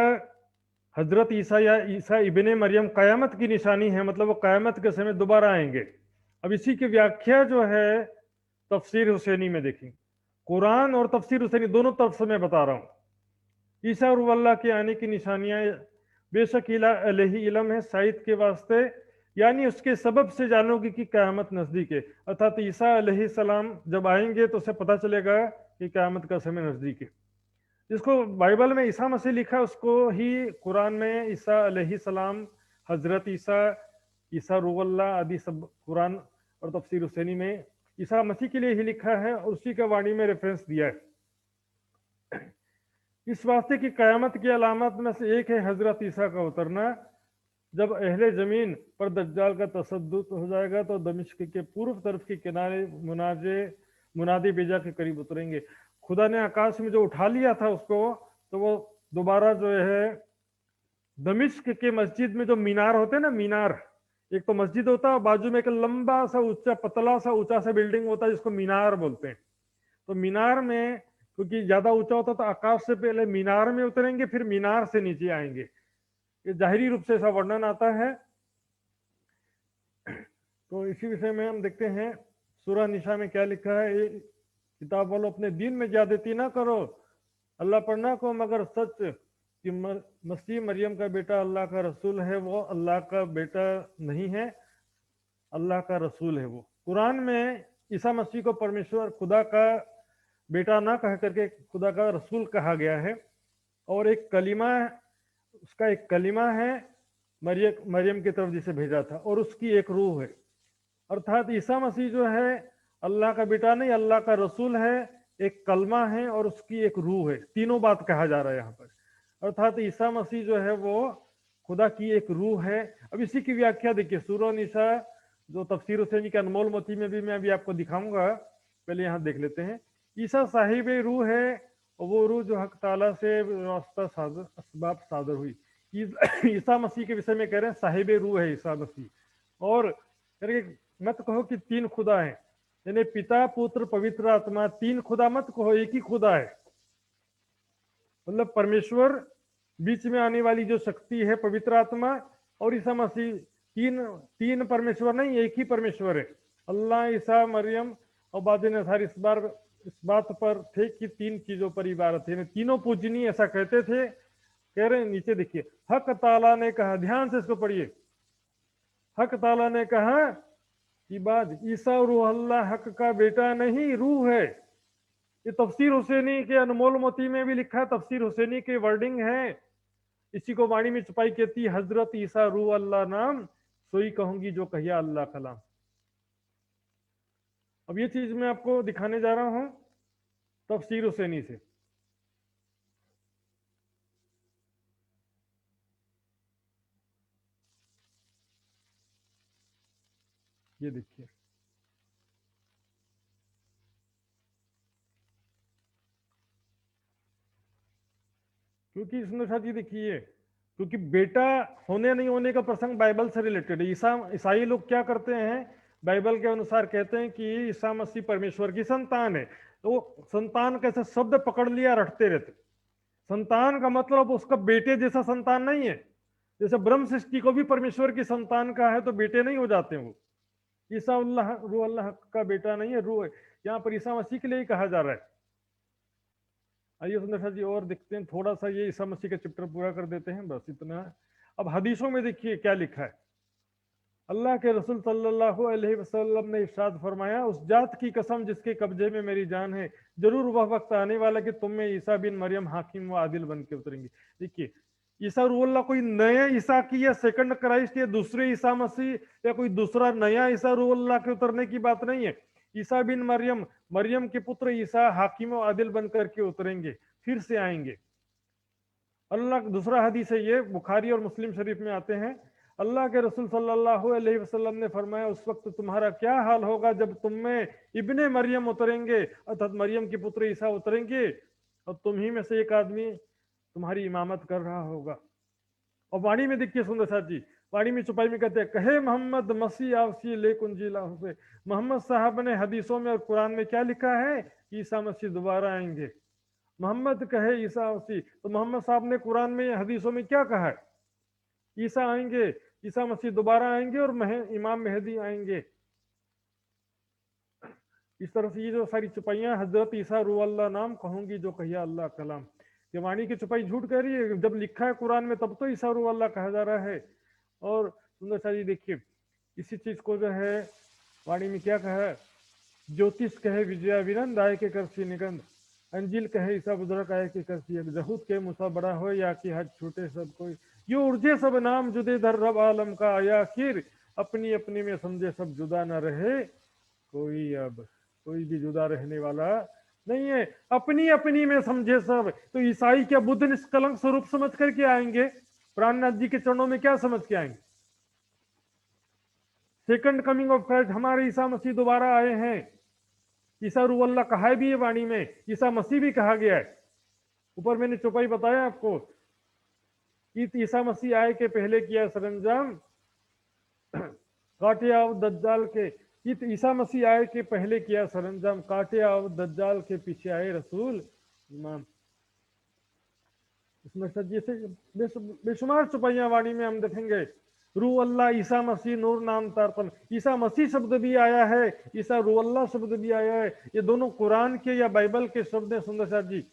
हजरत ईसा या ईसा इब्ने मरियम क़यामत की निशानी है, मतलब वो क़यामत के समय दोबारा आएंगे। अब इसी की व्याख्या जो है तफसीर हुसैनी में देखेंगे, कुरान और तफसीर हुसैनी दोनों तरफ से मैं बता रहा हूँ। ईसा और अल्लाह के आने की निशानियां बेशक अलैहि इल्म है साइद के वास्ते, यानी उसके सबब से जानोगे कि क़यामत नज़दीक है। अर्थात ईसा अलैहि सलाम जब आएंगे तो उसे पता चलेगा कि क़यामत का समय नज़दीक है। जिसको बाइबल में ईसा मसीह लिखा उसको ही कुरान में ईसा अलैहि सलाम, हजरत ईसा, ईसा रूहल्लाह आदि सब कुरान और तफसीर हुसैनी में ईसा मसीह के लिए ही लिखा है और उसी का वाणी में रेफरेंस दिया है। इस वास्ते की क़यामत की अलामत में से एक है हजरत ईसा का उतरना। जब अहले ज़मीन पर दज्जाल का तसद्दुत हो जाएगा तो दमिश्क के पूर्व तरफ के किनारे मुनादी बेजा के करीब उतरेंगे। खुदा ने आकाश में जो उठा लिया था उसको, तो वो दोबारा जो है दमिश्क के मस्जिद में जो मीनार होते हैं ना, मीनार, एक तो मस्जिद होता है बाजू में एक लंबा सा ऊंचा पतला सा ऊंचा सा बिल्डिंग होता है जिसको मीनार बोलते हैं। तो मीनार में क्योंकि ज्यादा ऊंचा होता तो आकाश से पहले मीनार में उतरेंगे, फिर मीनार से नीचे आएंगे। ये जाहिरी रूप से ऐसा वर्णन आता है। तो इसी विषय में हम देखते हैं सूरह निशा में क्या लिखा है, किताब वालों अपने दीन में ज्यादती ना करो, अल्लाह पर ना को मगर सच कि मसीह मरियम का बेटा अल्लाह का रसूल है, वो अल्लाह का बेटा नहीं है, अल्लाह का रसूल है वो। कुरान में ईसा मसीह को परमेश्वर खुदा का बेटा ना कह करके खुदा का रसूल कहा गया है। और एक कलीमा उसका एक कलिमा है, मरियम की तरफ जिसे भेजा था, और उसकी एक रूह है। अर्थात ईसा मसीह जो है अल्लाह का बेटा नहीं, अल्लाह का रसूल है, एक कलमा है और उसकी एक रूह है। तीनों बात कहा जा रहा है यहाँ पर। अर्थात ईसा मसीह जो है वो खुदा की एक रूह है। अब इसी की व्याख्या देखिए, सूरह निसा जो तफसीर हुसैनी के अनमोल मोती में भी मैं अभी आपको दिखाऊंगा, पहले यहाँ देख लेते हैं। ईसा साहिब रूह है, और वो रूह जो हक ताला से रास्ता सादर असबाब सादर हुई। ईसा मसीह के विषय में कह रहे हैं साहिब रूह है ईसा मसीह। और कह रहे मत कहो कि तीन खुदा है, यानी पिता पुत्र पवित्र आत्मा, तीन खुदा मत कहो, एक ही खुदा है। मतलब परमेश्वर, बीच में आने वाली जो शक्ति है पवित्र आत्मा और ईसा मसीह, तीन परमेश्वर नहीं, एक ही परमेश्वर है। अल्लाह, ईसा, मरियम और बाद नसार इस बात पर थे कि तीन चीजों पर इबारत है, तीनों पूजनीय, ऐसा कहते थे। कह रहे हैं नीचे देखिए, हक ताला ने कहा, ध्यान से इसको पढ़िए, हक ताला ने कहा कि बाद ईसा रूह अल्लाह हक का बेटा नहीं, रूह है। ये तफसीर हुसैनी के अनमोल मोती में भी लिखा है, तफसीर हुसैनी के वर्डिंग है। इसी को वाणी में छुपाई कहती, हजरत ईसा रूह अल्लाह नाम, सोई कहूंगी जो कहिया अल्लाह कलाम। अब ये चीज मैं आपको दिखाने जा रहा हूं तफसीर हुसैनी से। ये देखिए, क्योंकि इसमें साथ ये देखिए, क्योंकि बेटा होने नहीं होने का प्रसंग बाइबल से रिलेटेड है। ईसाई लोग क्या करते हैं, बाइबल के अनुसार कहते हैं कि ईसा मसीह परमेश्वर की संतान है। तो संतान कैसे शब्द पकड़ लिया, रटते रहते। संतान का मतलब उसका बेटे जैसा संतान नहीं है। जैसे ब्रह्म सृष्टि को भी परमेश्वर की संतान का है तो बेटे नहीं हो जाते वो। ईसा रूह अल्लाह का बेटा नहीं है, रूह है। यहाँ पर ईसा मसीह के लिए ही कहा जा रहा है। आइए सुंदर जी और देखते हैं थोड़ा सा, ये ईसा मसीह का चैप्टर पूरा कर देते हैं, बस इतना। अब हदीसों में देखिए क्या लिखा है। अल्लाह के रसूल सल्लल्लाहु अलैहि वसल्लम ने इरशाद फरमाया, उस जात की कसम जिसके कब्जे में मेरी जान है, जरूर वह वक्त आने वाला कि तुम में ईसा बिन मरियम हाकिम व आदिल बन के उतरेंगे। देखिए, ईसा रूहुल्लाह कोई नए ईसा की या सेकंड क्राइस्ट या दूसरे ईसा मसीह या कोई दूसरा नया ईसा रूहुल्लाह के उतरने की बात नहीं है। ईसा बिन मरियम, मरियम के पुत्र ईसा हाकिम व आदिल बन करके उतरेंगे, फिर से आएंगे। अल्लाह, दूसरा हदीस है ये, बुखारी और मुस्लिम शरीफ में आते हैं। अल्लाह के रसूल सल्लल्लाहु अलैहि वसल्लम ने फरमाया, उस वक्त तुम्हारा क्या हाल होगा जब तुम में इब्ने मरियम उतरेंगे, अर्थात मरियम के पुत्र ईसा उतरेंगे, और तुम ही में से एक आदमी तुम्हारी इमामत कर रहा होगा। और वाणी में देखिए सुंदर साथ जी, वाणी में छुपाई में कहते हैं, कहे मोहम्मद मसीह आवसी ले कुंजीला हुसे। मोहम्मद साहब ने हदीसों में और कुरान में क्या लिखा है, ईसा मसीह दोबारा आएंगे। मोहम्मद कहे ईसा मसीह, तो मोहम्मद साहब ने कुरान में हदीसों में क्या कहा है, ईसा आएंगे, ईसा मसीह दोबारा आएंगे और इमाम मेहदी आएंगे। इस तरह से ये जो सारी छुपाइयां, हजरत ईसा रूह अल्लाह नाम, कहूंगी जो कहिया अल्लाह कलाम। ये वाणी की छुपाई झूठ कह रही है, जब लिखा है कुरान में तब तो ईसा रूह अल्लाह कहा जा रहा है। और सुंदर सा जी देखिए, इसी चीज को जो है वाणी में क्या कहा है, ज्योतिष कहे विजया विनंद आय के करसी निगंध, अंजिल कहे ईसा बुजुर्ग आए के करसी, जहूद के मुसा बड़ा हो या कि हज छूटे सब कोई, यो उर्जे सब नाम जुदे धर रब आलम का आया आखिर, अपनी अपनी में समझे सब जुदा न रहे कोई, अब कोई भी जुदा रहने वाला नहीं है, अपनी अपनी में समझे सब। तो ईसाई क्या बुद्ध निष्कलंक स्वरूप समझ करके आएंगे, प्राणनाथ जी के चरणों में क्या समझ के आएंगे, सेकंड कमिंग ऑफ क्राइस्ट, हमारे ईसा मसीह दोबारा आए हैं। ईसा रूह अल्लाह कहा भी है वाणी में, ईसा मसीह भी कहा गया है। ऊपर मैंने चौपाई बताया आपको कि ईसा मसीह आए के पहले किया सरंजाम काटे आओ दज्जाल के, ईसा मसीह आए के पहले किया सरंजाम, काटे आओ दज्जाल के पीछे आए रसूल इमाम। इसमें सच्ची से बेशुमार छुपाइयां वाणी में हम देखेंगे। रूह अल्लाह, ईसा मसीह, नूर नाम तारपन, ईसा मसीह शब्द भी आया है, ईसा रूह अल्लाह शब्द भी आया है। ये दोनों कुरान के या बाइबल के शब्द हैं सुंदर साथ जी।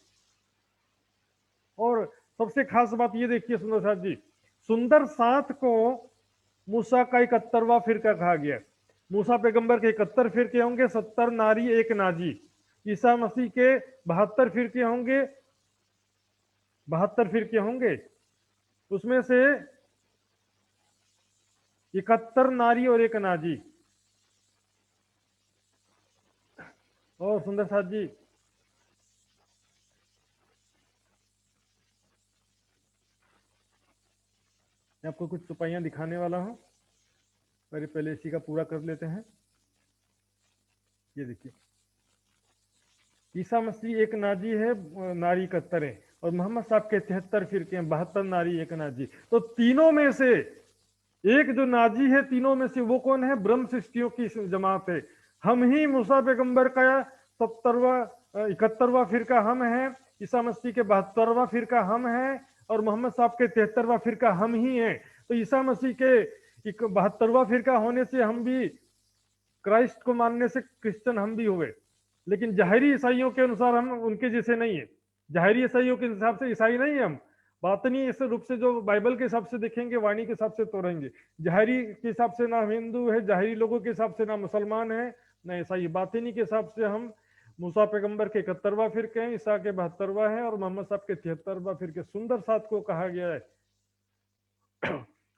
और सबसे खास बात ये देखिए सुंदर साथ जी, सुंदर साथ को मूसा का 71वां फिरका कहा गया। मूसा पैगंबर के 71 फिरके होंगे, 70 नारी एक नाजी। ईसा मसीह के 72 फिरके होंगे, 72 फिरके होंगे। उसमें से 71 नारी और एक नाजी। और सुंदर साथ जी, मैं आपको कुछ चौपाइयां दिखाने वाला हूं। पहले इसी का पूरा कर लेते हैं। ये देखिए, ईसा मसीह एक नाजी है, नारी 71 है, और मोहम्मद साहब के 73 फिरके हैं, 72 नारी एक नाजी। तो तीनों में से एक जो नाजी है, तीनों में से वो कौन है? ब्रह्म सृष्टियों की जमात है। हम ही मूसा पैगंबर का 70वां 71वां फिरका हम है, ईसा मसीह के 72वां फिरका हम है, और मोहम्मद साहब के 73वां फिरका हम ही हैं। तो ईसा मसीह के 72वां फिरका होने से हम भी, क्राइस्ट को मानने से क्रिश्चियन हम भी हुए, लेकिन जाहिरी ईसाइयों के अनुसार हम उनके जैसे नहीं है। जाहिरी ईसाइयों के हिसाब से ईसाई नहीं है हम, बातनी इस रूप से जो बाइबल के हिसाब से देखेंगे, वाणी के हिसाब से तो रहेंगे। जाहिरी के हिसाब से ना हिंदू है, जाहिरी लोगों के हिसाब से ना मुसलमान है, ना ईसाई। बातनी के हिसाब से हम मूसा पैगंबर के 71वां फिरके हैं, ईसा के 72वां है, और मोहम्मद साहब के 73वां फिरके सुंदर साथ को कहा गया है।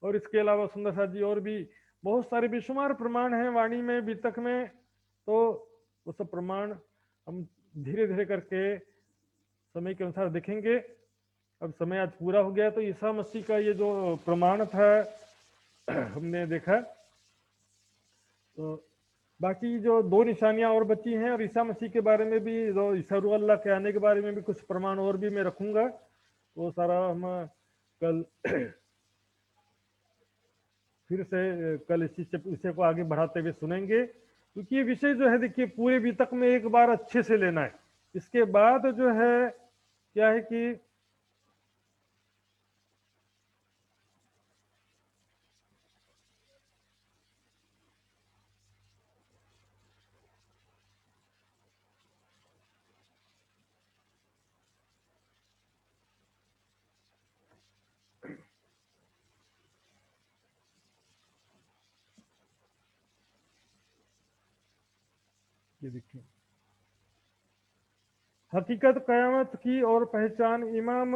और इसके अलावा सुंदर साथ जी और भी बहुत सारे बेशुमार प्रमाण हैं वाणी में, वितक में। तो वो सब प्रमाण हम धीरे धीरे करके समय के अनुसार देखेंगे। अब समय आज पूरा हो गया, तो ईसा मसीह का ये जो प्रमाण था हमने देखा। तो बाकी जो दो निशानियां और बची हैं, और ईसा मसीह के बारे में भी, जो ईसा रूह अल्लाह के आने के बारे में भी कुछ प्रमाण और भी मैं रखूंगा। वो सारा हम कल फिर से कल इसी से विषय को आगे बढ़ाते हुए सुनेंगे, क्योंकि ये विषय जो है, देखिए, पूरे वितक में एक बार अच्छे से लेना है। इसके बाद जो है क्या है कि ये देखिए, हकीकत क़यामत की और पहचान इमाम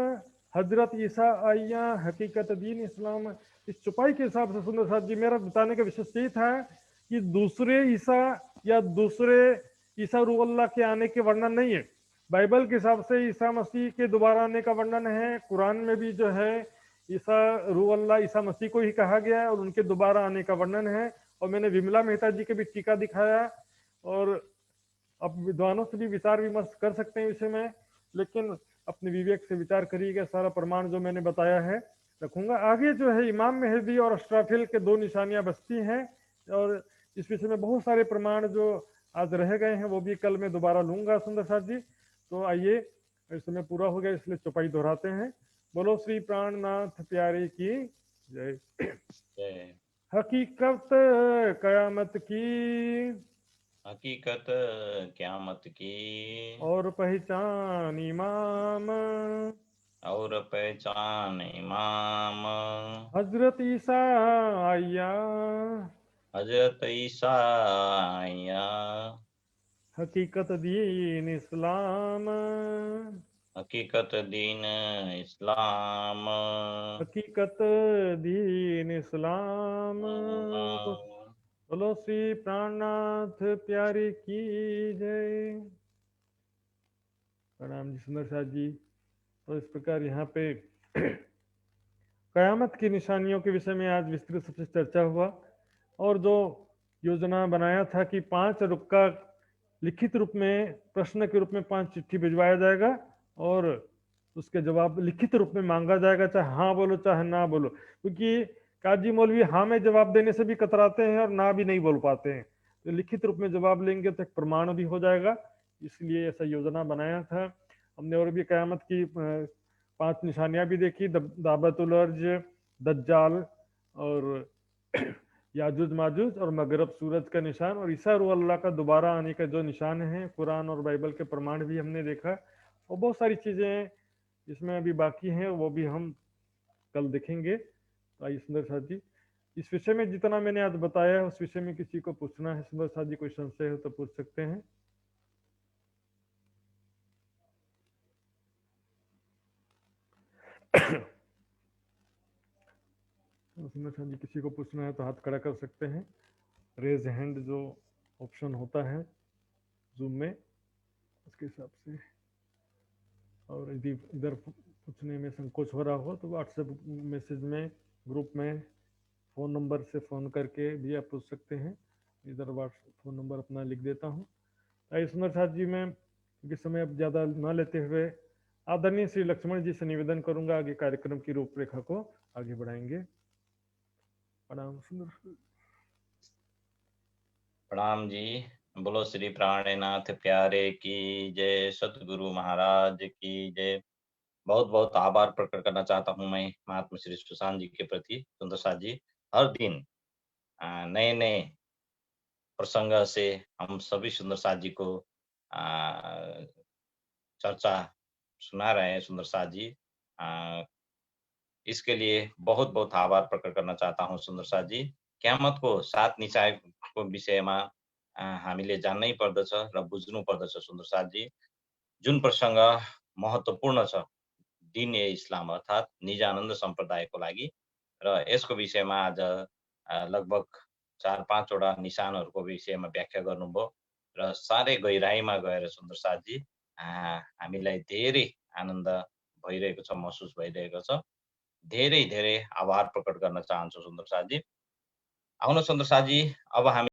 हजरत ईसा आइया हकीकत दीन इस्लाम। इस चुपाई के हिसाब से सुंदर साहब जी, मेरा बताने का विशेष यही था कि दूसरे ईसा या दूसरे ईसा रूह अल्लाह के आने के वर्णन नहीं है। बाइबल के हिसाब से ईसा मसीह के दोबारा आने का वर्णन है। कुरान में भी जो है ईसा रूह अल्लाह ईसा मसीह को ही कहा गया है, और उनके दोबारा आने का वर्णन है। और मैंने विमला मेहता जी के भी टीका दिखाया, और अब विद्वानों से भी विचार विमर्श कर सकते हैं विषय में, लेकिन अपने विवेक से विचार करिएगा। सारा प्रमाण जो मैंने बताया है रखूंगा। आगे जो है इमाम मेहदी और अशराफिल के दो निशानियां बचती हैं, और इस विषय में बहुत सारे प्रमाण जो आज रह गए हैं वो भी कल मैं दोबारा लूंगा सुंदर साथ जी। तो आइए, इस समय पूरा हो गया, इसलिए चौपाई दोहराते हैं। बोलो श्री प्राणनाथ प्यारे की जय। जय। हकीकत कयामत की हकीकत क़यामत की और पहचान इमाम और पहचान इमाम हजरत ईसा आया हजरत ईसा आया हकीकत दीन इस्लाम हकीकत दीन इस्लाम हकीकत दीन इस्लाम। तो बोलो श्री प्राणनाथ प्यारे की जय। प्रणाम जी सुंदर साथ जी। तो इस प्रकार यहाँ पे कयामत की निशानियों के विषय में आज विस्तृत रूप से चर्चा हुआ, और जो योजना बनाया था कि 5 रुक का लिखित रूप में प्रश्न के रूप में 5 चिट्ठी भिजवाया जाएगा, और उसके जवाब लिखित रूप में मांगा जाएगा, चाहे हाँ बोलो चाहे ना बोलो। क्योंकि काजी मौलवी हाँ में जवाब देने से भी कतराते हैं और ना भी नहीं बोल पाते हैं। तो लिखित रूप में जवाब लेंगे तो एक प्रमाण भी हो जाएगा, इसलिए ऐसा योजना बनाया था हमने। और भी कयामत की 5 निशानियां भी देखी, दाबतुल अर्ज, दज्जाल, और याजुज माजुज, और मगरब सूरज का निशान, और ईसा रूह अल्लाह का दोबारा आने का जो निशान है, कुरान और बाइबल के प्रमाण भी हमने देखा। और बहुत सारी चीजें इसमें अभी बाकी हैं, वो भी हम कल देखेंगे। तो आइए सुंदर साथ जी, इस विषय में जितना मैंने आज बताया है उस विषय में किसी को पूछना है सुंदर साथ जी, कोई संशय हो तो पूछ सकते हैं। सुंदर साथ जी किसी को पूछना है तो हाथ खड़ा कर सकते हैं, रेज हैंड जो ऑप्शन होता है जूम में उसके हिसाब से। और यदि इधर पूछने में संकोच हो रहा हो तो व्हाट्सएप मैसेज में ग्रुप में फ़ोन नंबर से फ़ोन करके भी आप पूछ सकते हैं। इधर व्हाट्सएप फ़ोन नंबर अपना लिख देता हूँ। आइए सुंदर साथ जी, मैं क्योंकि समय अब ज़्यादा ना लेते हुए आदरणीय श्री लक्ष्मण जी से निवेदन करूंगा, आगे कार्यक्रम की रूपरेखा को आगे बढ़ाएंगे। प्रणाम सुंदर। प्रणाम जी। बोलो श्री प्राणनाथ प्यारे की जय, सतगुरु महाराज की जय। बहुत बहुत आभार प्रकट करना चाहता हूँ मैं महात्मा श्री सुशांत जी के प्रति। सुंदर साथ जी हर दिन नए नए प्रसंग से हम सभी सुंदर साथ जी को चर्चा सुना रहे हैं। सुंदर साथ जी इसके लिए बहुत बहुत आभार प्रकट गर्न चाहता हूँ सुन्दर साथजी। क्यामतको 7 निचायको विषयमा हामीले जान्नै पर्दछ र बुझ्नु पर्दछ सुन्दर साथजी। जुन प्रसङ्ग महत्त्वपूर्ण छ दीन ए इस्लाम अर्थात् निजानन्द सम्प्रदायको लागि र यसको विषयमा आज लगभग 4-5 वटा निशानहरूको विषयमा व्याख्या गर्नुभयो र साह्रै गहिराइमा गएर सुन्दर साथजी हामीलाई धेरै आनन्द भइरहेको छ, महसुस भइरहेको छ। धेरै धेरै आभार प्रकट गर्न चाहन्छु सुन्दर साथजी। आउनुहोस् सुन्दर साथजी, अब हामी